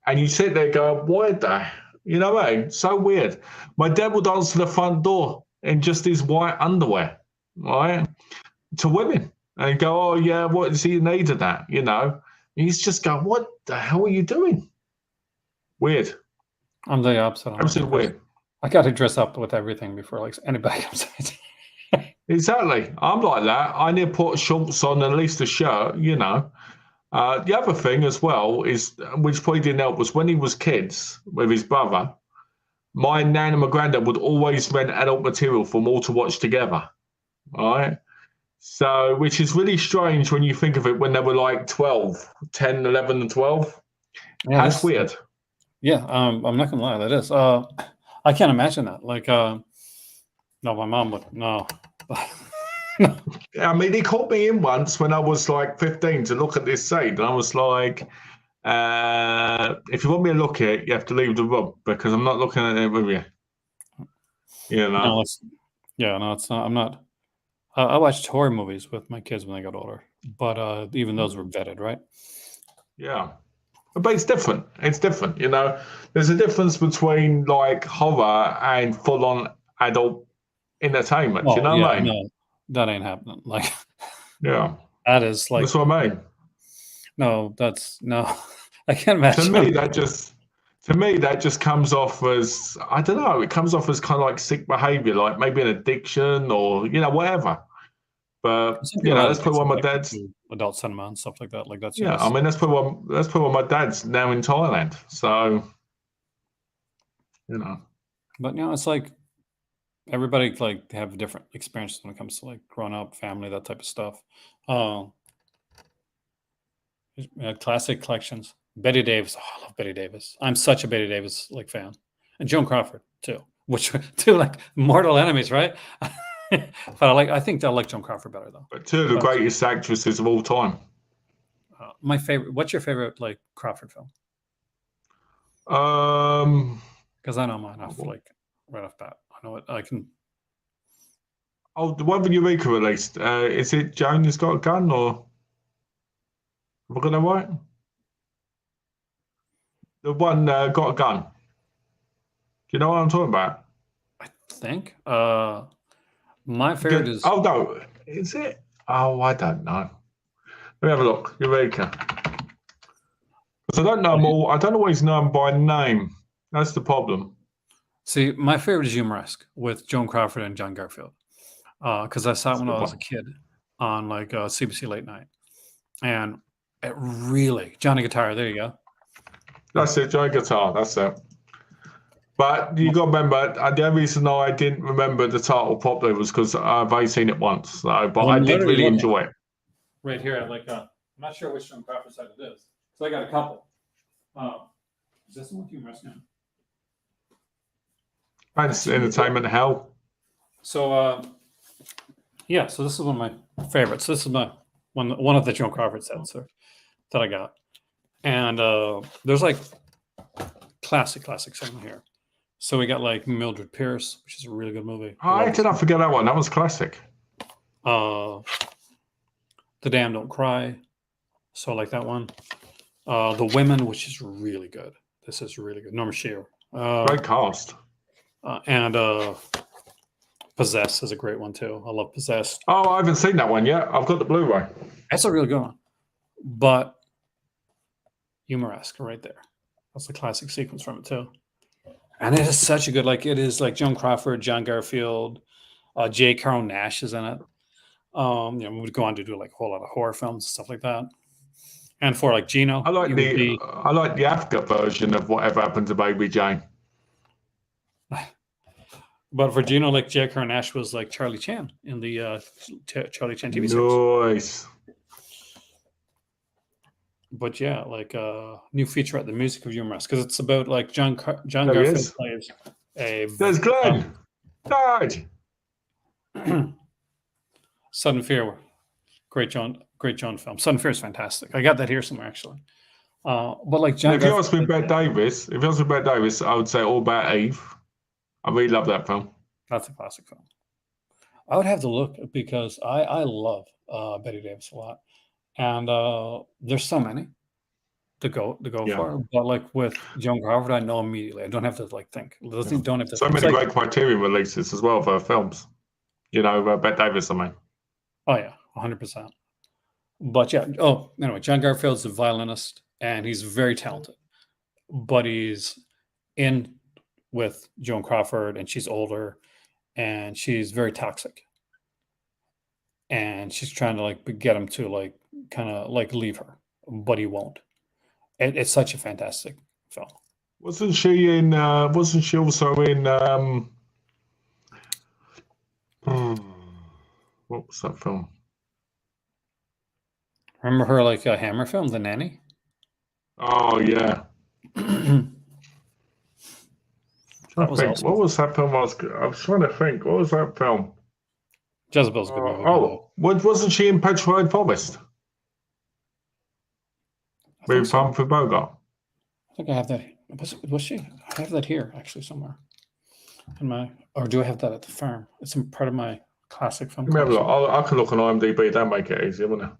and you sit there going, "Why the?" You know what I mean? So weird. My dad would answer the front door in just his white underwear, right, to women, and go, "Oh yeah, what does he need of that?" You know, and he's just going, "What the hell are you doing?" Weird. I'm the opposite on that Absolutely because weird. I got to dress up with everything before like anybody comes in. Exactly. I'm like that. I need to put shorts on and at least a shirt, you know. The other thing as well is, which probably didn't help, was when he was kids with his brother, my nan and my granddad would always rent adult material for them all to watch together, right? So, which is really strange when you think of it when they were like 12, 10, 11, and 12. Yeah, That's this. weird. Yeah, I'm not gonna lie, that is. I can't imagine that. Like, no, my mom would no. No. I mean, he called me in once when I was like 15 to look at this scene, and I was like, if you want me to look at it, you have to leave the room because I'm not looking at it with you. You No, know? it's yeah, no, it's not. I'm not. I watched horror movies with my kids when they got older, but even those were vetted, right? Yeah. But it's different. It's different, you know. There's a difference between like horror and full on adult entertainment. You Well, know what yeah, I mean? no, that ain't happening. Like, Yeah. that is That's like, what I mean. no, that's no. I can't To imagine. me, that just comes off as, I don't know, it comes off as kind of like sick behavior, like maybe an addiction or, you know, whatever. But, Some you people know, have that's probably addictions why my like that dad's, to adult cinema and stuff like that. Like that's yeah, I mean, that's probably why my dad's now in Thailand. So, you know. but it's like everybody like have different experiences when it comes to like growing up, family, that type of stuff. Uh, classic collections. Betty Davis. Oh, I love Betty Davis. I'm such a Betty Davis like fan, and Joan Crawford too. Which two like mortal enemies, right? But I think I like Joan Crawford better though. But two of the But greatest actresses of all time. my favorite. What's your favorite like Crawford film? Um, Because I know mine off like right off bat. I know it. I can. oh, the one with Eureka released. Is it Joan has got a gun or have I got that right? The one got a gun. Do you know what I'm talking about? I think. My favorite is. Oh no, is it? Oh, I don't know. Let me have a look. Eureka. Because I don't know them all. I don't always know them by name. That's the problem. See, my favorite is Humoresque with Joan Crawford and John Garfield. Because I saw it That's a when good I was a one. kid on like CBC Late Night, and it really Johnny Guitar. There you go. That's it. Joy Guitar. That's it. But you got to remember, the only reason I didn't remember the title properly was because I've only seen it once. So, but Well, I I'm did literally really looking enjoy it. right here. Like, I'm not sure which Joan Crawford side it is. So I got a couple. Is this the one Humoresque now? That's entertainment hell. So yeah, so this is one of my favorites. This is my one of the Joan Crawford sets that I got, and there's like classic cinema here. So we got like Mildred Pierce, which is a really good movie. I did not forget that one. That was classic. The Damned Don't Cry. So I like that one. The Women, which is really good. This is really good. Norma Shearer. Great cast. And Possessed is a great one too. I love Possessed. Oh, I haven't seen that one yet. I've got the Blu-ray. That's a really good one. But Humoresque right there. That's the classic sequence from it too. And it is such a good, like it is like Joan Crawford, John Garfield, J. Carl Nash is in it. We would go on to do like a whole lot of horror films and stuff like that. And for like Gino, I like the Africa version of Whatever Happened to Baby Jane. But for Gino, like J. Carl Nash was like Charlie Chan in the Charlie Chan TV series. Nice. But yeah, like new feature at the music of Humoresque because it's about like John There he Garfield is. plays a There's Glenn. Died. Sudden Fear, great John film. Sudden Fear is fantastic. I got that here somewhere actually. But like John, If you ask me about Davis, I would say All About Eve. I really love that film. That's a classic film. I would have to look because I love Betty Davis a lot, and there's so many to go Yeah. for. But like with Joan Crawford, I know immediately. I don't have to like think. Yeah. Don't have to. So It's many like, great Criterion releases as well for films. Bette Davis, I mean. oh yeah, 100%. But yeah. Oh, anyway, John Garfield's a violinist, and he's very talented. But he's in with Joan Crawford, and she's older, and she's very toxic, and she's trying to like get him to like kind of like leave her, but he won't. It's such a fantastic film. Wasn't she in? Wasn't she also in? Hmm, what was that film? Remember her like a Hammer film, The Nanny? Oh yeah. That I was think awesome. what was that film? I was trying to think. What was that film? Jezebel's a good movie, by the way. Wasn't she in Petrified Forest I think with so. Humphrey Bogart? I think I have that. Was she? I have that here actually somewhere. Or do I have that at the farm? It's in part of my classic film Let me have a look. collection. I can look on IMDb. That'd make it easier, wouldn't it?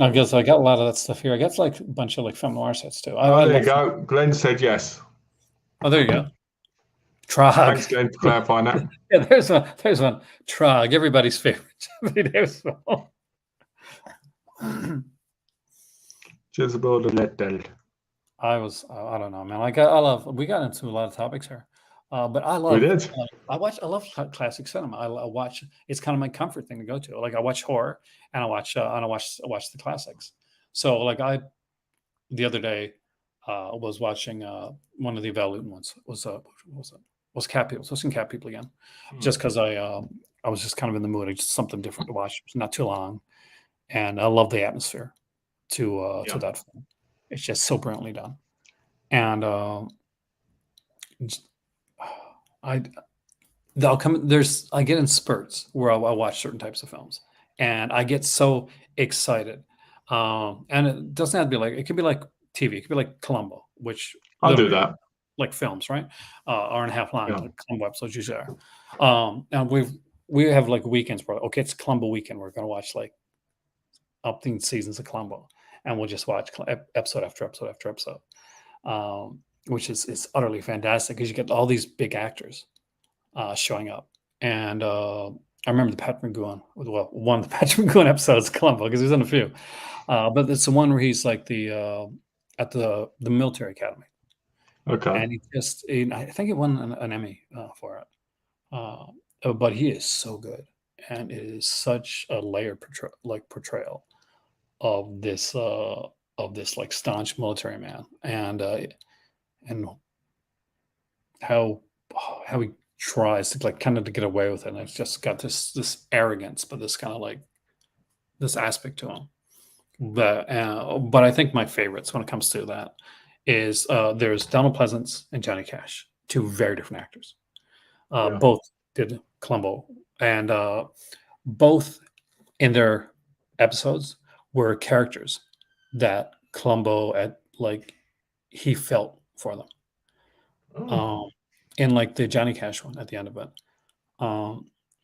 I guess I got a lot of that stuff here. I got like a bunch of like film noir sets too. Oh, I there you love. go. Glenn said yes. Oh, there you go. Trog. Thanks, Glenn, for clarifying that. Yeah, there's one. There's one. Trog, everybody's favorite Betty Davis film. Jezebel the Little. I don't know, man. Like I love. We got into a lot of topics here, but I We love. did. I love classic cinema. I watch. It's kind of my comfort thing to go to. Like I watch horror, and I watch the classics. So like the other day, was watching one of the Val Lewton ones. What was it? Was Cat People? So watching Cat People again, just because I was just kind of in the mood. Just something different to watch. It's not too long, and I love the atmosphere to Yeah. that film. It's just so brilliantly done, and I I get in spurts where I'll watch certain types of films, and I get so excited. And it doesn't have to be like, it could be like TV, it could be like Columbo, which I'll do literally that. like films, right? Hour and a half long, Yeah. like Columbo episodes usually are. And we have like weekends where, okay, it's Columbo weekend. We're gonna watch like umpteen seasons of Columbo, and we'll just watch episode after episode after episode, which is utterly fantastic because you get all these big actors showing up. And I remember the Patrick McGowan, well, one of the Patrick McGowan episodes of Columbo because he's in a few, but it's the one where he's like at the military academy, Okay. and I think he won an Emmy for it. But he is so good, and it is such a layered portrayal of this like staunch military man, and how he tries to like kind of to get away with it, and it's just got this arrogance, but this kind of like this aspect to him. But I think my favorites when it comes to that is there's Donald Pleasance and Johnny Cash, two very different actors. Yeah. Both did Columbo, and both in their episodes were characters that Columbo he felt for them. Oh. In like the Johnny Cash one at the end of it,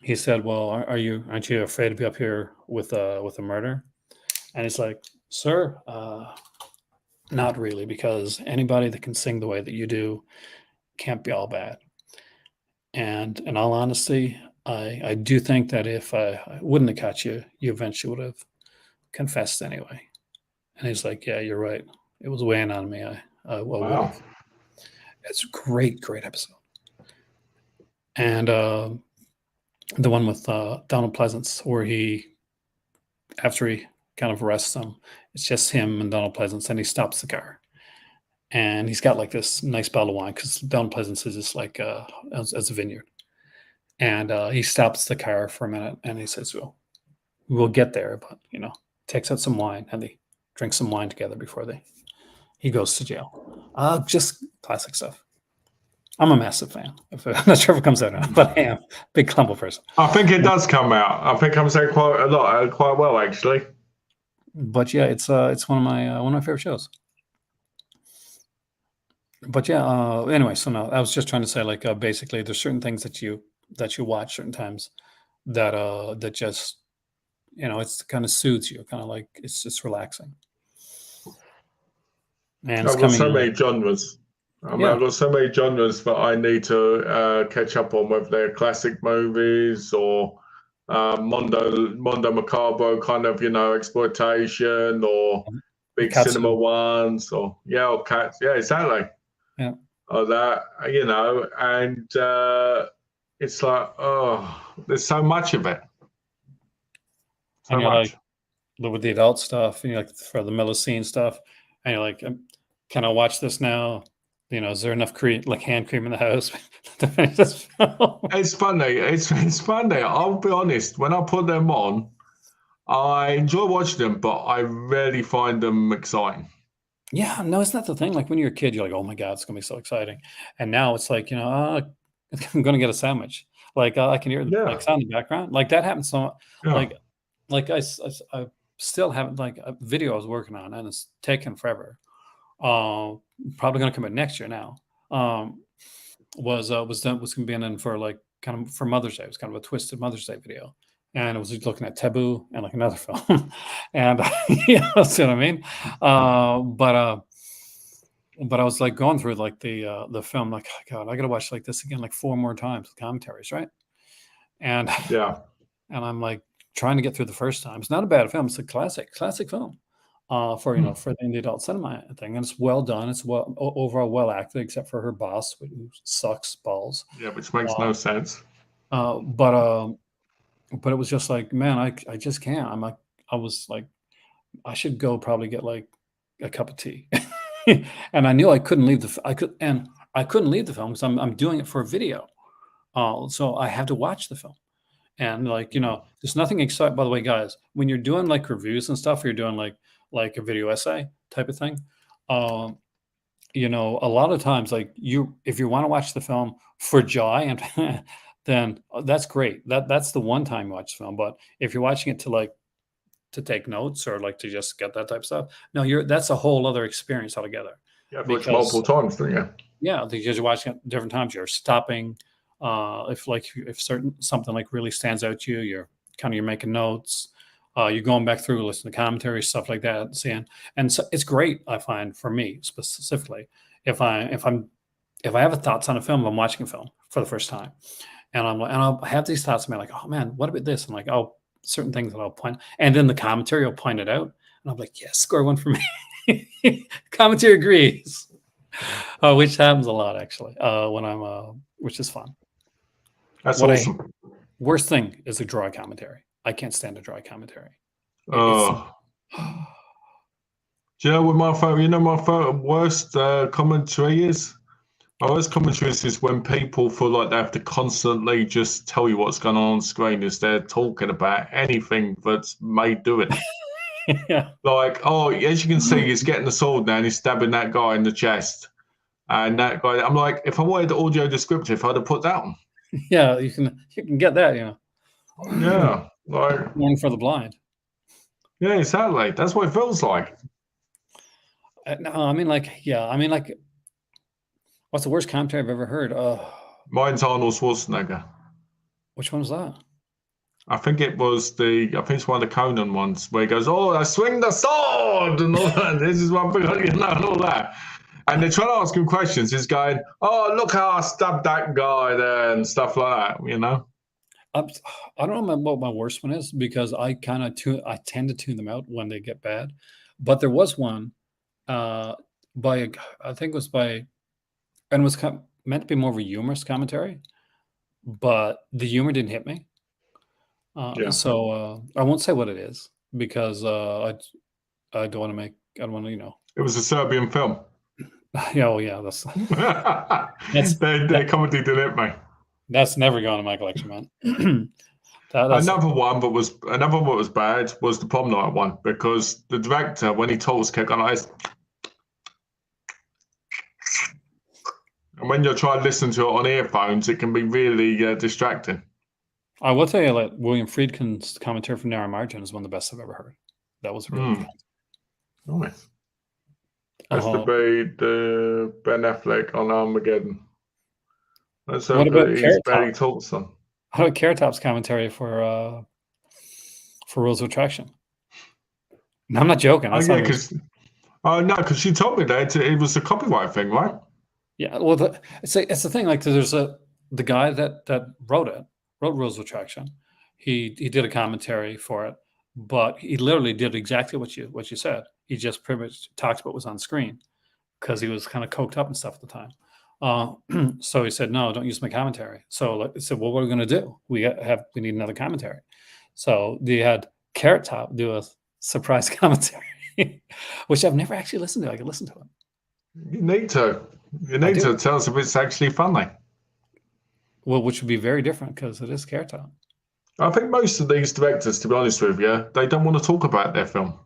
he said, "Well, aren't you afraid to be up here with a murder?" And he's like, "Sir, not really, because anybody that can sing the way that you do can't be all bad. And in all honesty, I do think that if I wouldn't have caught you, you eventually would have confessed anyway." And he's like, "Yeah, you're right. It was weighing on me. I would Wow. have." It's a great episode. And the one with Donald Pleasance, where after he kind of arrests him, it's just him and Donald Pleasance, and he stops the car. And he's got like this nice bottle of wine because Donald Pleasance is just like as a vineyard. And he stops the car for a minute, and he says, "Well, we'll get there, but takes out some wine, and they drink some wine together before he goes to jail." Just classic stuff. I'm a massive fan. I'm not sure if it comes out now, but I am a big Columbo person. I think it does come out. I think it comes out quite a lot, quite well actually. But yeah, it's one of my favorite shows. But yeah, anyway, so no, I was just trying to say like basically there's certain things that you that you watch certain times that just it's kind of soothes you, kind of like it's just relaxing. And it's I've got coming so out. many genres. I mean, Yeah, I've got so many genres that I need to catch up on, whether they're classic movies or Mondo Macabro kind of, exploitation, or big cinema katsu. ones, or cats. Yeah, exactly. Yeah, Or that, and it's like, oh, there's so much of it. and So you're like much. with the adult stuff, and you're like for the middle scene stuff, and you're like, can I watch this now? Is there enough cream, like hand cream in the house to finish this film? It's funny. It's funny. I'll be honest. When I put them on, I enjoy watching them, but I rarely find them exciting. Yeah, no, it's not the thing. Like when you're a kid, you're like, oh my God, it's gonna be so exciting. And now it's like, I'm gonna get a sandwich. Like I can hear the like Yeah, sound in the background. Like that happens so yeah. like I still haven't like a video I was working on and it's taken forever. Uh, Probably gonna come out next year now. Was gonna be in for like kind of for Mother's Day. It was kind of a twisted Mother's Day video. And it was just looking at Taboo and like another film. And see what I mean? But I was like going through like the film, like, oh, God, I gotta watch like this again like 4 more times with commentaries, right? And Yeah. and I'm like trying to get through the first time. It's not a bad film. It's a classic film. For Hmm. for the indie adult cinema thing, and it's well done. It's overall well acted, except for her boss, who sucks balls. Yeah, which makes Uh, no sense. uh, but uh, but it was just like, man, I just can't. I was like, I should go probably get like a cup of tea, and I knew I couldn't leave I couldn't leave the film because I'm doing it for a video. So I have to watch the film. And like, there's nothing exciting. By the way, guys, when you're doing like reviews and stuff, or you're doing like a video essay type of thing. Um, a lot of times, like if you want to watch the film for joy, and then that's great. That's the one time you watch the film. But if you're watching it to take notes or like to just get that type of stuff, no, that's a whole other experience altogether. Yeah, I've watched multiple Because times, don't you? yeah, because you're watching it different times. You're stopping. If something like really stands out to you, you're making notes. You're going back through, listening to commentary, stuff like that, seeing, and so it's great. I find for me specifically, if I have thoughts on a film, I'm watching a film for the first time, and I'll have these thoughts, man, like, oh man, what about this? And like, oh, certain things that I'll point, and then the commentary will point it out, and I'm like, yes, score one for me. Commentary agrees. Which happens a lot actually. When which is fun. That's What awesome. Worst thing is a dry commentary. I can't stand a dry commentary. It's Oh, do you know what my favorite? Worst commentary is? My worst commentary is when people feel like they have to constantly just tell you what's going on screen as they're talking about anything that's made doing it. yeah, Like, oh, as you can see, he's getting the sword now and he's stabbing that guy in the chest. And that guy, I'm like, if I wanted the audio descriptive, I'd have put that on. yeah. You can get that. Yeah, like, One for the blind. yeah, exactly. That's what it feels like. No, I mean like yeah. I mean like what's the worst commentary I've ever heard? Mine's Arnold Schwarzenegger. Which one was that? I think it's one of the Conan ones where he goes, "Oh, I swing the sword," and all that. This is one thing, and all that. And they're trying to ask him questions. He's going, "Oh, look how I stabbed that guy there," and stuff like that. I'm, I don't know what my worst one is because I tend to tune them out when they get bad. But there was one uh, I think it was by, and it was meant to be more of a humorous commentary, but the humor didn't hit me. Yeah. So I won't say what it is because I don't want to I don't want to, It was a Serbian film. yeah, well, yeah, that's that's Their comedy didn't hit me. that's never going to my collection, man. That's Another one was bad was the prom night one because the director, when he talks, kept going like this. And when you're trying to listen to it on earphones, it can be really distracting. I will tell you that William Friedkin's commentary from Narrow Margin is one of the best I've ever heard. That was really fun. Nice. That's the Ben Affleck on Armageddon. That's What about he's Carrot barely Top? talks on. How about Carrot Top's commentary for Rules of Attraction? No, I'm not joking. Oh That's yeah, not even. because no, because she told me that it was a copyright thing, right? Yeah, well, it's the thing. Like, there's the guy that wrote Rules of Attraction. He did a commentary for it, but he literally did exactly what you said. He just pretty much talked about what was on screen because he was kind of coked up and stuff at the time. So he said, "No, don't use my commentary." So like, I said, "Well, what are we going to do? We need another commentary." So they had Carrot Top do a surprise commentary, which I've never actually listened to. I can listen to it. You need to. You I need do. to tell us if it's actually funny. Well, which would be very different because it is Carrot Top. I think most of these directors, to be honest with you, they don't want to talk about their film.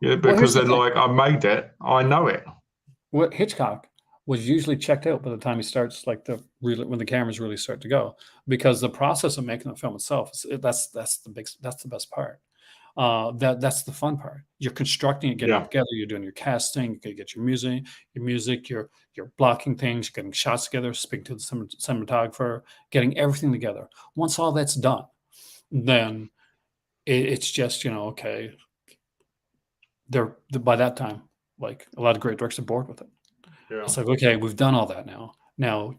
Yeah, Well, here's because the they're thing. like, I made it, I know it. What Hitchcock was usually checked out by the time he starts, like when the cameras really start to go, because the process of making the film itself that's the best part. That's the fun part. You're constructing it, getting it Yeah. together. You're doing your casting. You get your music. You're blocking things. You're getting shots together. Speaking to the cinematographer, getting everything together. Once all that's done, then it's just okay. They're by that time, like a lot of great directors are bored with it. Yeah. It's like, okay, we've done all that now. Now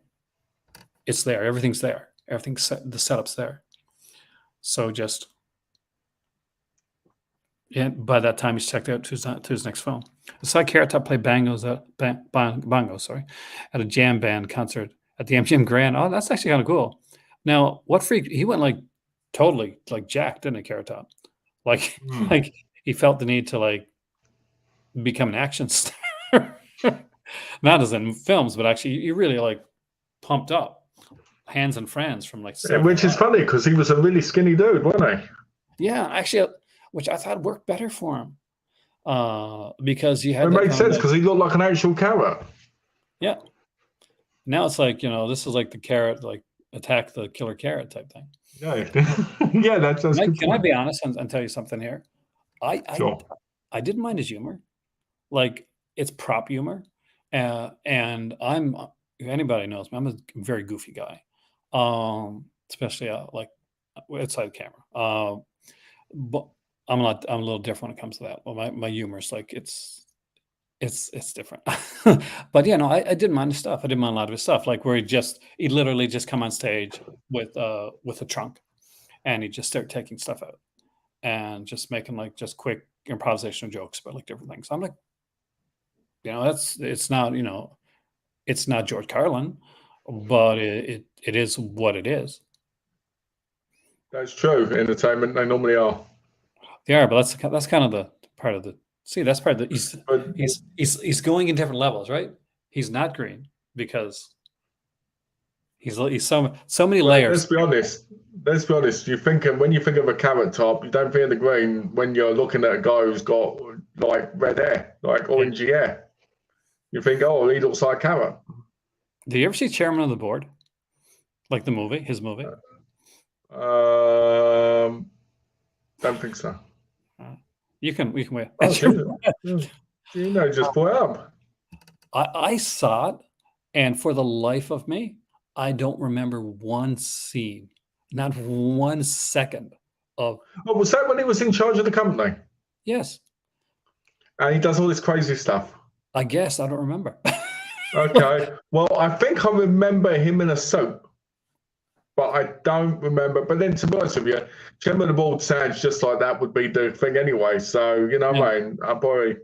it's there. Everything's there. Everything's set. The setup's there. So just by that time, he's checked out to his next film. I saw Carrot Top play bongos at a jam band concert at the MGM Grand. Oh, that's actually kind of cool. Now, what freak? He went like totally like jacked, didn't he, Carrot Top? Like Hmm. like he felt the need to like become an action star. Not as in films, but actually he really like pumped up. Hands and Friends from like Which is 75. funny because he was a really skinny dude, wasn't he? Yeah, actually, which I thought worked better for him because you It had that made kind of sense like, because he looked like an actual carrot. yeah. Now it's like this is like the carrot, like attack the killer carrot type thing. Yeah, yeah, that's a good Can I point. be honest and tell you something here? I I Sure. I didn't mind his humor. Like it's prop humor, and if anybody knows me, I'm a very goofy guy, especially like outside the camera. But I'm a little different when it comes to that. Well, my humor is like it's different. But yeah, no, I didn't mind his stuff. I didn't mind a lot of his stuff, like where he literally just come on stage with a trunk and he just start taking stuff out and just making like just quick improvisational jokes about like different things. I'm like, it's not George Carlin, but it is what it is. That's true. Entertainment, they normally are. They are, but that's kind of the part of the that's part of the But he's going in different levels, right? He's not green because he's so many well, layers. let's be honest. Let's be honest. When you think of a carrot top, you don't think of the green when you're looking at a guy who's got like red hair, like orangey hair. You think, oh, he looks like a carrot. Did you ever see Chairman of the Board? Like the movie, his movie? Don't think so. We can wait. Oh, just put it up. I saw it, and for the life of me, I don't remember one scene, not 1 second of. Oh, was that when he was in charge of the company? Yes, And he does all this crazy stuff. I guess I don't remember. Okay. Well, I think I remember him in a soap, but I don't remember. But then, to be honest with you, Chairman of the Board sounds just like that would be the thing anyway. So, you know what I mean? I probably.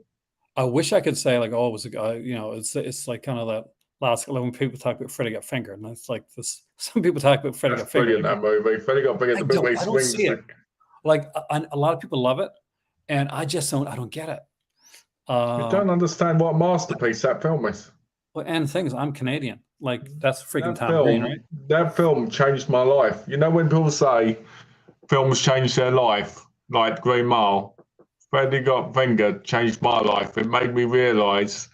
I wish I could say like, oh, it was a guy. It's like kind of that last when people talk about Freddy got fingered, and it's like this. Some people talk about Freddy That's got fingered. brilliant, that movie. Freddie got fingered, the bit where he I don't swings. see it. Like a lot of people love it, and I just don't. I don't get it. You don't understand what a masterpiece that film is. Well, and the thing is, I'm Canadian. Like that's freaking That Tom Green, film, right? that film changed my life. You know when people say films change their life, like Green Mile, Freddie Got Fingered changed my life. It made me realise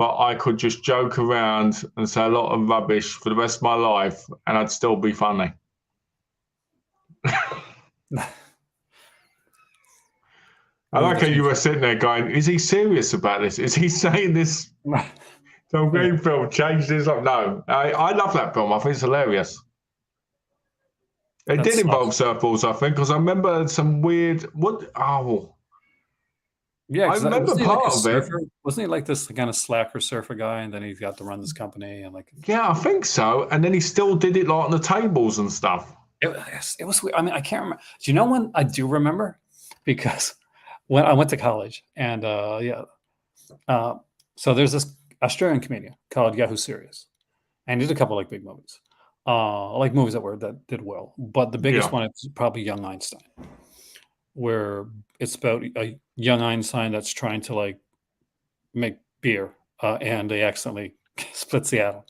that I could just joke around and say a lot of rubbish for the rest of my life, and I'd still be funny. I like how you were sitting there going, "Is he serious about this? Is he saying this?" Tom Green film changed his life. No, I love that film. I think it's hilarious. It That's did involve surfballs, I think, because I remember some weird. What? Oh, yeah, I because remember wasn't he like a part of it. surfer? Wasn't he like this kind of slacker surfer guy, and then he got to run this company and like Yeah, I think so. And then he still did it like on the tables and stuff. it was weird. I mean, I can't remember. Do you know when I do remember? Because when I went to college, and uh, so there's this Australian comedian called Yahoo Serious, and he did a couple like big movies, like movies that did well. But the biggest Yeah. one is probably Young Einstein, where it's about a young Einstein that's trying to like make beer, and they accidentally split the atom.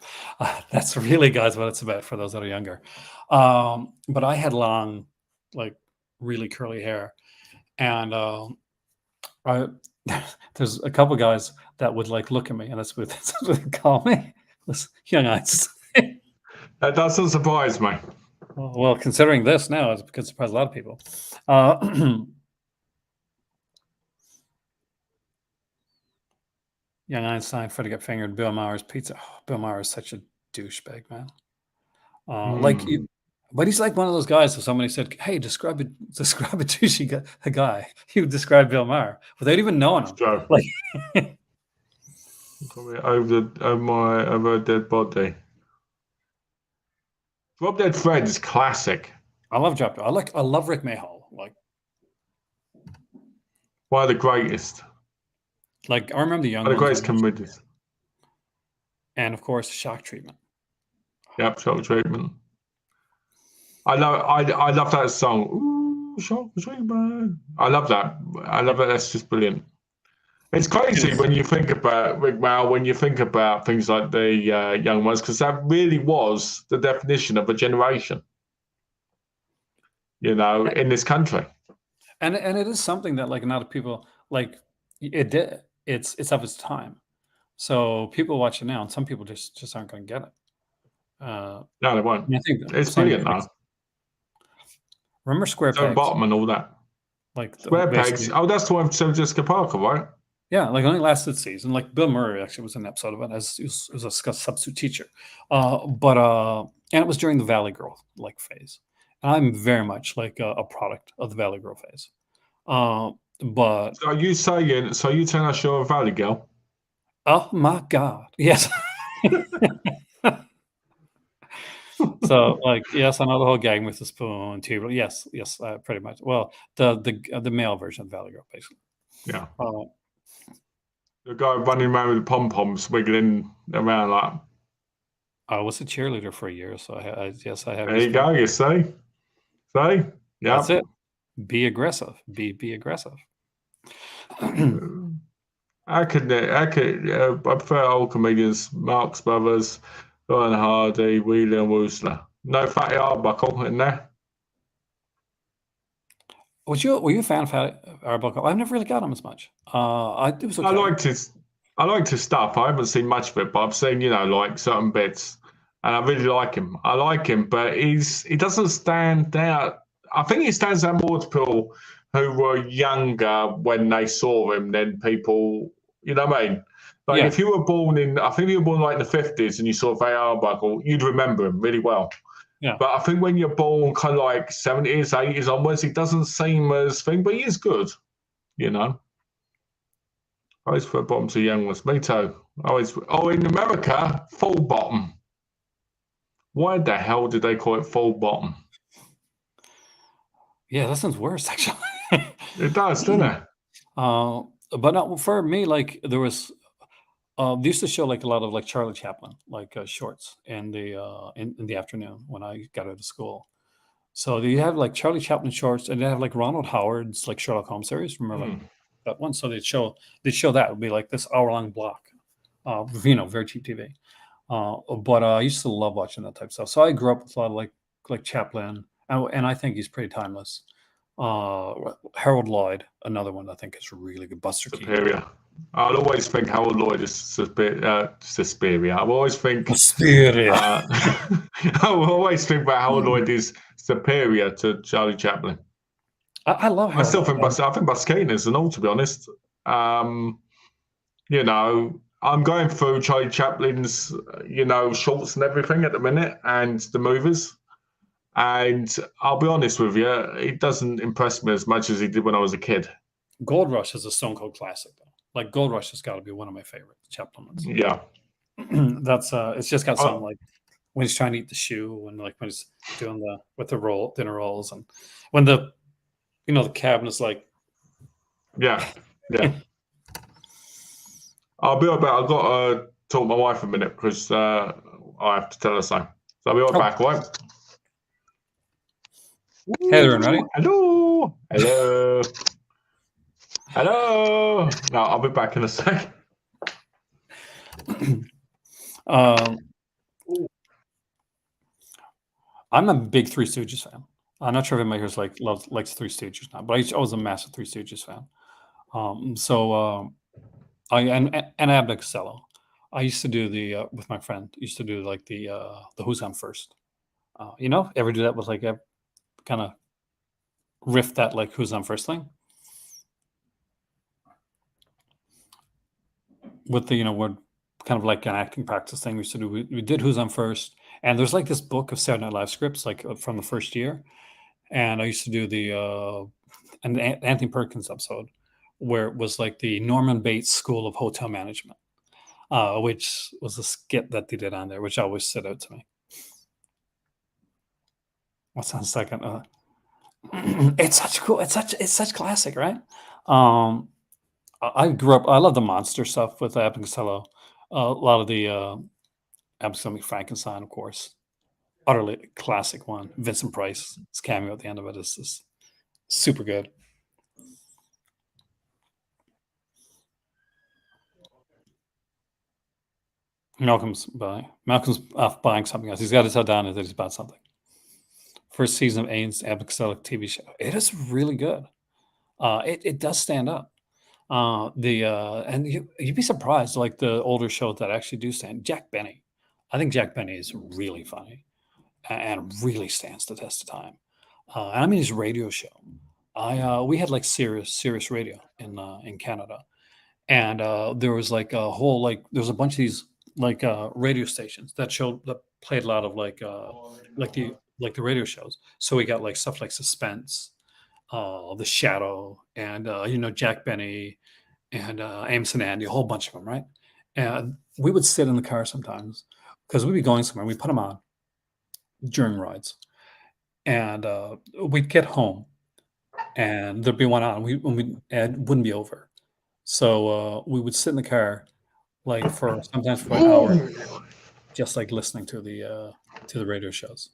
That's really, guys, what it's about for those that are younger. But I had long, like really curly hair, and I, there's a couple guys that would like look at me, and that's what they call me. This young Einstein. That doesn't surprise me. Well, considering this now, it could surprise a lot of people. Uh, Young Einstein, Freddie got fingered, Bill Maher's pizza. Oh, Bill Maher is such a douchebag, man. But he's like one of those guys. If somebody said, "Hey, describe a douchey a guy," he would describe Bill Maher without even knowing him. So, Like, over a dead body. Drop Dead Fred is classic. I love Jeff. I love Rick Mayhall. One of the greatest. Like I remember the young One of the ones, greatest comedians. and of course, Shock Treatment. Yep, Shock Treatment. I love that song. Ooh, Shock Treatment. I love that. I love it. That's just brilliant. It's crazy when you think about Rick Mal, when you think about things like the young ones, because that really was the definition of a generation, in this country. And it is something that like a lot of people like. It did. It's of its time. So people watch it now, and some people just aren't going to get it. No, they won't. I think It's same brilliant, like, though. remember Square So Pegs? bottom and all that. Like Square Pegs. Oh, that's the one from Jessica Parker, right? Yeah, like only lasted season. Like Bill Murray actually was in an episode of it as he was a substitute teacher. And it was during the Valley Girl like phase. And I'm very much like a product of the Valley Girl phase. But So are you saying? So you telling us you're a Valley girl? oh my God, yes. So like yes, I know the whole gang with the spoon too. But yes, pretty much. Well, the male version of Valley Girl, basically. Yeah. Uh, The guy running around with the pom poms wiggling around like. I was a cheerleader for a year, so yes, I have. There you go. You see. Yeah. That's it. Be aggressive. Be aggressive. I prefer old comedians, Marx Brothers, Ryan Hardy, Wheeler and Woosler. No Fatty Arbuckle in there. Were you a fan of Arbuckle? I've never really got him as much. It was okay. I liked his stuff. I haven't seen much of it, but I've seen, like certain bits. And I really like him. I like him, but he doesn't stand out. I think he stands out more to people who were younger when they saw him than people, you know what I mean? Like if you were born like in the 50s and you saw Fatty Arbuckle, you'd remember him really well. Yeah. But I think when you're born kind of like 70s, 80s onwards, he doesn't seem as thing, but he is good, I always put bottom to young ones. Me too. In America, full bottom. Why the hell did they call it full bottom? Yeah, that sounds worse, actually. It does, doesn't it? But not for me. Like there was, they used to show like a lot of like Charlie Chaplin, like shorts in the afternoon when I got out of school. So you have like Charlie Chaplin shorts, and they have like Ronald Howard's like Sherlock Holmes series. Remember like that one? So they'd show that. It would be like this hour-long block, very cheap TV. But I used to love watching that type of stuff. So I grew up with a lot of like Chaplin, and I think he's pretty timeless. Harold Lloyd, another one I think is really good. Buster Superior. I'll always think Harold Lloyd is superior. I always think superior. I always think that Harold Lloyd is superior to Charlie Chaplin. I love Harold. I think Buster Keaton is and all, to be honest. I'm going through Charlie Chaplin's, shorts and everything at the minute, and the movies. And I'll be honest with you, it doesn't impress me as much as he did when I was a kid. Gold Rush is a Stone Cold classic, though. Like Gold Rush has got to be one of my favorite Chaplin ones. Yeah. That's it's just got some Uh, like when he's trying to eat the shoe, and like when he's doing the with the dinner rolls, and when the the cabin is like yeah. Yeah. I'll be right back. I've got to talk to my wife a minute because I have to tell her so. So I'll be right Oh. back, all right? Hey there, ready? Hello. Hello. Hello. No, I'll be back in a sec. I'm a big Three Stooges fan. I'm not sure if anybody here likes Three Stooges now, but I was a massive Three Stooges fan. And Abbott and Costello. I used to do the with my friend. Used to do like the Who's on First. Ever do that with like a kind of riff that like Who's on First thing with the we're kind of like an acting practice thing we used to do. We did Who's on First, and there's like this book of Saturday Night Live scripts like from the first year, and I used to do the an Anthony Perkins episode where it was like the Norman Bates School of Hotel Management, which was a skit that they did on there, which always stood out to me. What's on second? It's such classic, right? I grew up. I love the monster stuff with Abbott and Costello. A lot of the Abbott and Frankenstein, of course, utterly classic one. Vincent Price's cameo at the end of it is just super good. Malcolm's off buying something else. He's got his head down and he's bought something. First season of Ains Abbott and Costello TV show. It is really good. It does stand up. And you'd be surprised, like the older shows that actually do stand. Jack Benny, I think Jack Benny is really funny and really stands the test of time. And I mean his radio show. We had like Sirius Radio in Canada, and there was like a whole there was a bunch of these like radio stations that played a lot of like the radio shows. So we got like stuff like Suspense, The Shadow, and Jack Benny, and Amos and Andy, a whole bunch of them, right? And we would sit in the car sometimes because we'd be going somewhere. We put them on during rides, and we'd get home, and there'd be one on. It wouldn't be over, so we would sit in the car like sometimes for an hour, just like listening to the radio shows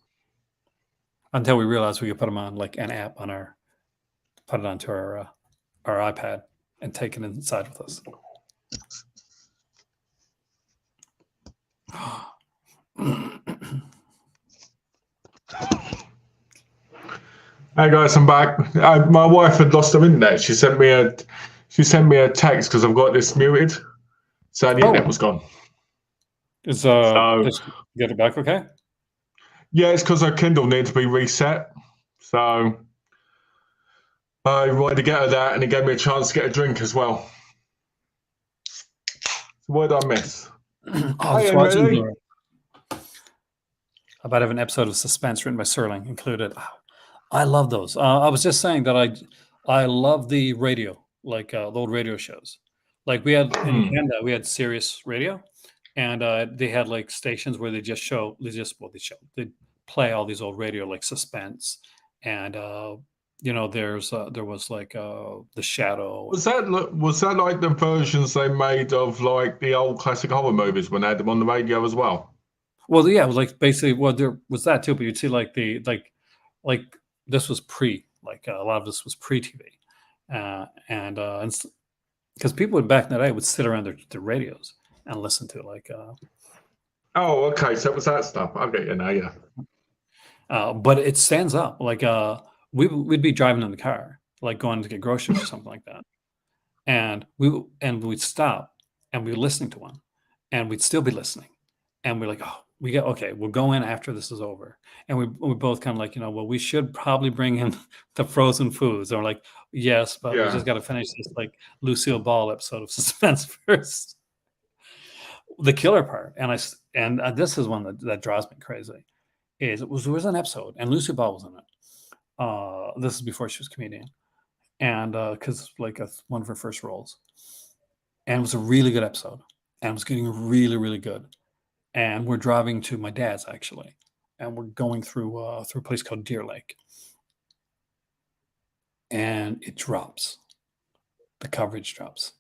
until we realized we could put them on like an app put it onto our iPad and take it inside with us. Hey guys, I'm back. My wife had lost her internet. She sent me a text because I've got this muted, so the internet was gone. Did you get it back okay? Yeah, it's because her Kindle needed to be reset. So I wanted to get her that, and it gave me a chance to get a drink as well. So what did I miss? About having an episode of Suspense written by Serling included. I love those. I was just saying that I love the radio, like the old radio shows. Like we had in Canada, we had Sirius Radio, and they had like stations where they play all these old radio like Suspense, and there was like The Shadow. Was that like the versions they made of like the old classic horror movies when they had them on the radio as well? Well, yeah, it was like basically there was that too, but you'd see like this was a lot of this was pre-TV, and because people back in the day would sit around their radios and listen to like. Oh, okay. So it was that stuff. I get you now. Yeah. But it stands up. Like we'd be driving in the car, like going to get groceries or something like that, and we'd stop and we'd be listening to one, and we'd still be listening, and we're like, oh, we'll go in after this is over, and we both kind of like, well, we should probably bring in the frozen foods, or like, yes, but we just got to finish this like Lucille Ball episode of Suspense first. The killer part, and this is one that drives me crazy, is there was an episode, and Lucy Ball was in it. This is before she was a comedian, and because like one of her first roles, and it was a really good episode, and it was getting really, really good. And we're driving to my dad's actually, and we're going through a place called Deer Lake, and it drops. The coverage drops.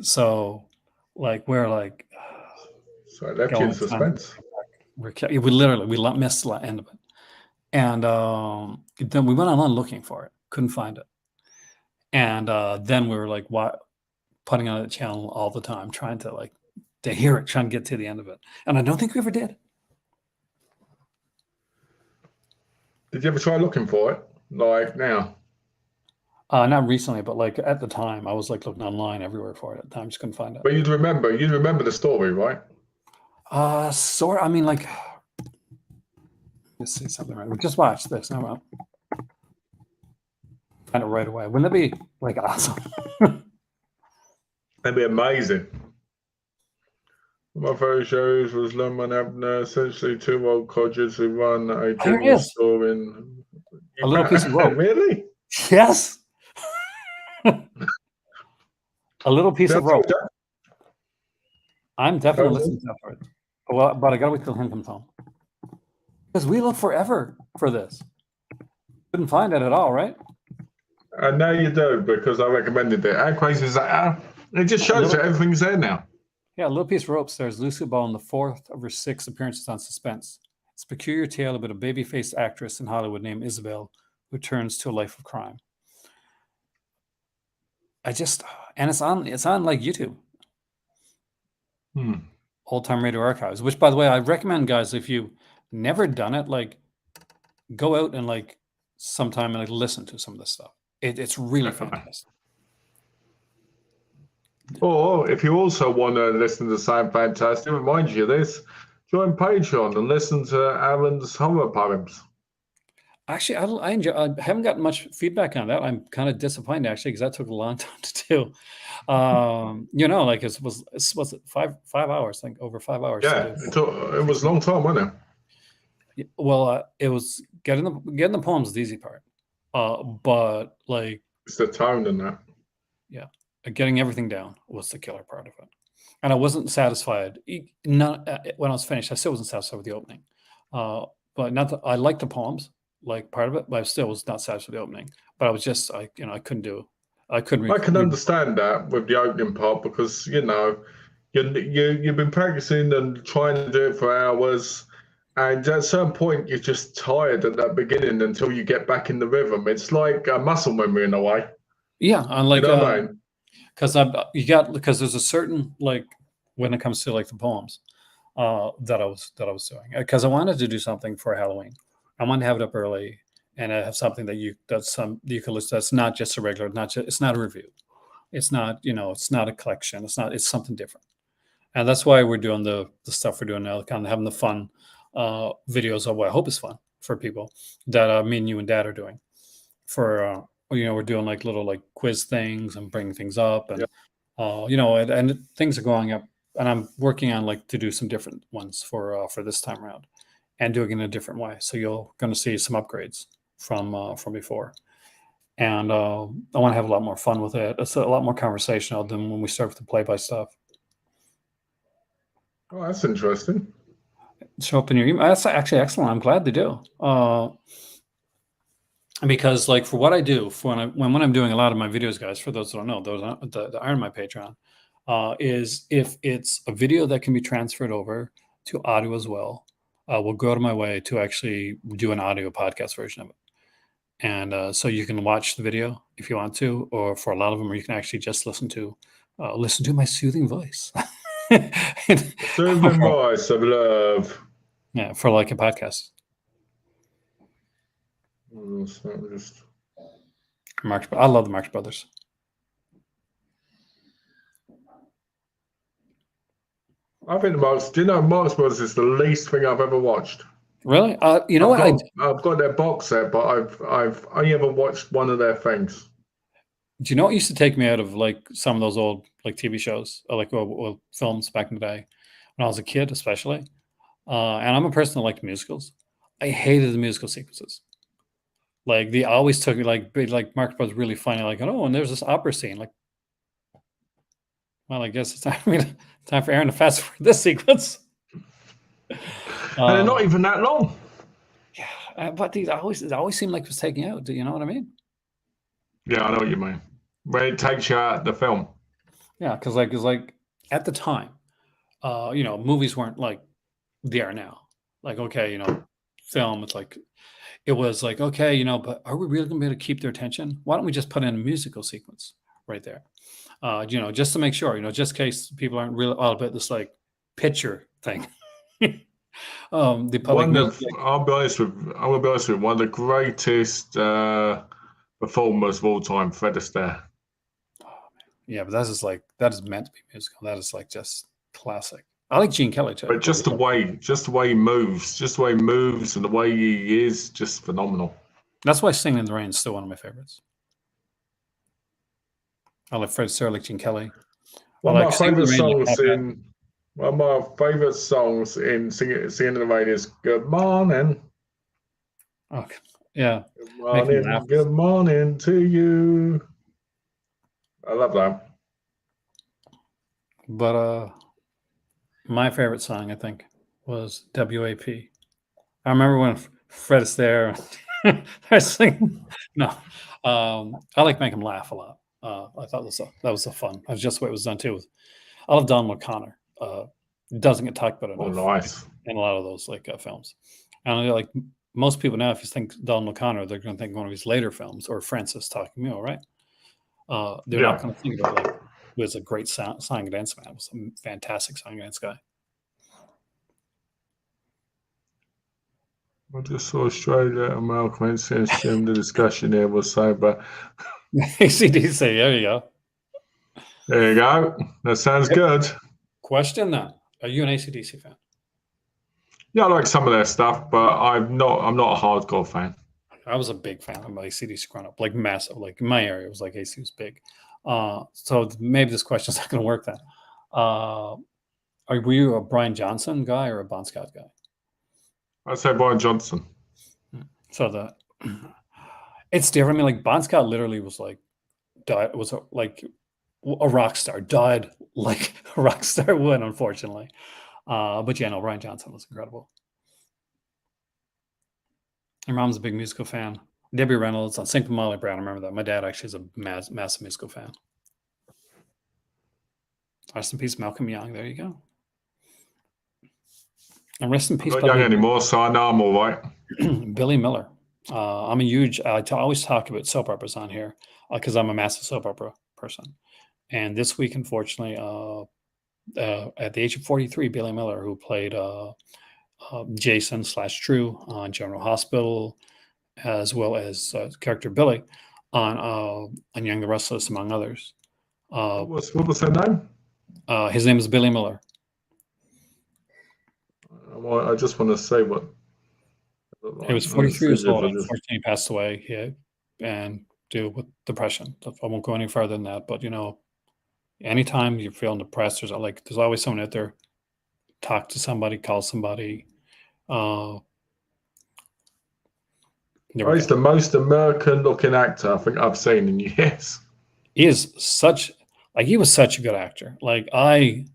So, like we're like So it left you in suspense. we literally missed the end of it, and then we went online looking for it, couldn't find it, and then we were like, what, putting on the channel all the time, trying to hear it, trying to get to the end of it, and I don't think we ever did. Did you ever try looking for it, like now? Not recently, but like at the time, I was like looking online everywhere for it. At the time, just couldn't find it. But you'd remember the story, right? Sort. I mean, like, let's see something. Right. We just watched this. No, well, find it right away. Wouldn't that be like awesome? That'd be amazing. My first shows was Lemon Abner, essentially two old codgers who run a general store in. A little piece of rope. Really? Yes. A little piece of rope. I'm definitely listening to that part. Well, but I gotta wait till him comes home. Because we look forever for this. Couldn't find it at all, right? And now you do, because I recommended it. How crazy is that? It just shows that everything's there now. Yeah, a little piece of rope stars Lucy Ball in the 4th of her 6 appearances on Suspense. It's a peculiar tale about a baby-faced actress in Hollywood named Isabel who turns to a life of crime. And it's on like YouTube. Old Time Radio Archives, which, by the way, I recommend, guys, if you've never done it, like, go out and like sometime and like listen to some of this stuff. It's really fantastic. Or if you also want to listen to something fantastic, remind you of this, join Patreon and listen to Aaron's horror poems. Actually, I haven't gotten much feedback on that. I'm kind of disappointed, actually, because that took a long time to do. Like it was 5 hours, I think, over 5 hours. Yeah, it was a long time, wasn't it? Well, it was getting the poems is the easy part, but like it's the tone and that. Yeah, getting everything down was the killer part of it, and I wasn't satisfied. When I was finished, I still wasn't satisfied with the opening. But not that I liked the poems, like part of it, but I still was not satisfied with the opening. But I was just, I couldn't do it. I couldn't. I can understand that with the opening part because you've been practicing and trying to do it for hours, and at a certain point you're just tired at that beginning until you get back in the rhythm. It's like a muscle memory in a way. Yeah, and like because there's a certain, like, when it comes to like the poems that I was doing, because I wanted to do something for Halloween. I wanted to have it up early and have something that you can listen. That's not just a regular, it's not a review. It's not, it's not a collection. It's something different. And that's why we're doing the stuff we're doing now, kind of having the fun videos of what I hope is fun for people that me and you and Dad are doing. For we're doing like little like quiz things and bringing things up, and and things are going up. And I'm working on like to do some different ones for this time around, and doing it in a different way. So you're going to see some upgrades from before, and I want to have a lot more fun with it. It's a lot more conversational than when we start with the play-by stuff. Oh, that's interesting. Show up in your email. That's actually excellent. I'm glad they do. Because like for what I do, when I'm doing a lot of my videos, guys, for those that don't know, those that are on my Patreon, is if it's a video that can be transferred over to audio as well, will go out of my way to actually do an audio podcast version of it. And so you can watch the video if you want to, or for a lot of them, or you can actually just listen to my soothing voice. Soothing voice of love. Yeah, for like a podcast. I love the Marx Brothers. I think Marx Brothers is the least thing I've ever watched. Really? I've got their box set, but I've only ever watched one of their things. Do you know what used to take me out of like some of those old like TV shows or like films back in the day when I was a kid, especially? And I'm a person that liked musicals. I hated the musical sequences. Like they always took it like Marx was really funny. Like, oh, and there's this opera scene. Like, well, I guess it's time for time for Aaron to fast forward this sequence. And they're not Um, even that long. yeah, but these always it always seemed like it was taking out. Do you know what I mean? Yeah, I know what you mean. Where it takes you out the film. Yeah, because like at the time, movies weren't like they are now. Like, okay, film. It's like it was like okay, but are we really gonna be able to keep their attention? Why don't we just put in a musical sequence right there? Just to make sure, just in case people aren't really all about this like picture thing. The public One really of I'll be honest with one of the greatest performers of all time, Fred Astaire. yeah, but that is meant to be musical. That is like just classic. I like Gene Kelly too. But just the way he moves, and the way he is, just phenomenal. That's why Singing in the Rain is still one of my favorites. I like Fred Astaire, I like Gene Kelly. I One of like my Singing in favorite the Rain, like songs Popeye. in One of my favorite songs in Singing in the Rain is "Good Morning, Oh, yeah, Good make me laugh. Morning, Good Morning to you." I love that. But my favorite song, I think, was WAP. I remember when Fred Astaire I sing. No, I like make him laugh a lot. I thought that was a fun. That's just the way it was done too. I love Don O'Connor. Doesn't get talked about Oh, enough nice. in a lot of those like films. And like most people now, if you think Don O'Connor, they're going to think one of his later films or Francis Talking Mule, right? They're not Yeah. going to think about like he was a great song and dance man. Was a fantastic song and dance guy. I just saw Australia and Malcolm and since Jim, the discussion here was sober. ACDC, there you go. There you go. That sounds good. Question then: are you an ACDC fan? Yeah, I like some of their stuff, but I'm not a hardcore fan. I was a big fan of ACDC growing up, like massive. Like in my area, it was like AC was big. So maybe this question's not going to work then. Were you a Brian Johnson guy or a Bon Scott guy? I'd say Brian Johnson. So it's different. I mean, like Bon Scott literally was like died was like a rock star, died like a rock star would, unfortunately. But yeah, no, Brian Johnson was incredible. My mom's a big musical fan. Debbie Reynolds on Sync with Molly Brown. I remember that. My dad actually is a massive musical fan. Rest in peace, Malcolm Young. There you go. And rest in I'm peace, not young anymore, so I know I'm all right. Billy Miller. I'm a huge. I always talk about soap operas on here because I'm a massive soap opera person. And this week, unfortunately, at the age of 43, Billy Miller, who played Jason / True on General Hospital, as well as character Billy on Young the Restless, among others. What was her name? His name is Billy Miller. I just want to say what. He was 43 years old. Unfortunately, he passed away. And due with depression. I won't go any further than that. But anytime you're feeling depressed, there's always someone out there. Talk to somebody, call somebody. He's the most American-looking actor I think I've seen in years. He was such a good actor. Like I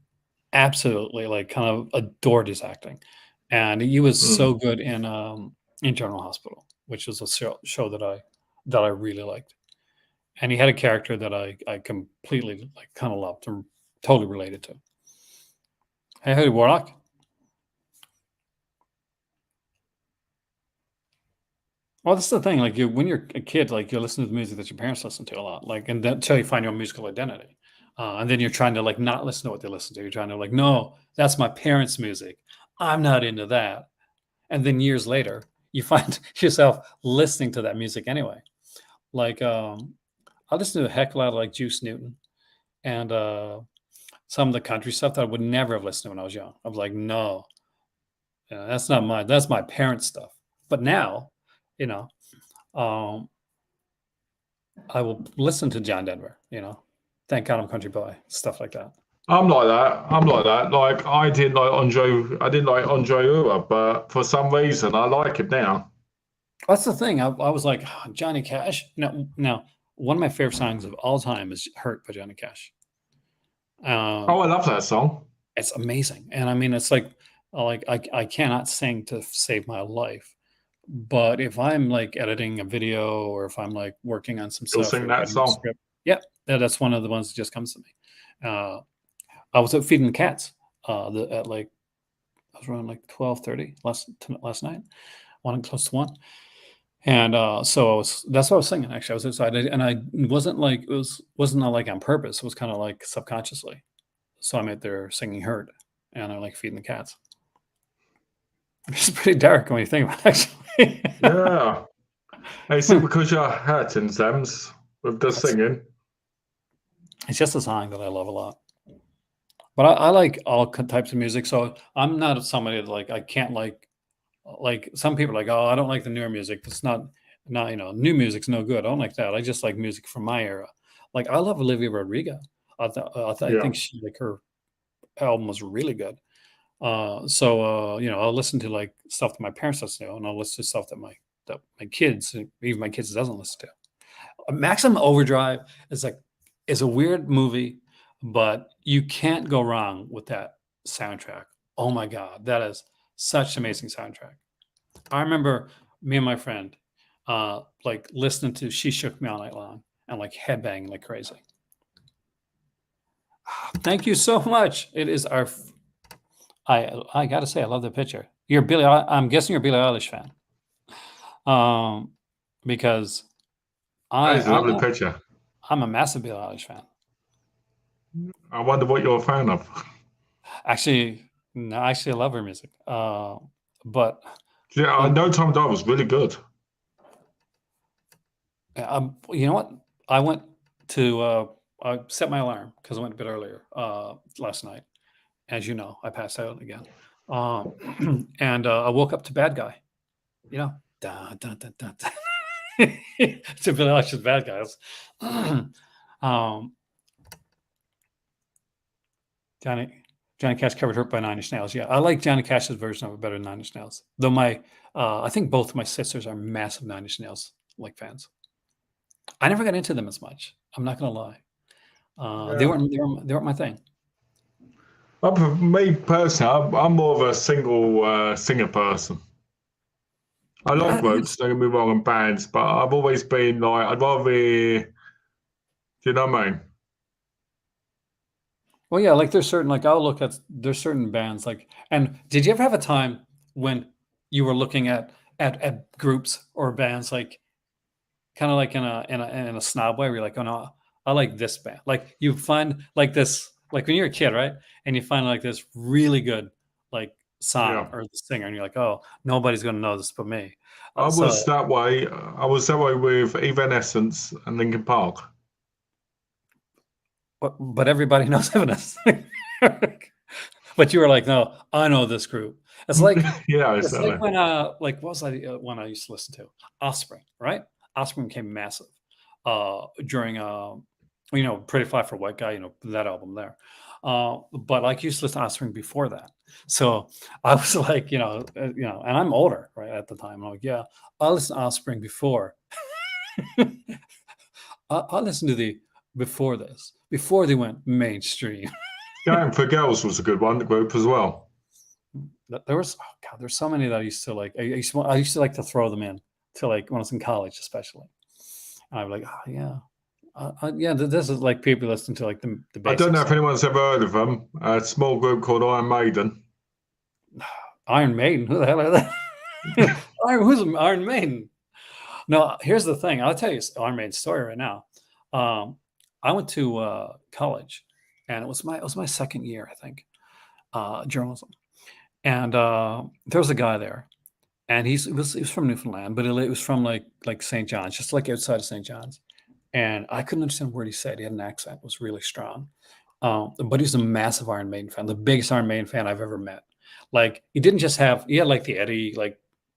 absolutely kind of adored his acting, and he was so good in General Hospital, which was a show that I really liked. And he had a character that I completely kind of loved and totally related to. Hey, Warlock. Well, that's the thing. Like when you're a kid, like you listen to the music that your parents listen to a lot, and until you find your musical identity, and then you're trying to not listen to what they listen to. You're trying to no, that's my parents' music. I'm not into that. And then years later, you find yourself listening to that music anyway. Like I listen to a heck of a lot of Juice Newton and some of the country stuff that I would never have listened to when I was young. I was like, no, that's not that's my parents' stuff. But now, you know, um, I will listen to John Denver, Thank God I'm Country Boy, stuff like that. I'm like that. I'm like that. Like I didn't like Andre Ura, but for some reason I like him now. That's the thing. I was like, "Oh, Johnny Cash. Now, one of my favorite songs of all time is "Hurt" by Johnny Cash. Oh, Um, I love that song. it's amazing, and I mean, it's like I cannot sing to save my life, but if I'm like editing a video or if I'm like working on some You'll stuff sing or that writing a song. script, yeah, that's one of the ones that just comes to me. Uh, I was out feeding the cats at like I was around like 12:30 last night, one close to one. And, so that's what I was singing, actually. I was inside, and I wasn't like wasn't like on purpose. It was kinda like subconsciously. So I'm out there singing "Hurt," and I like feeding the cats. It's pretty dark when you think about it, actually. Yeah. Is it because you're hurting, Sams, with the It's singing? it's just a song that I love a lot. But I like all types of music, so I'm not somebody that, like, I can't like, some people are like, "Oh, I don't like the newer music. It's not, new music's no good." I don't like that. I just like music from my era. Like, I love Olivia Rodrigo. I Yeah. think she like, her album was really good. I'll listen to, like, stuff that my parents listen to, and I'll listen to stuff that my kids, and even my kids doesn't listen to. Maximum Overdrive is like is a weird movie, but you can't go wrong with that soundtrack. Oh my god, that is such an amazing soundtrack. I remember me and my friend, like, listening to "She Shook Me All Night Long" and, like, headbanging like crazy. Thank you so much. It is our f I gotta say, I love the picture. I'm guessing you're a Billie Eilish fan. Um, because That I is a I'm lovely a picture. I'm a massive Billie Eilish fan. I wonder what you're a fan of. Actually, no, actually, I love her music. But Yeah, I um, know Tom Dye was really good. you know what? I went to I set my alarm because I went a bit earlier last night. As you know, I passed out again, and I woke up to "Bad Guy." You know, dun, dun, dun, dun, dun. To Billie Eilish's "Bad Guys." um, Johnny Johnny Cash covered "Hurt" by Nine Inch Nails. Yeah, I like Johnny Cash's version of it better than Nine Inch Nails. Though I think both my sisters are massive Nine Inch Nails like fans. I never got into them as much. I'm not gonna lie. Yeah. They weren't my thing. For me personally, I'm more of a single singer person. I like groups, don't get me wrong, and bands, but I've always been like, I'd rather hear, do you know what I mean? Well, yeah, like there's certain like I'll look at there's certain bands like and did you ever have a time when you were looking at groups or bands like kind of like in a snob way where you're like, oh no, I like this band. Like you find like this like when you're a kid, right? And you find like this really good like song Yeah. or the singer, and you're like, oh, nobody's gonna know this but me. I So was that way. I was that way with Evanescence and Linkin Park. but everybody knows Evanescence. But you were like, no, I know this group. It's like Yeah, it's like exactly. when like what was I one I used to listen to? Offspring, right? Offspring became massive during Pretty Fly for a White Guy, that album there. But like you used to listen to Offspring before that. So I was like, and I'm older, right, at the time. I'm like, yeah, I listened to Offspring before. I listened to the before this, before they went mainstream. Going for Girls was a good one, the group as well. There was oh god, there's so many that I used to like. I used to like to throw them in to like when I was in college, especially. And I'd be like, oh yeah, yeah. This is like people listen to like the I don't basic know if stuff. anyone's ever heard of them. A small group called Iron Maiden. Iron Maiden, who the hell are that? Who's Iron Maiden? No, here's the thing. I'll tell you Iron Maiden's story right now. Um, I went to college, and it was my second year, I think, journalism. And there was a guy there, and he was from Newfoundland, but he was from like St. John's, just like outside of St. John's. And I couldn't understand what he said. He had an accent, it was really strong. But he's a massive Iron Maiden fan, the biggest Iron Maiden fan I've ever met. Like he had like the Eddie,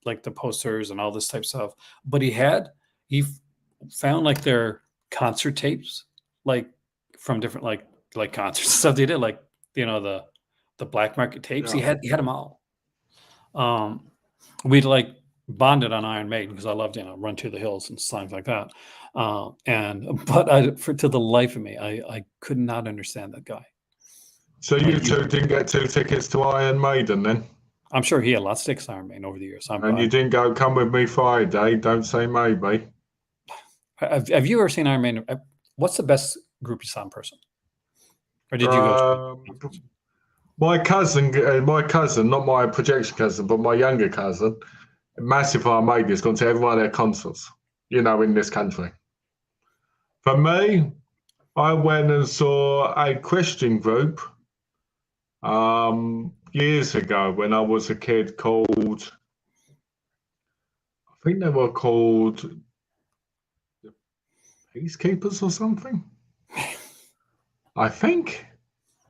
like the posters and all this type of stuff, but he found like their concert tapes, like from different like like concerts and stuff. They did like the black market tapes. Yeah. He had them all. We'd like bonded on Iron Maiden because I loved Run to the Hills and songs like that. But to the life of me, I could not understand that guy. So you two didn't get 2 tickets to Iron Maiden then? I'm sure he had lots of tickets to Iron Maiden over the years. And you didn't go Come With Me Friday, Don't Say Maybe. Have you ever seen Iron Maiden? What's the best group you saw in person? Or did you go? My cousin, not my projection cousin, but my younger cousin, massive Iron Maiden, has gone to every one of their concerts, in this country. For me, I went and saw a Christian group years ago when I was a kid called, I think they were called the Peacekeepers or something. I think.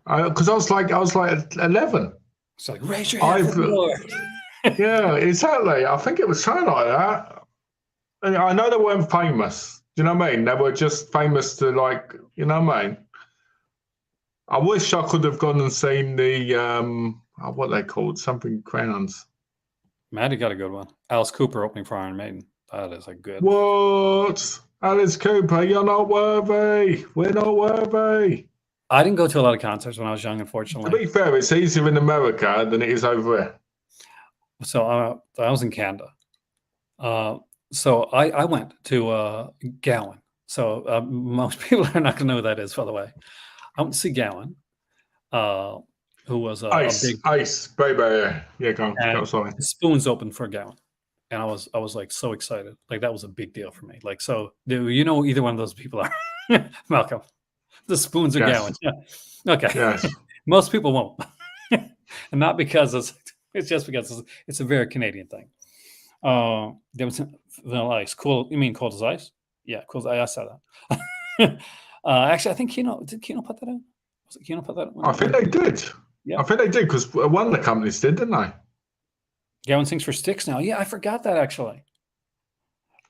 Because I was like 11. It's like, raise your hand for the Lord. Yeah, exactly. I think it was something like that. And I know they weren't famous. Do you know what I mean? They were just famous to you know what I mean? I wish I could have gone and seen the what they called, something Crowns. Maddie got a good one. Alice Cooper opening for Iron Maiden. That is a good. What? Alice Cooper, you're not worthy. We're not worthy. I didn't go to a lot of concerts when I was young, unfortunately. To be fair, it's easier in America than it is over here. So I was in Canada. So I went to Gowan. So most people are not going to know who that is, by the way. I went to see Gowan, who was a big Ice, baby. Yeah, go sorry. Spoons opened for Gowan. And I was like so excited. Like that was a big deal for me. Like, so do you know either one of those people are? Malcolm. The Spoons are Gowan. Yeah. Okay. Yes. Most people won't. And not because it's just because it's a very Canadian thing. There was Vanilla Ice. Cool. You mean Cold as Ice? Yeah, Cold as Ice. I saw that. Actually, I think did Kino put that in? Was it Kino put that in? I think they did. Yeah. I think they did because one of the companies did, didn't they? Gowan sings for Styx now. Yeah, I forgot that actually.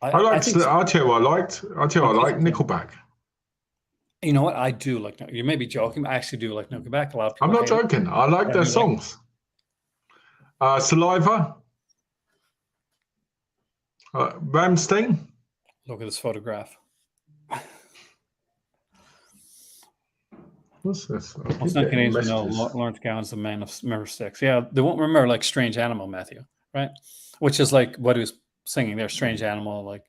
I'll tell you what I liked. Nickelback. You know what? I do like. You may be joking, but I actually do like Nickelback. A lot of people. I'm not joking. I like their songs. Saliva. Rammstein. Look at this photograph. What's this? Most Canadians know Lawrence Gowan's the man of Member Six. Yeah, they won't remember like Strange Animal, Matthew, right? Which is like what he was singing there, Strange Animal,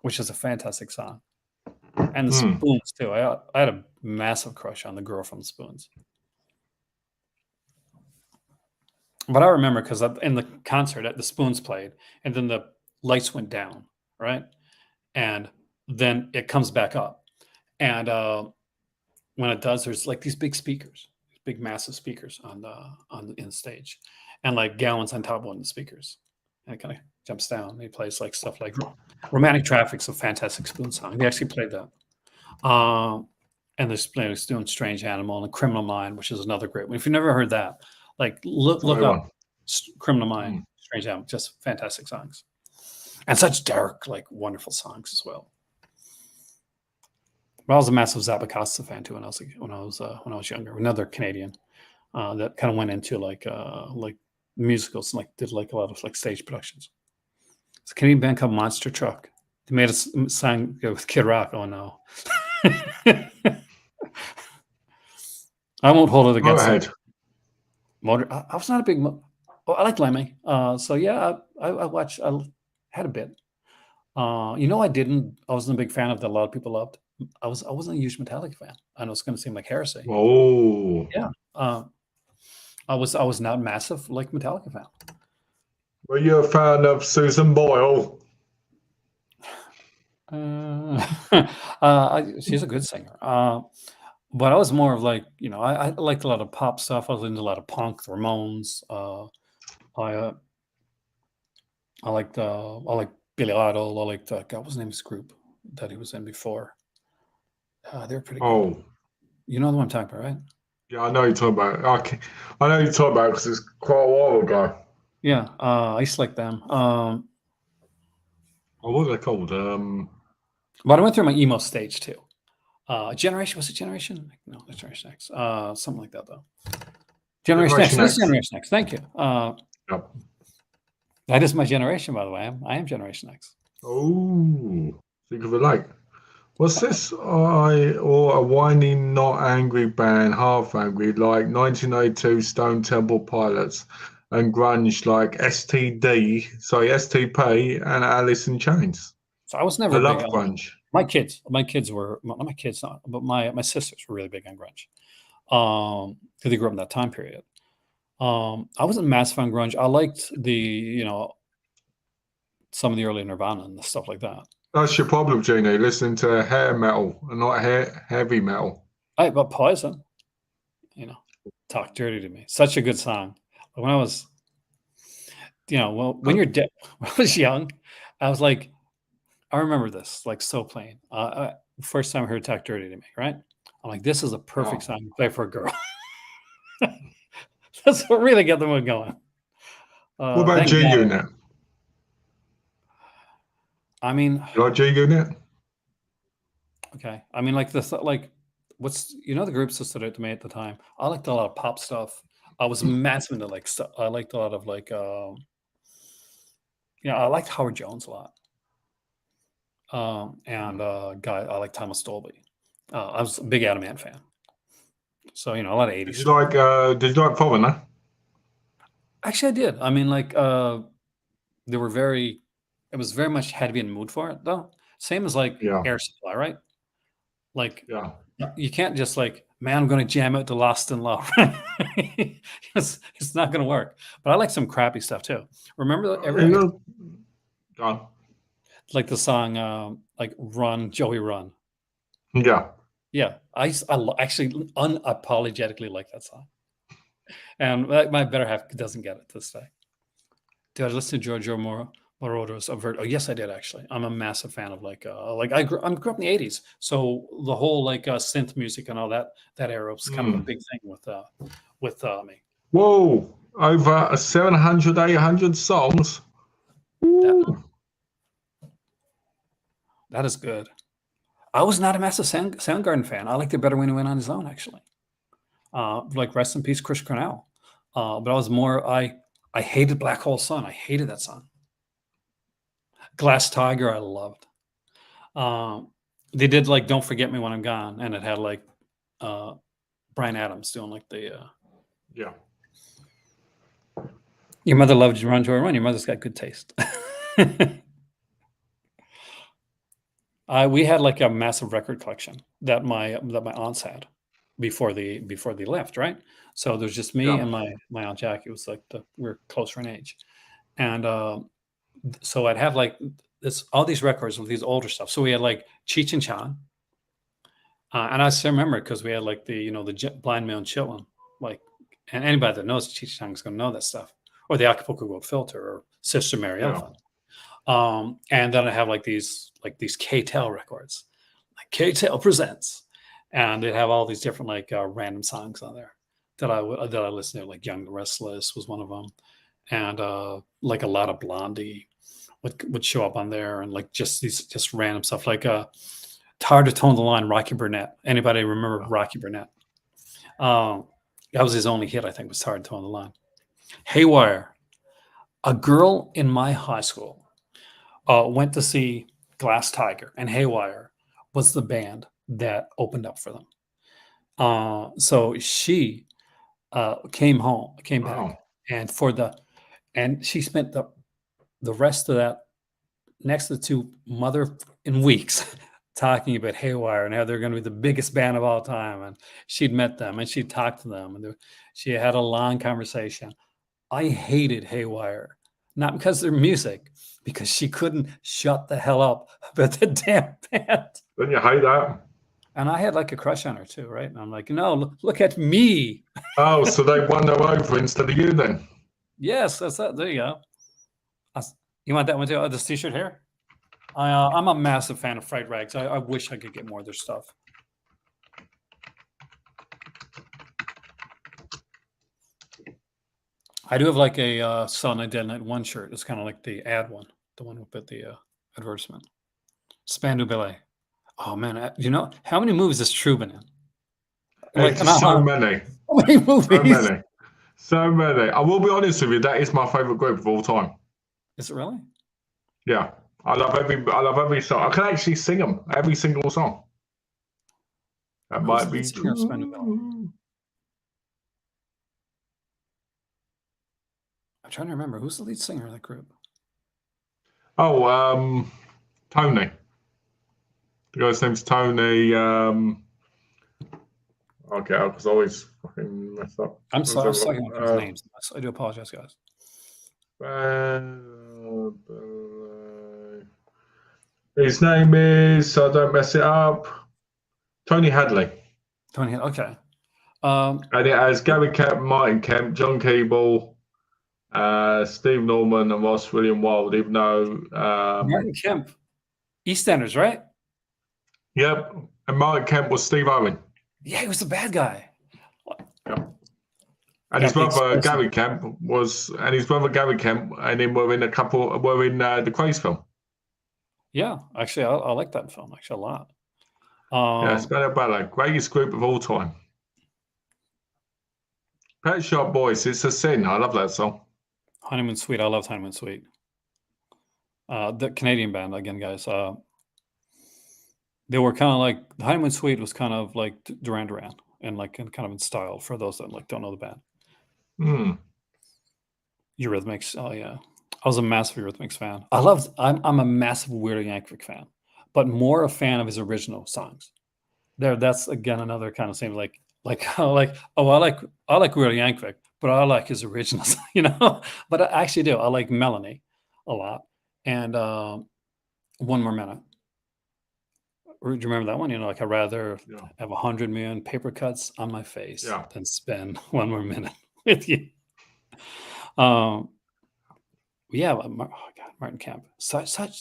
which is a fantastic song. And the Spoons too. I had a massive crush on the girl from the Spoons. But I remember because in the concert the Spoons played, and then the lights went down, right? And then it comes back up, and when it does, there's like these big speakers, big massive speakers in the stage, and like Gowan's on top of one of the speakers, and it kind of jumps down. And he plays like stuff like "Romantic Traffic's" a fantastic Spoon song. They actually played that. And they're doing "Strange Animal" and "Criminal Mind," which is another great one. If you've never heard that, like look up "Criminal Mind," "Strange Animal," just fantastic songs, and such dark, like wonderful songs as well. But I was a massive Zappa Costa fan too when I was younger. Another Canadian that kind of went into like musicals and like did like a lot of like stage productions. It's a Canadian band called Monster Truck. They made a song with Kid Rock. Oh no. I won't hold it against them. I was not a big. I like Lemmy. So yeah, I watched. I had a bit. I wasn't a big fan of that a lot of people loved. I wasn't a huge Metallica fan. I know it's going to seem like heresy. Oh. Yeah. I was not massive like Metallica fan. Were you a fan of Susan Boyle? She's a good singer. But I was more of like, I liked a lot of pop stuff. I was into a lot of punk, the Ramones. I liked Billy Idol. I liked God, what's the name of his group that he was in before? They're pretty good. Oh, you know what I'm talking about, right? Yeah, I know you're talking about. I know you're talking about because it's quite a while ago. Yeah, I used to like them. What are they called? But I went through my emo stage too. Generation, was it Generation? No, it's Generation X. Something like that though. Generation X. Generation This is X. Generation X. Thank you. Yep. That is my generation, by the way. I am Generation X. Oh, think of it like. What's this? I or a whiny, not angry band, half angry, like 1982 Stone Temple Pilots, and grunge like STP, and Alice in Chains. So I was I never big love on grunge. my kids were not my kids, not, but my sisters were really big on grunge. Because they grew up in that time period. I wasn't massive on grunge. I liked some of the early Nirvana and stuff like that. That's your problem, Genie, listening to hair metal and not heavy metal. But Poison, Talk Dirty to Me. Such a good song. When I was, well, when when I was young, I was like, I remember this like so plain. First time I heard Talk Dirty to Me, right? I'm like, this is a perfect song to play for a girl. That's what really got the mood going. What about Thank G God. Unit? I mean, You like G Unit? okay. I mean, like what's the groups that stood out to me at the time? I liked a lot of pop stuff. I was massive into like stuff. I liked a lot of like, I liked Howard Jones a lot. And I like Thomas Dolby. I was a big Adam Ant fan. So a lot of 80s Did you stuff. like Foreigner? Actually, I did. I mean, like they were it was very much had to be in the mood for it though. Same as like Yeah, Air Supply, right? Like yeah. you can't just like, man, I'm going to jam out to Lost in Love. It's not going to work. But I like some crappy stuff too. Remember Gone. like the song like Run, Joey Run. Yeah. Yeah, actually unapologetically like that song. And my better half doesn't get it to this day. Did I listen to Giorgio Moroder's Avert? Oh, yes, I did actually. I'm a massive fan of I grew up in the '80s, so the whole synth music and all that era was kind of a big thing with me. Whoa, over 700, 800 songs. That is good. I was not a massive Soundgarden fan. I liked it better when he went on his own, actually. Like rest in peace, Chris Cornell. But I was more. I hated Black Hole Sun. I hated that song. Glass Tiger, I loved. They did like Don't Forget Me When I'm Gone, and it had like Bryan Adams doing like the Yeah. Your mother loved you, Run Joy Run. Your mother's got good taste. We had like a massive record collection that my aunts had before they left, right? So there's just me and my aunt Jackie. It was like we're closer in age, and so I'd have like all these records with these older stuff. So we had like Cheech and Chong, and I still remember it because we had like the Blind Man Chillin', like, and anybody that knows Cheech and Chong is going to know that stuff, or the Acapulco Gold Filter, or Sister Mary Elephant. And then I have like these K-Tel records, like K-Tel Presents, and they have all these different like random songs on there that I listen to, like Young and Restless was one of them, and like a lot of Blondie would show up on there, and like just random stuff like it's hard to tone the line. Rocky Burnett. Anybody remember Rocky Burnett? That was his only hit, I think, was Hard to Tone the Line. Haywire. A girl in my high school went to see Glass Tiger, and Haywire was the band that opened up for them. So she came back, and she spent the rest of that next to two mother in weeks talking about Haywire and how they're going to be the biggest band of all time. And she'd met them and she'd talked to them, and she had a long conversation. I hated Haywire, not because of their music, because she couldn't shut the hell up about the damn band. Don't you hate that? And I had like a crush on her too, right? And I'm like, no, look at me. Oh, so they won her over instead of you then? Yes, that's that. There you go. You want that one too? Oh, this T-shirt here. I'm a massive fan of Fright Rags. I wish I could get more of their stuff. I do have like a Silent Night, Dead Night 1 shirt. It's kind of like the ad one, the one with the advertisement. Spandau Ballet. Oh man, you know how many movies has True been in? It's Like, just not so how many, many so movies? many, so many. I will be honest with you, that is my favorite group of all time. Is it really? Yeah, I love every song. I can actually sing them, every single song. That Who's might the lead be singer of Spandau? true. I'm trying to remember who's the lead singer of that group. Oh, Tony. The guy's name's Tony. Okay, because I always fucking mess up. I'm Let's sorry, I have a was talking about people's look. names. I do apologize, guys. His name is, so I don't mess it up, Tony Hadley. Tony, okay. And it has Gary Kemp, Martin Kemp, John Keeble, Steve Norman, and Ross William Wild, even though, Martin Kemp, EastEnders, right? yep, and Martin Kemp was Steve Owen. Yeah, he was the bad guy. Yep. And his Got the brother explosive. Gary Kemp and him were in the Craze film. Yeah, actually, I like that film actually a lot. Yeah, Spandau Ballet, greatest group of all time. Pet Shop Boys, It's a Sin. I love that song. Honeymoon Suite. I love Honeymoon Suite. The Canadian band again, guys. They were kind of like the Honeymoon Suite was kind of like Duran Duran and like kind of in style for those that like don't know the band. Hmm. Eurythmics. Oh yeah, I was a massive Eurythmics fan. I'm a massive Weird Al Yankovic fan, but more a fan of his original songs. That's again another kind of same I like Weird Al Yankovic, but I like his originals, you know. But I actually do. I like Melanie a lot, and One More Minute. Do you remember that one? You know, like I'd rather Yeah. have 100 million paper cuts on my face Yeah. than spend 1 more minute with you. Um, yeah, oh God, Martin Kemp. So sad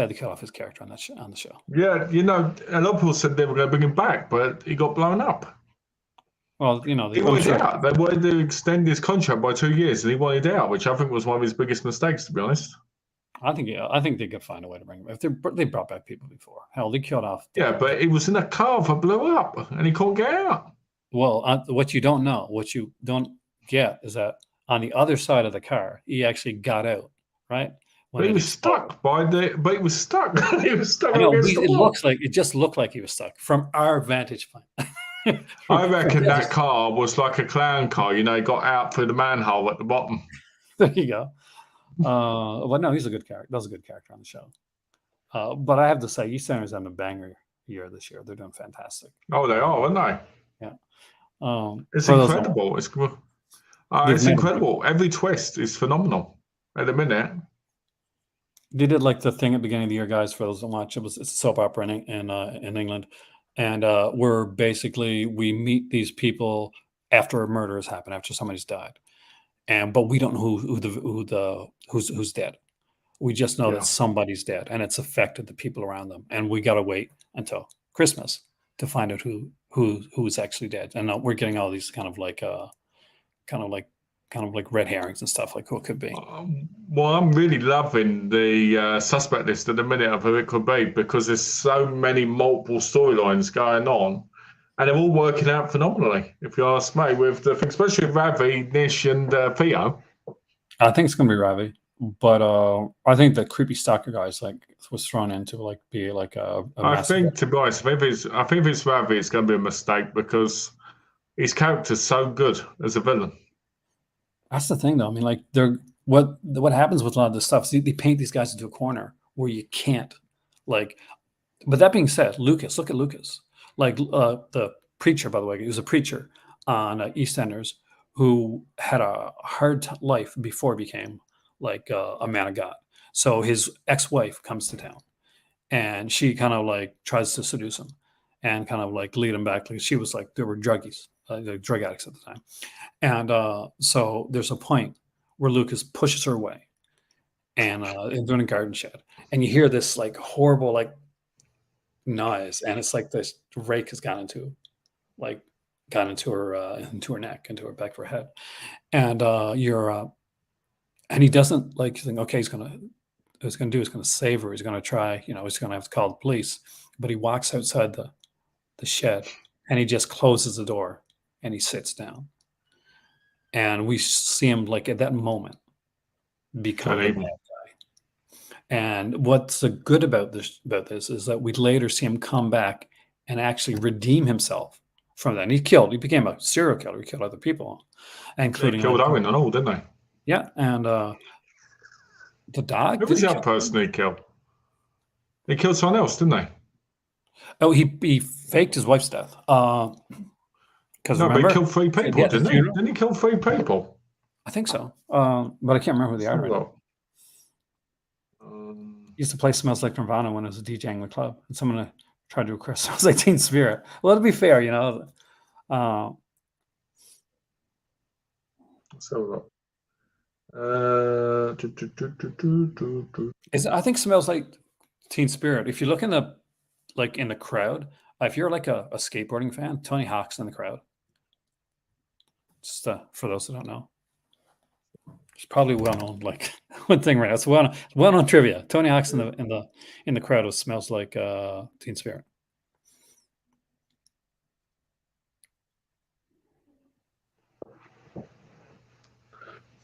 they cut off his character on the show. Yeah, you know, a lot of people said they were going to bring him back, but he got blown up. Well, you know, He I'm wanted sure. out. They wanted to extend his contract by 2 years, and he wanted out, which I think was one of his biggest mistakes, to be honest. I think they could find a way to bring him. If they brought back people before, hell, they killed off. Yeah, but he was in a car that blew up, and he couldn't get out. Well, what you don't get is that on the other side of the car, he actually got out, right? When But he it was exploded. stuck But he was stuck. He was stuck I know against the wall. it just looked like he was stuck from our vantage point. I reckon that car was like a clown car. You know, he got out through the manhole at the bottom. There you go. But no, he's a good character. That was a good character on the show. But I have to say, EastEnders having a banger year this year. They're doing fantastic. Oh, they are, aren't they? Yeah. It's incredible. It's made- incredible. Every twist is phenomenal at the minute. They did like the thing at the beginning of the year, guys. For those that watch, it's a soap opera in England, and we're basically we meet these people after a murder has happened, after somebody's died, but we don't know who's dead. We just know Yeah. that somebody's dead, and it's affected the people around them, and we got to wait until Christmas to find out who's actually dead. And we're getting all these kind of like red herrings and stuff, like who it could be. Well, I'm really loving the suspect list at the minute of who it could be, because there's so many multiple storylines going on, and they're all working out phenomenally, if you ask me, with the especially with Ravi, Nish, and Theo. I think it's gonna be Ravi, but I think the creepy stalker guys was thrown in to be like a I think, to be honest, if it's Ravi, it's going to be a mistake, because his character's so good as a villain. That's the thing, though. I mean, like what happens with a lot of this stuff is they paint these guys into a corner where you can't like. But that being said, Lucas, look at Lucas, like the preacher. By the way, he was a preacher on EastEnders who had a hard life before he became like a man of God. So his ex-wife comes to town, and she kind of like tries to seduce him, and kind of like lead him back. Like she was like they were druggies, like drug addicts at the time. And so there's a point where Lucas pushes her away, and they're in a garden shed, and you hear this like horrible like noise, and it's like this rake has gone into her neck, into her back of her head, and and he doesn't like think okay, he's gonna was going to do is going to save her. He's going to try, he's going to have to call the police. But he walks outside the shed and he just closes the door and he sits down. And we see him like at that moment become the bad guy. And what's good about this is that we later see him come back and actually redeem himself from that. And he became a serial killer. He killed other people, including They killed Owen and all, didn't they? Yeah, and the dog. Who was the other person he killed? He killed someone else, didn't they? Oh, he faked his wife's death. Because but he killed 3 people, didn't he? Didn't he kill 3 people? I think so. But I can't remember who they are right now. He used to play Smells Like Nirvana when I was DJing in the club, and someone tried to request Smells Like Teen Spirit. Well, to be fair, So, I think Smells Like Teen Spirit. If you look in the crowd, if you're like a skateboarding fan, Tony Hawk's in the crowd. Just for those who don't know, it's probably well known. Like one thing, right? It's well known trivia. Tony Hawk's in the crowd of Smells Like Teen Spirit.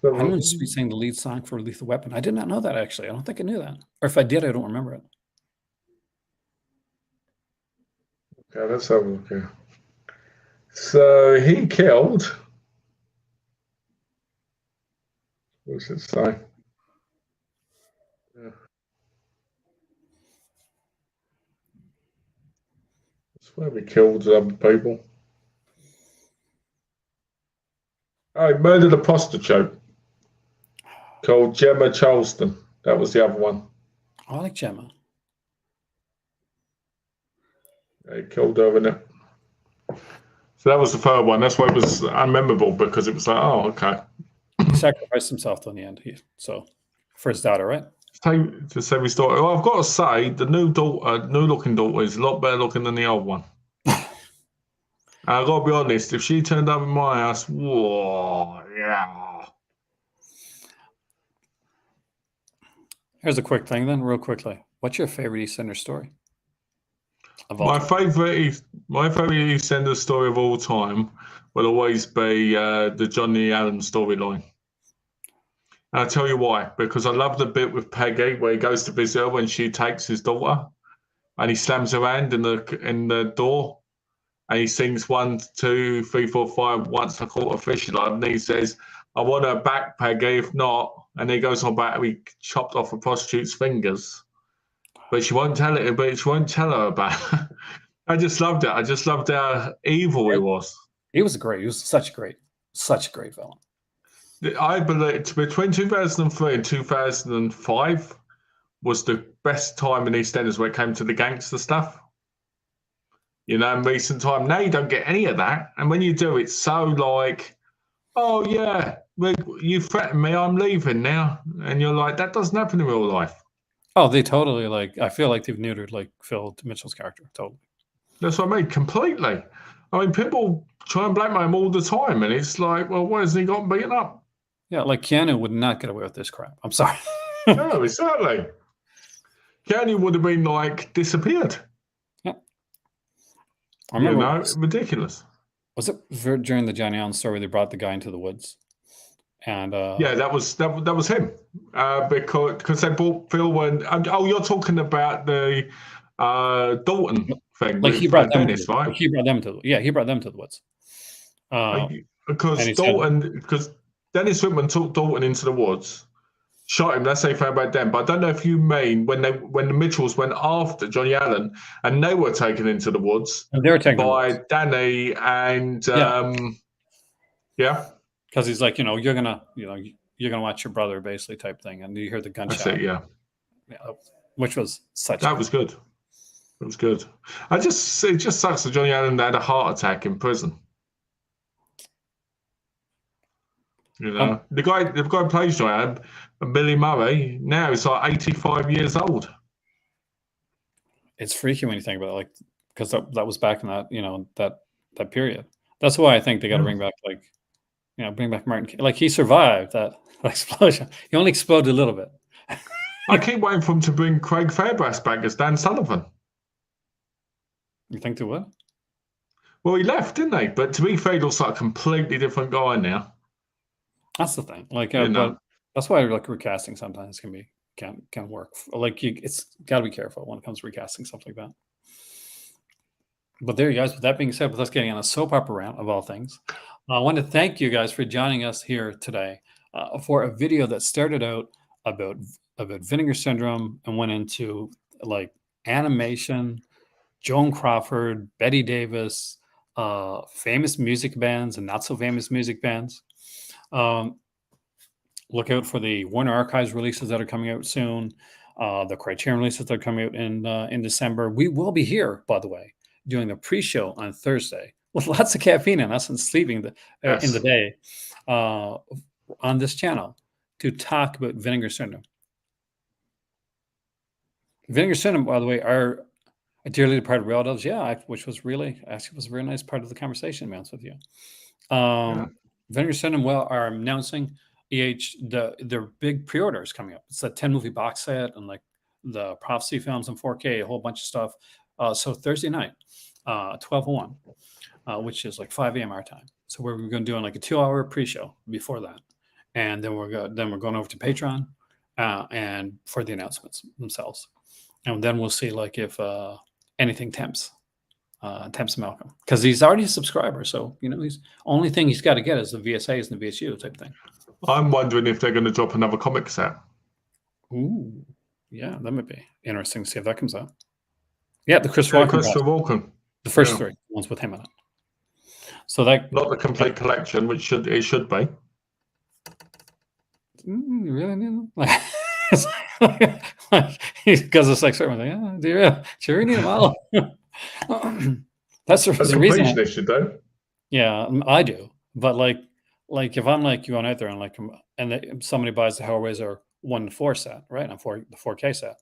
I'm going to be saying the lead song for Lethal Weapon. I did not know that, actually. I don't think I knew that. Or if I did, I don't remember it. Okay, let's have a look here. So he killed. What does it say? Yeah. I swear he killed people. Oh, he murdered a prostitute called Gemma Charleston. That was the other one. I like Gemma. He killed her in it. So that was the third one. That's why it was unmemorable, because it was like, oh, okay. He sacrificed himself in the end. For his daughter, right? To save his daughter. Well, I've got to say, the new looking daughter is a lot better looking than the old one. I've got to be honest, if she turned up in my house, whoa, yeah. Here's a quick thing then, real quickly. What's your favorite EastEnders story? My favorite EastEnders story of all time will always be the Johnny Allen storyline. And I'll tell you why. Because I love the bit with Peggy where he goes to visit her when she takes his daughter, and he slams her hand in the door, and he sings 1, 2, 3, 4, 5. Once I caught a fish, and he says, "I want her back, Peggy. If not," and he goes on about he chopped off a prostitute's fingers. But she won't tell it. But she won't tell her about it. I just loved it. I just loved how evil he was. He was great. He was such a great villain. I believe between 2003 and 2005 was the best time in EastEnders when it came to the gangster stuff. In recent time, now you don't get any of that. And when you do, it's so like, oh yeah, you threatened me, I'm leaving now. And you're like, that doesn't happen in real life. Oh, they totally I feel like they've neutered Phil Mitchell's character. Totally. That's what I mean, completely. I mean, people try and blackmail him all the time, and it's like, well, why hasn't he gotten beaten up? Yeah, like Keanu would not get away with this crap. I'm sorry. No, exactly. Keanu would have been disappeared. Yeah. I remember ridiculous. Was it during the Johnny Allen story they brought the guy into the woods? And yeah, that was him. Because they brought Phil when. Oh, you're talking about the Dalton thing. He brought them Dennis, right? He brought them to the woods. Because Dennis Whitman took Dalton into the woods, shot him. That's how he found about them. But I don't know if you mean when the Mitchells went after Johnny Allen and they were taken into the woods. And they were taken by Danny and yeah. Because he's like, you're gonna watch your brother, basically, type thing, and you hear the gunshot. That's it, yeah. Which was such. That was good. It was good. It just sucks that Johnny Allen had a heart attack in prison. The guy who plays Johnny Allen, Billy Murray, now he's 85 years old. It's freaky when you think about it, because that was back in that that period. That's why I think they got to bring back bring back Martin. He survived that explosion. He only exploded a little bit. I keep waiting for him to bring Craig Fairbrass back as Dan Sullivan. You think they would? Well, he left, didn't he? But to be fair, he looks like a completely different guy now. That's the thing. Like, You know. but that's why like recasting sometimes can work. Like, it's got to be careful when it comes to recasting stuff like that. But there you guys. With that being said, with us getting on a soap opera rant of all things, I want to thank you guys for joining us here today for a video that started out about Vinegar Syndrome and went into like animation, Joan Crawford, Betty Davis, famous music bands and not so famous music bands. Look out for the Warner Archives releases that are coming out soon, the Criterion releases that are coming out in December. We will be here, by the way, doing the pre-show on Thursday with lots of caffeine in us and sleeping in the day on this channel to talk about Vinegar Syndrome. Vinegar Syndrome, by the way, are a dearly departed relatives, which was really actually was a very nice part of the conversation, to be honest with you. Vinegar Syndrome are announcing their big pre-orders coming up. It's a 10-movie box set and like the Prophecy films in 4K, a whole bunch of stuff. So Thursday night, 12:01, which is like 5 a.m. our time. So we're going to do like a 2-hour pre-show before that, and then we're going over to Patreon and for the announcements themselves, and then we'll see like if anything tempts Malcolm, because he's already a subscriber. So he's only thing he's got to get is the VSAs and the VSU type thing. I'm wondering if they're going to drop another comic set. Ooh, yeah, that might be interesting to see if that comes out. Yeah, the Christopher Walken. The first 3 ones with him in it. So that not the complete collection, which should be. Really? Because it's like certain like, do you really need them all? That's the reason. Completionist, you do. Yeah, I do. But like if I'm like going out there and somebody buys the Hellraiser 1-4 set, right? On the 4K set,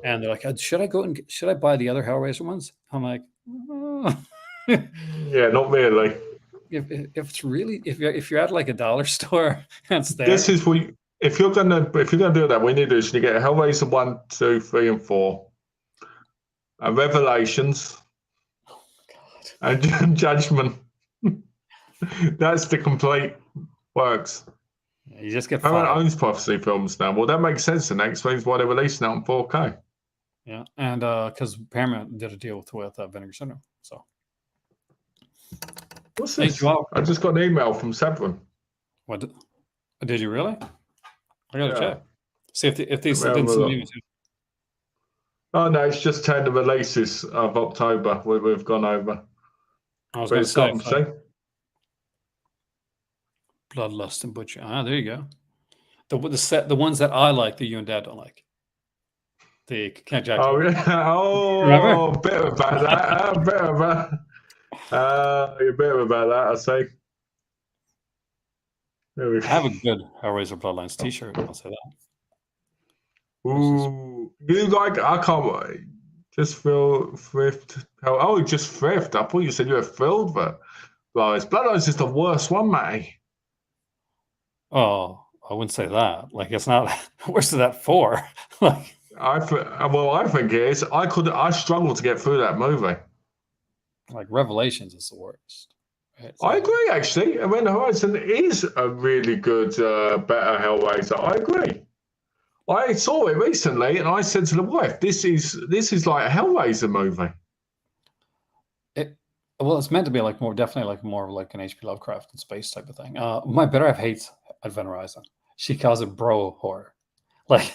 and they're like, should I buy the other Hellraiser ones? I'm like, yeah, not really. If you're at like a dollar store, that's there. This is if you're gonna do that, we need to you get a Hellraiser 1, 2, 3, and 4, and Revelations, and Judgment. That's the complete works. You just get Paramount owns Prophecy films now. Well, that makes sense, and that explains why they're releasing it on 4K. Yeah, and because Paramount did a deal with Vinegar Syndrome. So what's this? I just got an email from Severin. What did you really? I gotta check. See if these didn't send me to. Oh no, it's just 10 the releases of October we've gone over. I was going to say Bloodlust and Butcher. There you go. The ones that I like that you and Dad don't like. The Kent Jackson. Oh yeah. Oh, bitter about that. Bitter about. You're bitter about that, I say. I have a good Hellraiser Bloodlines T-shirt. I'll say that. Ooh, you like? I can't. Just feel thrift. Oh, just thrift. I thought you said you were filled with Bloodlines. Bloodlines is the worst one, Matty. Oh, I wouldn't say that. Like, it's not. Where's that for? Like, I think it is. I struggled to get through that movie. Like, Revelations is the worst. Right? So, I agree, actually. Event Horizon is a really good, better Hellraiser. I agree. I saw it recently, and I said to the wife, "This is like a Hellraiser movie." It's meant to be like definitely more like an H.P. Lovecraft and space type of thing. My better half hates Event Horizon. She calls it bro horror. Like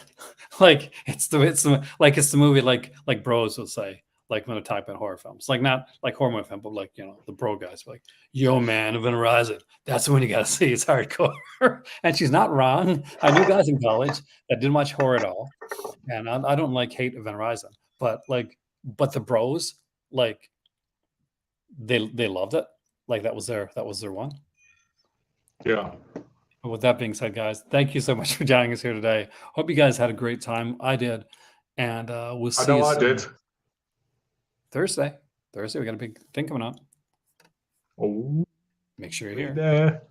it's the movie like bros would say, like when they're talking about horror films, like not like horror movie film, but like the bro guys like, yo man, Event Horizon, that's the one you gotta see. It's hardcore. And she's not wrong. I knew guys in college that didn't watch horror at all, and I don't hate Event Horizon, but the bros like they loved it. Like that was their one. Yeah. With that being said, guys, thank you so much for joining us here today. Hope you guys had a great time. I did. And we'll see you soon. I did. Thursday, we got a big thing coming up. Oh, make sure you're here. There.